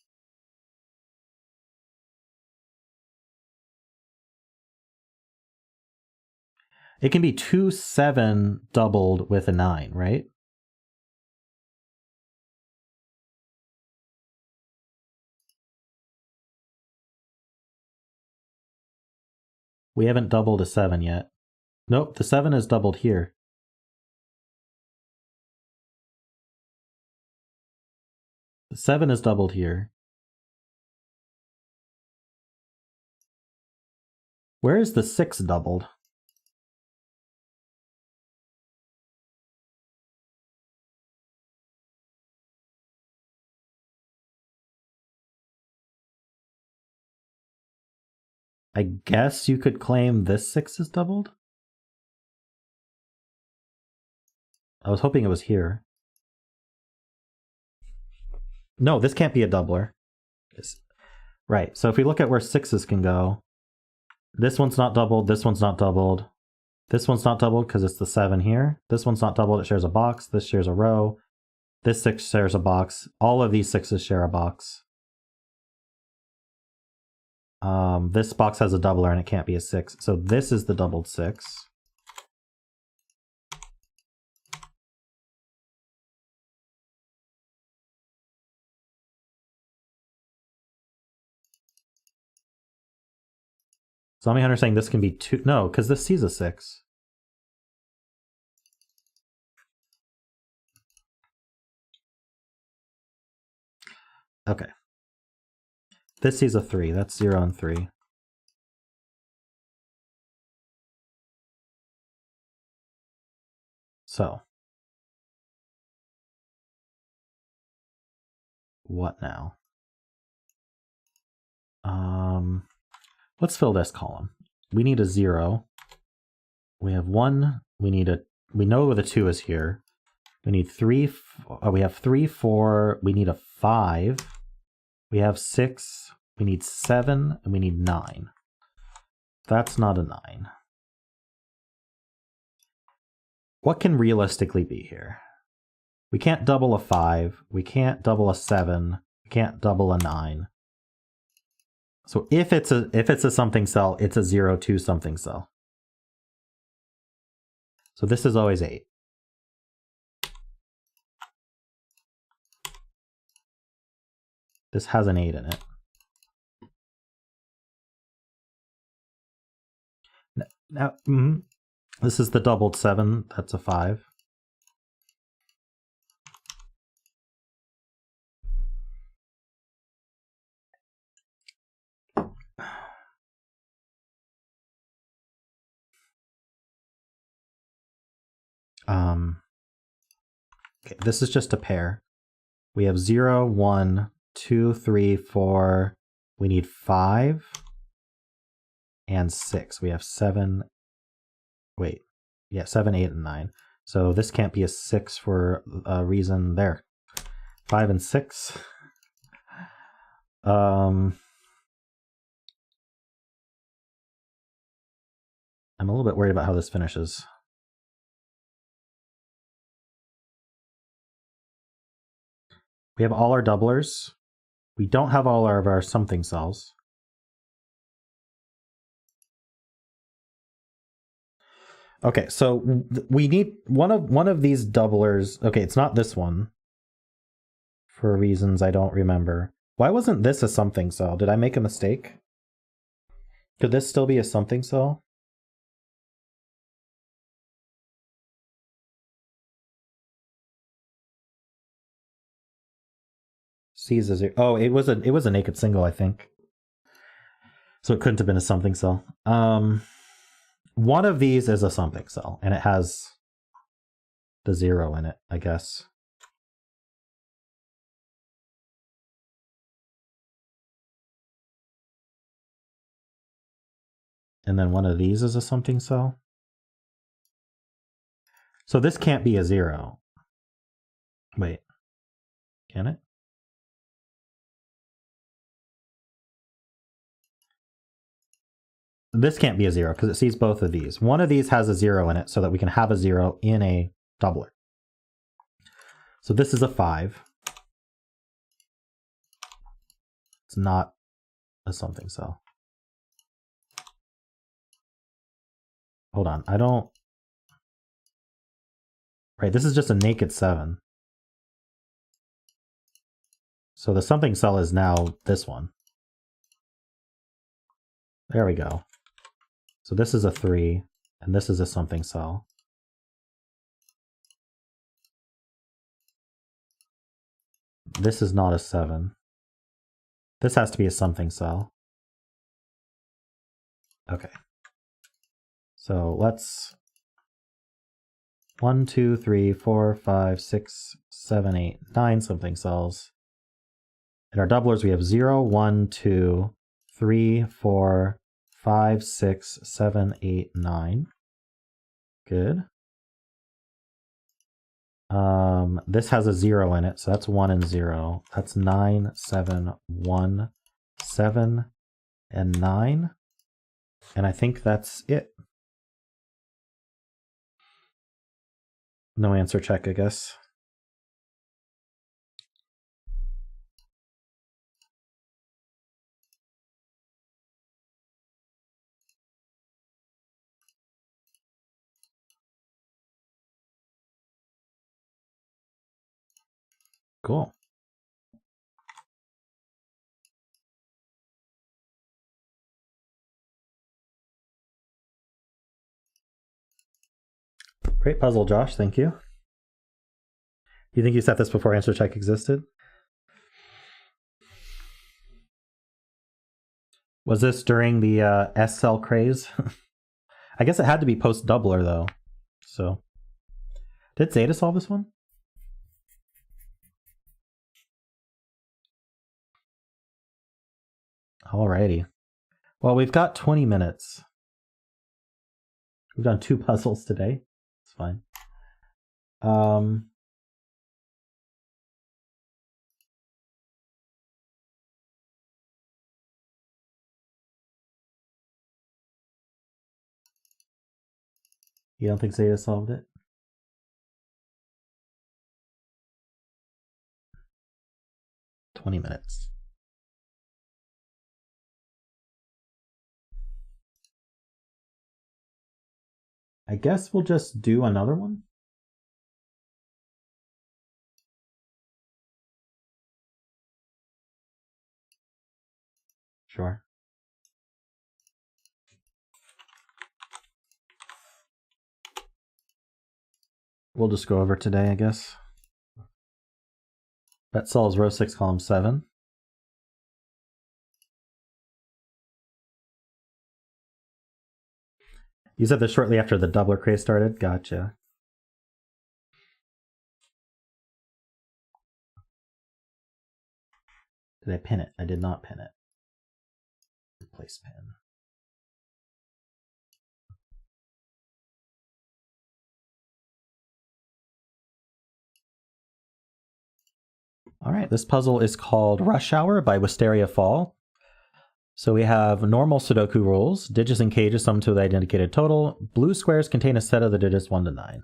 It can be 2, 7 doubled with a 9, right? We haven't doubled a 7 yet. Nope, the 7 is doubled here. The 7 is doubled here. Where is the 6 doubled? I guess you could claim this 6 is doubled? I was hoping it was here. No, this can't be a doubler. Right, so if we look at where 6s can go, this one's not doubled, this one's not doubled. This one's not doubled because it's the 7 here. This one's not doubled, it shares a box. This shares a row. This 6 shares a box. All of these 6s share a box. This box has a doubler and it can't be a 6. So this is the doubled 6. Zombie Hunter saying this can be 2. No, because this sees a 6. Okay. This sees a 3. That's 0 and 3. So. What now? Let's fill this column. We need a 0. We have 1. We know where the 2 is here. We need 3. We have 3, 4. We need a 5. We have 6. We need 7. And we need 9. That's not a 9. What can realistically be here? We can't double a 5. We can't double a 7. We can't double a 9. So if it's a something cell, it's a 0, 2 something cell. So this is always 8. This has an 8 in it. Now, this is the doubled 7. That's a 5. Okay, this is just a pair. We have 0, 1, 2, 3, 4. We need 5 and 6. We have 7. Wait, yeah, 7, 8, and 9. So this can't be a 6 for a reason there. 5 and 6. I'm a little bit worried about how this finishes. We have all our doublers. We don't have all of our something cells. Okay, so we need one of these doublers. Okay, it's not this one. For reasons I don't remember. Why wasn't this a something cell? Did I make a mistake? Could this still be a something cell? C's a 0. Oh, it was a naked single, I think. So it couldn't have been a something cell. One of these is a something cell, and it has the 0 in it, I guess. And then one of these is a something cell. So this can't be a 0. Wait, can it? This can't be a 0 because it sees both of these. One of these has a 0 in it so that we can have a 0 in a doubler. So this is a 5. It's not a something cell. Hold on, I don't... Right, this is just a naked 7. So the something cell is now this one. There we go. So this is a 3, and this is a something cell. This is not a 7. This has to be a something cell. Okay. So let's 1, 2, 3, 4, 5, 6, 7, 8, 9 something cells. In our doublers, we have 0, 1, 2, 3, 4, 5, 6, 7, 8, 9. Good. This has a 0 in it, so that's 1 and 0. That's 9, 7, 1, 7, and 9. And I think that's it. No answer check, I guess. Cool. Great puzzle, Josh. Thank you. You think you set this before answer check existed? Was this during the S cell craze? I guess it had to be post doubler though. So, did Zeta solve this one? Alrighty. Well, we've got 20 minutes. We've done 2 puzzles today. It's fine. You don't think Zeta solved it? "20 minutes. I guess we'll just do another one. Sure. We'll just go over today, I guess. Bet solves row 6, column 7. You said this shortly after the doubler craze started? Gotcha. Did I pin it? I did not pin it. Replace pin. All right, this puzzle is called Rush Hour by Wisteria Fall. So we have normal Sudoku rules. Digits and cages sum to the identified total. Blue squares contain a set of the digits 1 to 9.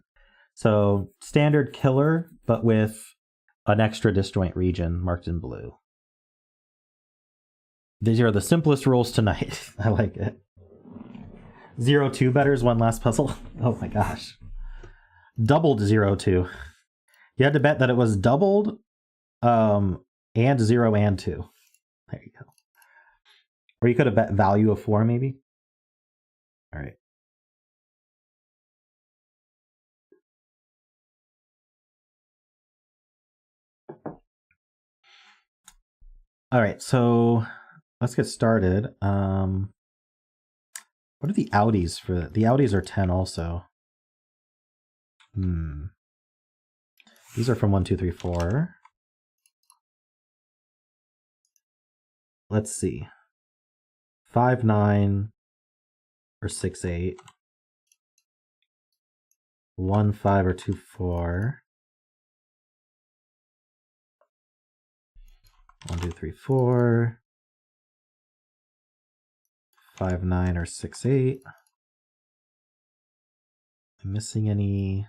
So standard killer, but with an extra disjoint region marked in blue. These are the simplest rules tonight. I like it. 0-2 betters, one last puzzle. Oh my gosh. Doubled 0-2. You had to bet that it was doubled and 0 and 2. There you go. Or you could have bet value of 4 maybe. All right. All right, so let's get started. What are the outies for that? The outies are 10 also. These are from 1, 2, 3, 4. Let's see. 5, 9, or 6, 8. 1, 5, or 2, 4. 1, 2, 3, 4. 5, 9, or 6, 8. I'm missing any.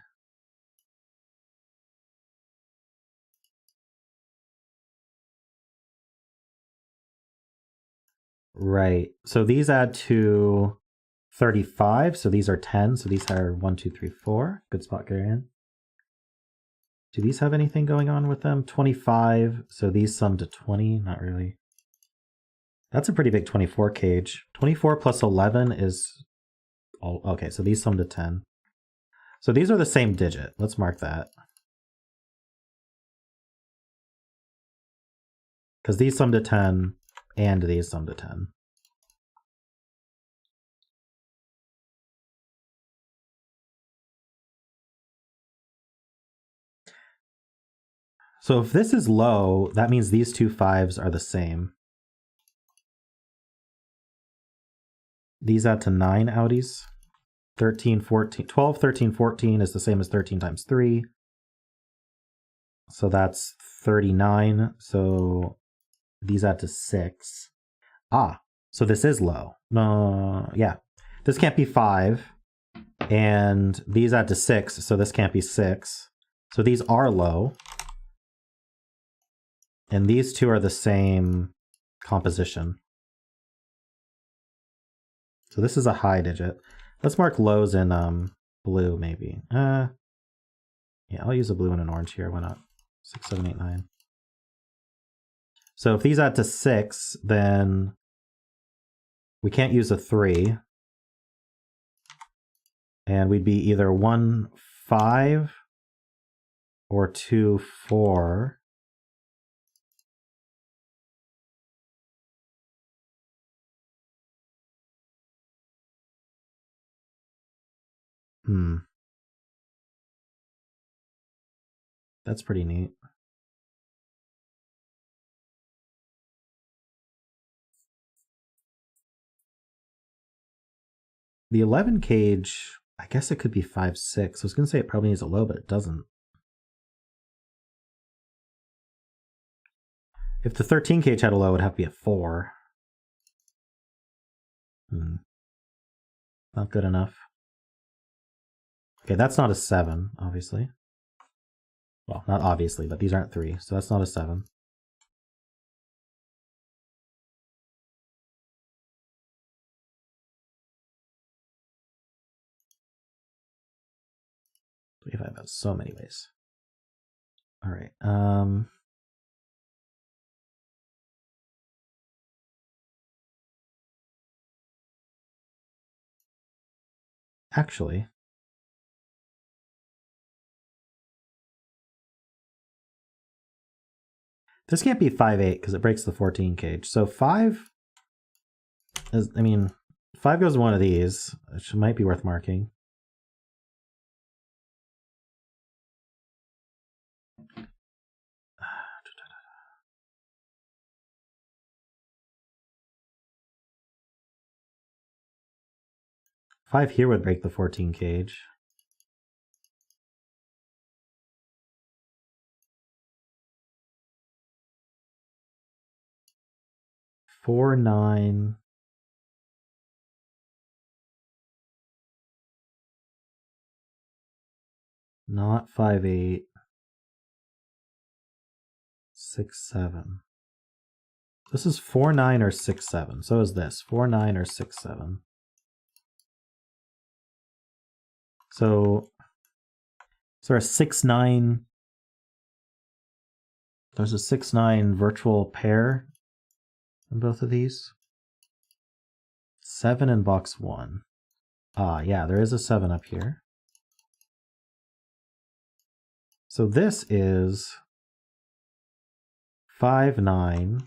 Right. So these add to 35. So these are 10. So these are 1, 2, 3, 4. Good spot, Garian. Do these have anything going on with them? 25. So these sum to 20. Not really. That's a pretty big 24 cage. 24 plus 11 is all. Okay, so these sum to 10. So these are the same digit. Let's mark that. Because these sum to 10 and these sum to 10. So if this is low, that means these two 5s are the same. These add to 9 outies. 13, 14, 12, 13, 14 is the same as 13 times 3. So that's 39. So these add to 6. Ah, so this is low. No, yeah. This can't be 5. And these add to 6, so this can't be 6. So these are low. And these two are the same composition. So this is a high digit. Let's mark lows in blue, maybe. Yeah, I'll use a blue and an orange here. Why not? 6, 7, 8, 9. So if these add to 6, then we can't use a 3. And we'd be either 1, 5 or 2, 4. That's pretty neat. The 11 cage, I guess it could be 5, 6. I was going to say it probably needs a low, but it doesn't. If the 13 cage had a low, it would have to be a 4. Not good enough. Okay, that's not a 7, obviously. Well, not obviously, but these aren't 3, so that's not a 7. We have that so many ways. All right. Actually, this can't be 5, 8 because it breaks the 14 cage. So 5 is, 5 goes to one of these, which might be worth marking. Five here would break the 14 cage. Four, 9. Not 5, 8. 6, 7. This is 4, 9 or 6, 7. So is this 4, 9 or 6, 7. So is there a 6, 9? There's a 6, 9 virtual pair in both of these. 7 in box 1. Ah, yeah, there is a 7 up here. So this is 5, 9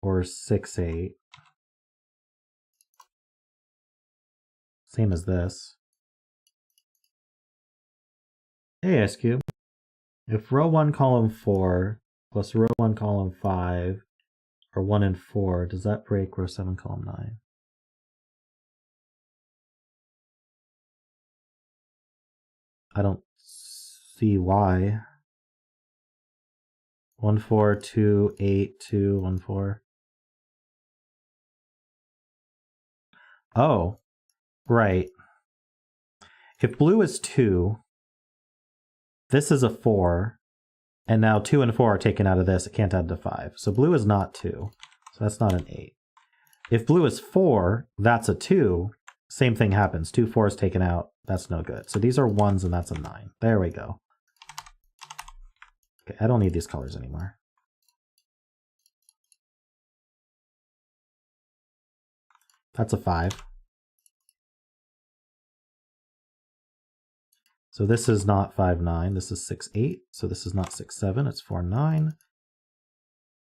or 6, 8. Same as this. Hey, Ice Cube. If row 1, column 4 plus row 1, column 5 are 1 and 4, does that break row 7, column 9? I don't see why. 1, 4, 2, 8, 2, 1, 4. Oh, right. If blue is 2, this is a 4, and now 2 and 4 are taken out of this. It can't add to 5. So blue is not 2, so that's not an 8. If blue is 4, that's a 2. Same thing happens. 2 4s taken out. That's no good. So these are 1s, and that's a 9. There we go. Okay, I don't need these colors anymore. That's a 5. So this is not 5, 9. This is 6, 8. So this is not 6, 7. It's 4, 9.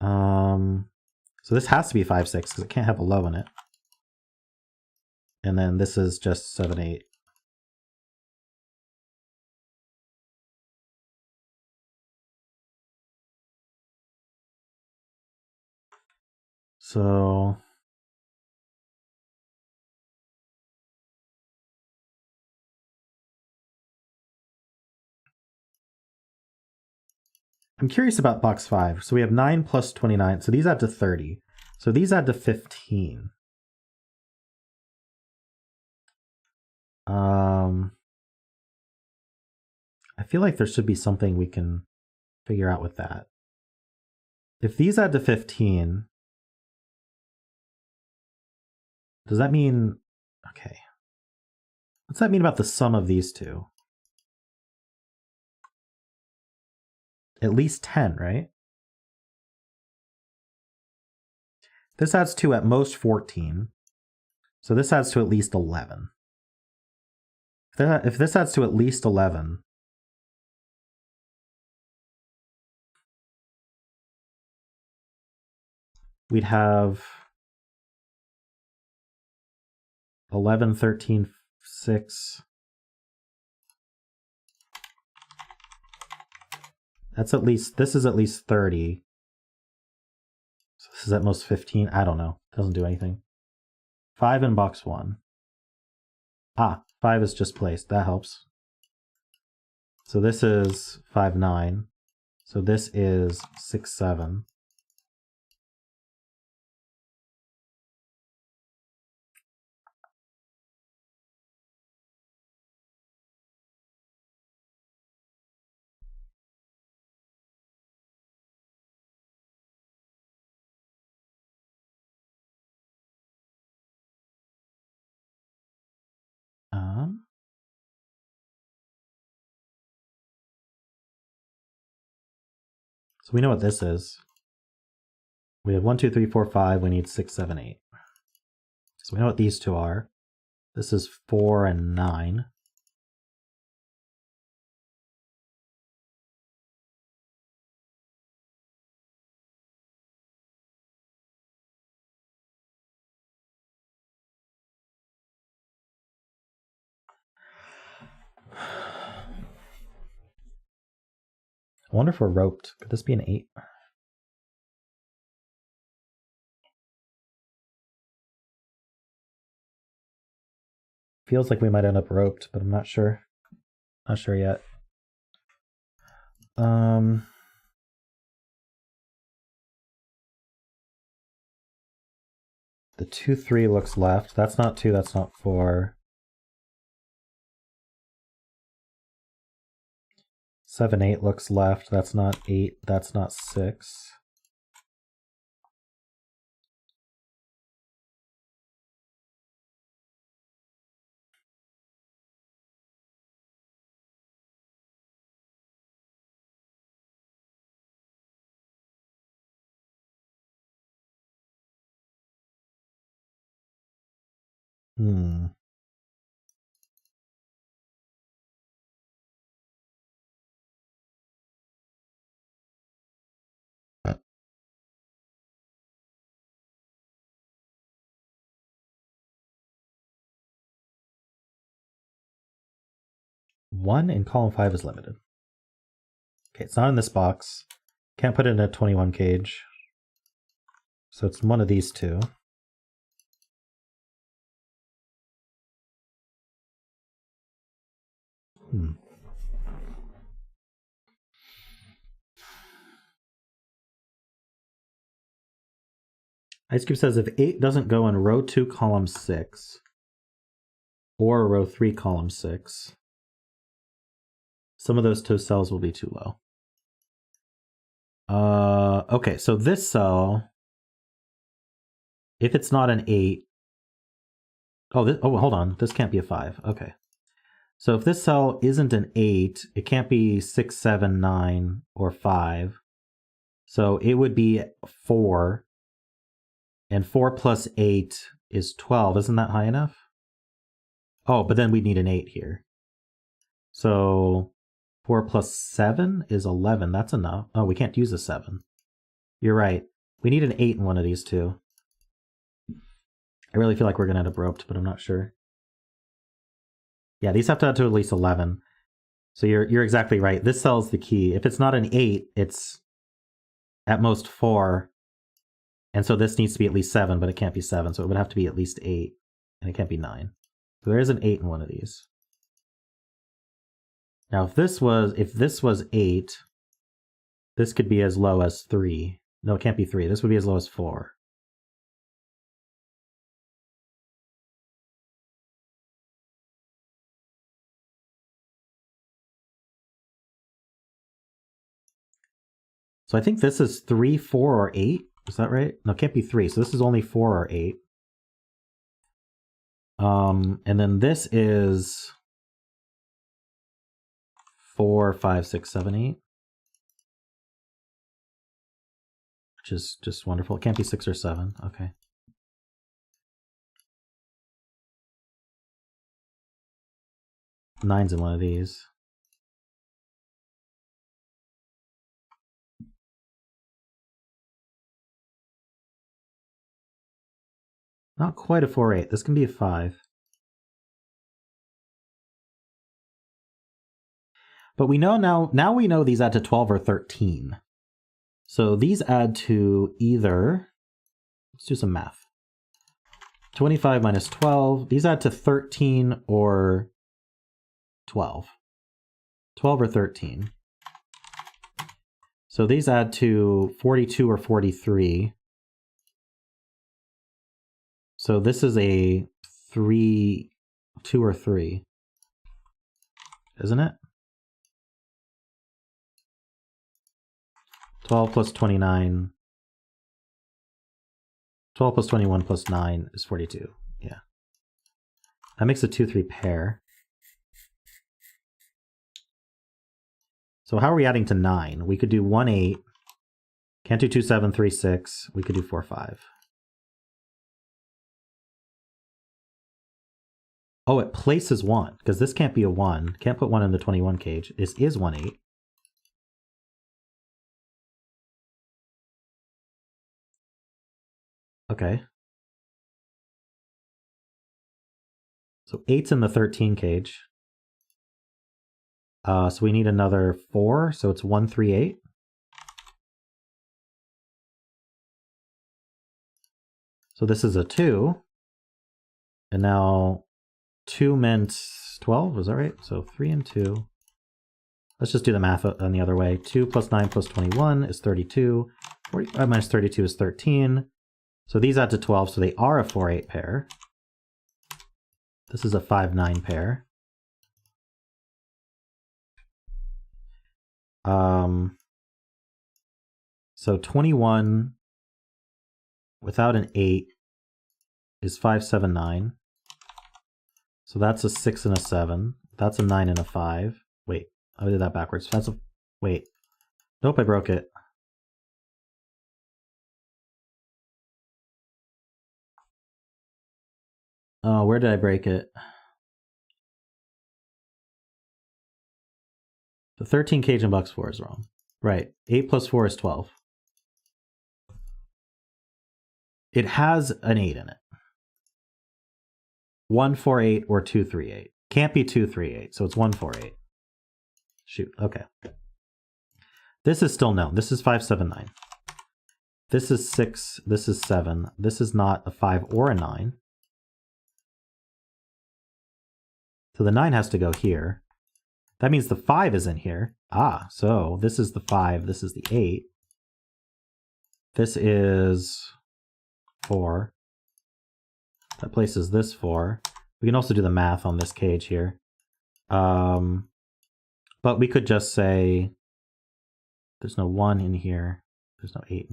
So this has to be 5, 6 because it can't have a low in it. And then this is just 7, 8. So I'm curious about box 5. So we have 9 plus 29. So these add to 30. So these add to 15. I feel like there should be something we can figure out with that. If these add to 15, does that mean... Okay. What's that mean about the sum of these two? At least 10, right? This adds to at most 14. So this adds to at least 11. If this adds to at least 11, we'd have 11, 13, 6. That's at least, this is at least 30. So this is at most 15. I don't know. Doesn't do anything. 5 in box 1. Ah, 5 is just placed. That helps. So this is 5, 9. So this is 6, 7. So we know what this is. We have 1, 2, 3, 4, 5. We need 6, 7, 8. So we know what these two are. This is 4 and 9. I wonder if we're roped. Could this be an 8? Feels like we might end up roped, but I'm not sure. Not sure yet. The 2, 3 looks left. That's not 2, that's not 4. 7, 8 looks left. That's not 8, that's not 6. One in column 5 is limited. Okay, it's not in this box. Can't put it in a 21 cage. So it's one of these two. Ice Cube says if 8 doesn't go in row 2, column 6, or row 3, column 6, some of those two cells will be too low. Okay, so this cell, if it's not an 8, oh, hold on, this can't be a 5. Okay. So if this cell isn't an 8, it can't be 6, 7, 9, or 5. So it would be 4. And 4 plus 8 is 12. Isn't that high enough? Oh, but then we need an 8 here. So 4 plus 7 is 11. That's enough. Oh, we can't use a 7. You're right. We need an 8 in one of these two. I really feel like we're going to end up roped, but I'm not sure. Yeah, these have to add to at least 11. So you're exactly right. This cell's the key. If it's not an 8, it's at most 4. And so this needs to be at least 7, but it can't be 7. So it would have to be at least 8. And it can't be 9. So there is an 8 in one of these. Now if this was 8, this could be as low as 3. No, it can't be 3. This would be as low as 4. So I think this is 3, 4, or 8. Is that right? No, it can't be 3. So this is only 4 or 8. And then this is 4, 5, 6, 7, 8. Which is just wonderful. It can't be 6 or 7. Okay. Nine's in one of these. Not quite a 4, 8. This can be a 5. But we know now we know these add to 12 or 13. So these add to either, let's do some math. 25 minus 12, these add to 13 or 12. 12 or 13. So these add to 42 or 43. So this is a 3, 2 or 3, isn't it? 12 plus 29. 12 plus 21 plus 9 is 42. Yeah. That makes a 2, 3 pair. So how are we adding to 9? We could do 1, 8. Can't do 2, 7, 3, 6. We could do 4, 5. Oh, it places 1, because this can't be a 1. Can't put 1 in the 21 cage. This is 1, 8. Okay. So 8's in the 13 cage. So we need another 4, so it's 1, 3, 8. So this is a 2. And now 2 meant 12, is that right? So 3 and 2. Let's just do the math on the other way. 2 plus 9 plus 21 is 32. 45 minus 32 is 13. So these add to 12, so they are a 4, 8 pair. This is a 5, 9 pair. So 21 without an 8 is 5, 7, 9. So that's a 6 and a 7. That's a 9 and a 5. Wait, I did that backwards. That's a, wait. Nope, I broke it. Oh, where did I break it? The 13 cage in box 4 is wrong. Right, 8 plus 4 is 12. It has an 8 in it. 1, 4, 8 or 2, 3, 8. Can't be 2, 3, 8, so it's 1, 4, 8. Shoot, okay. This is still known. This is 5, 7, 9. This is 6, this is 7. This is not a 5 or a 9. So the 9 has to go here. That means the 5 is in here. Ah, so this is the 5, this is the 8. This is 4. That places this 4. We can also do the math on this cage here. But we could just say there's no 1 in here. There's no 8.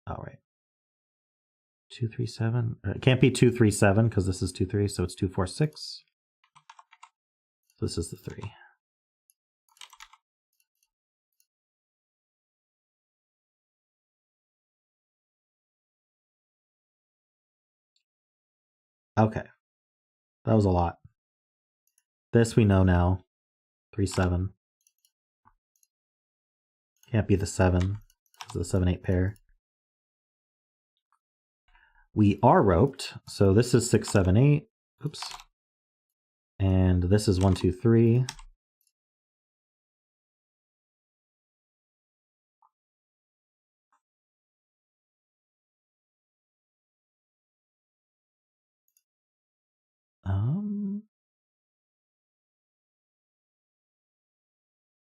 Oh, right. 2, 3, 7. It can't be 2, 3, 7 because this is 2, 3, so it's 2, 4, 6. So this is the 3. Okay. That was a lot. This we know now. 3, 7. Can't be the 7. It's the 7, 8 pair. We are roped, so this is 6, 7, 8. Oops. And this is 1, 2, 3.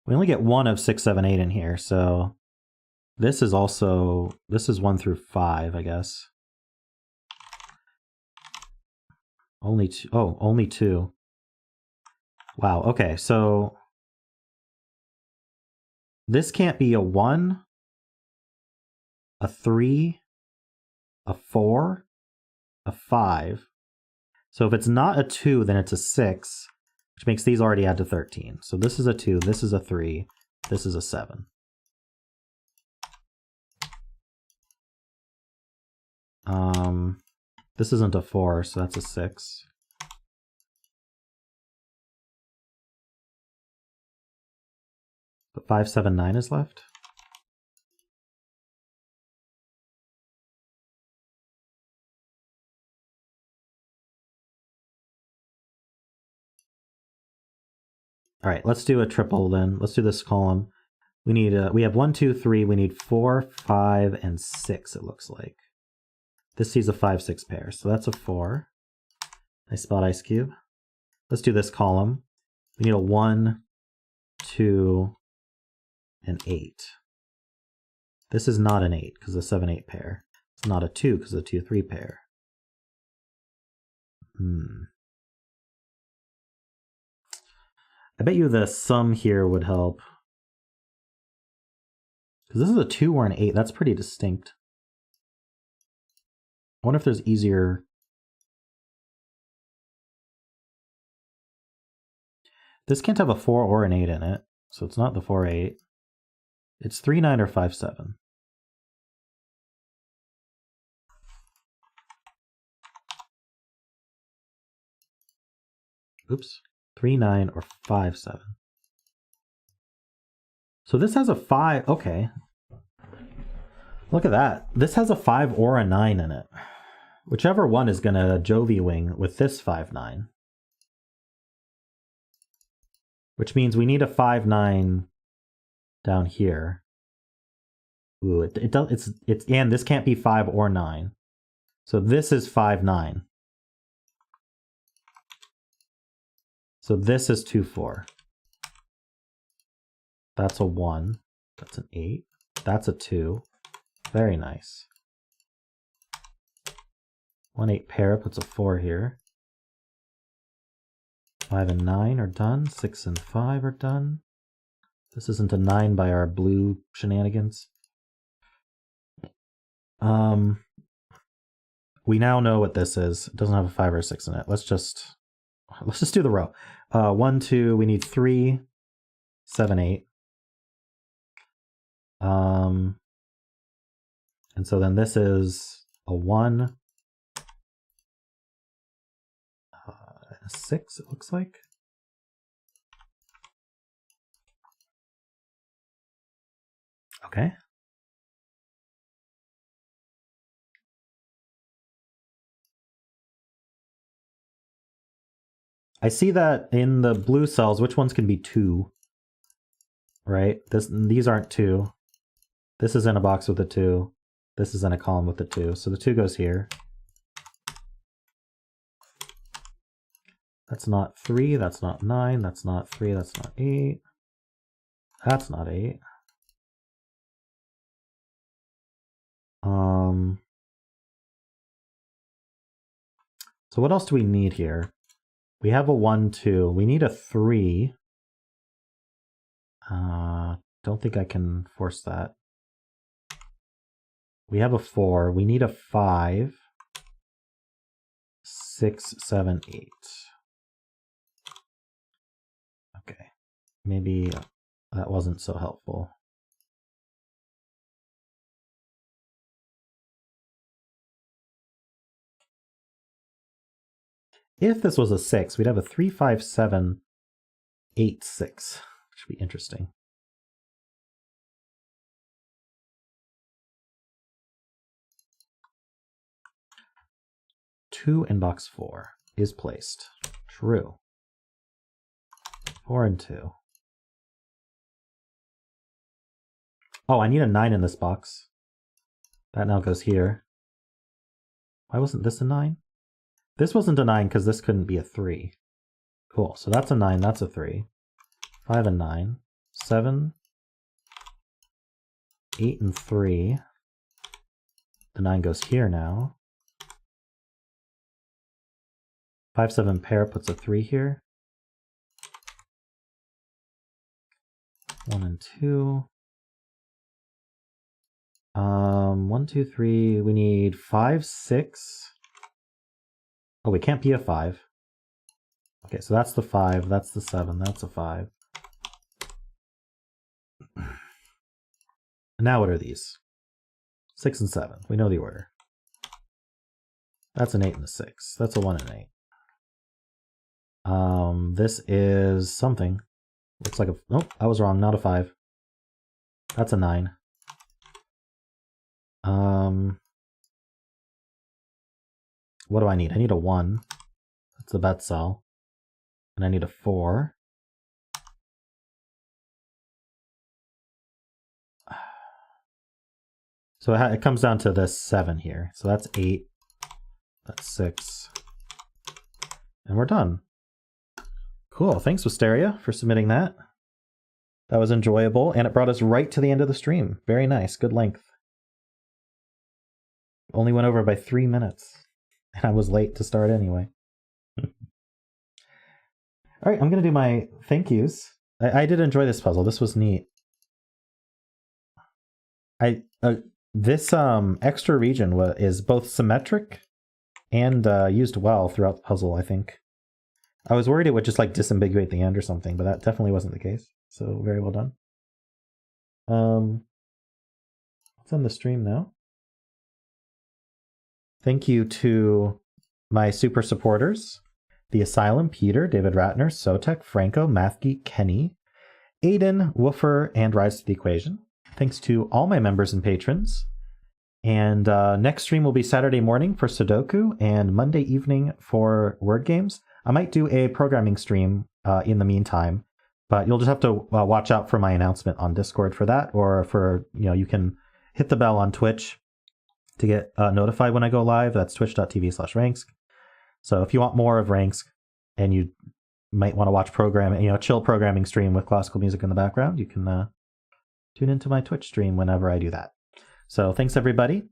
We only get one of 6, 7, 8 in here, so this is 1 through 5, I guess. Only 2. Oh, only 2. Wow, okay, so this can't be a 1, a 3, a 4, a 5. So if it's not a 2, then it's a 6, which makes these already add to 13. So this is a 2, this is a 3, this is a 7. This isn't a 4, so that's a 6. But 5, 7, 9 is left. All right, let's do a triple then. Let's do this column. We need we have 1, 2, 3. We need 4, 5, and 6. It looks like this sees a 5, 6 pair, so that's a 4. Nice spot ice cube. Let's do this column. We need a 1, 2, and 8. This is not an 8 because it's a 7, 8 pair. It's not a 2 because it's a 2, 3 pair. I bet you the sum here would help. Because this is a 2 or an 8. That's pretty distinct. I wonder if there's easier. This can't have a 4 or an 8 in it. So it's not the 4, 8. It's 3, 9 or 5, 7. Oops. 3, 9 or 5, 7. So this has a 5. Okay. Look at that. This has a 5 or a 9 in it. Whichever one is going to Jovi wing with this 5, 9. Which means we need a 5, 9 down here. Ooh, and this can't be 5 or 9. So this is 5, 9. So this is 2, 4. That's a 1. That's an 8. That's a 2. Very nice. 1, 8 pair puts a 4 here. 5 and 9 are done. 6 and 5 are done. This isn't a 9 by our blue shenanigans. We now know what this is. It doesn't have a 5 or a 6 in it. Let's just do the row. 1, 2, we need 3, 7, 8. And so then this is a 1, and a 6, it looks like. Okay. I see that in the blue cells, which ones can be 2? Right? These aren't 2. This is in a box with a 2. This is in a column with a 2. So the 2 goes here. That's not 3. That's not 9. That's not 3. That's not 8. That's not 8. So what else do we need here? We have a 1, 2. We need a 3. Don't think I can force that. We have a 4. We need a 5. 6, 7, 8. Okay. Maybe that wasn't so helpful. If this was a 6, we'd have a 3, 5, 7 8-6. Should be interesting. Two in box 4 is placed. True. 4 and 2. Oh, I need a 9 in this box. That now goes here. Why wasn't this a 9? This wasn't a 9 because this couldn't be a 3. Cool, so that's a 9, that's a 3. 5 and 9. 7. 8 and 3. The 9 goes here now. 5-7 pair puts a 3 here. 1 and 2. 1, 2, 3. We need 5, 6. Oh, we can't be a 5. Okay, so that's the 5. That's the 7. That's a 5. Now what are these? 6 and 7. We know the order. That's an 8 and a 6. That's a 1 and an 8. This is something. Looks like a... Nope, I was wrong. Not a 5. That's a 9. What do I need? I need a 1. That's the bet cell. And I need a 4. So it comes down to this 7 here. So that's 8. That's 6. And we're done. Cool. Thanks, Wisteria, for submitting that. That was enjoyable, and it brought us right to the end of the stream. Very nice. Good length. Only went over by 3 minutes. And I was late to start anyway. All right, I'm going to do my thank yous. I did enjoy this puzzle. This was neat. This extra region is both symmetric and used well throughout the puzzle, I think. I was worried it would just like disambiguate the end or something, but that definitely wasn't the case. So very well done. Let's end the stream now. Thank you to my super supporters, The Asylum, Peter, David Ratner, Sotek, Franco, Mathgeek, Kenny, Aiden, Woofer, and Rise to the Equation. Thanks to all my members and patrons. And next stream will be Saturday morning for Sudoku and Monday evening for word games. I might do a programming stream in the meantime, but you'll just have to watch out for my announcement on Discord for that, or for, you can hit the bell on Twitch to get notified when I go live. That's twitch.tv/Ranksk. So if you want more of Ranksk and you might want to watch programming, chill programming stream with classical music in the background, you can tune into my Twitch stream whenever I do that. So thanks everybody,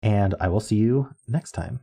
and I will see you next time.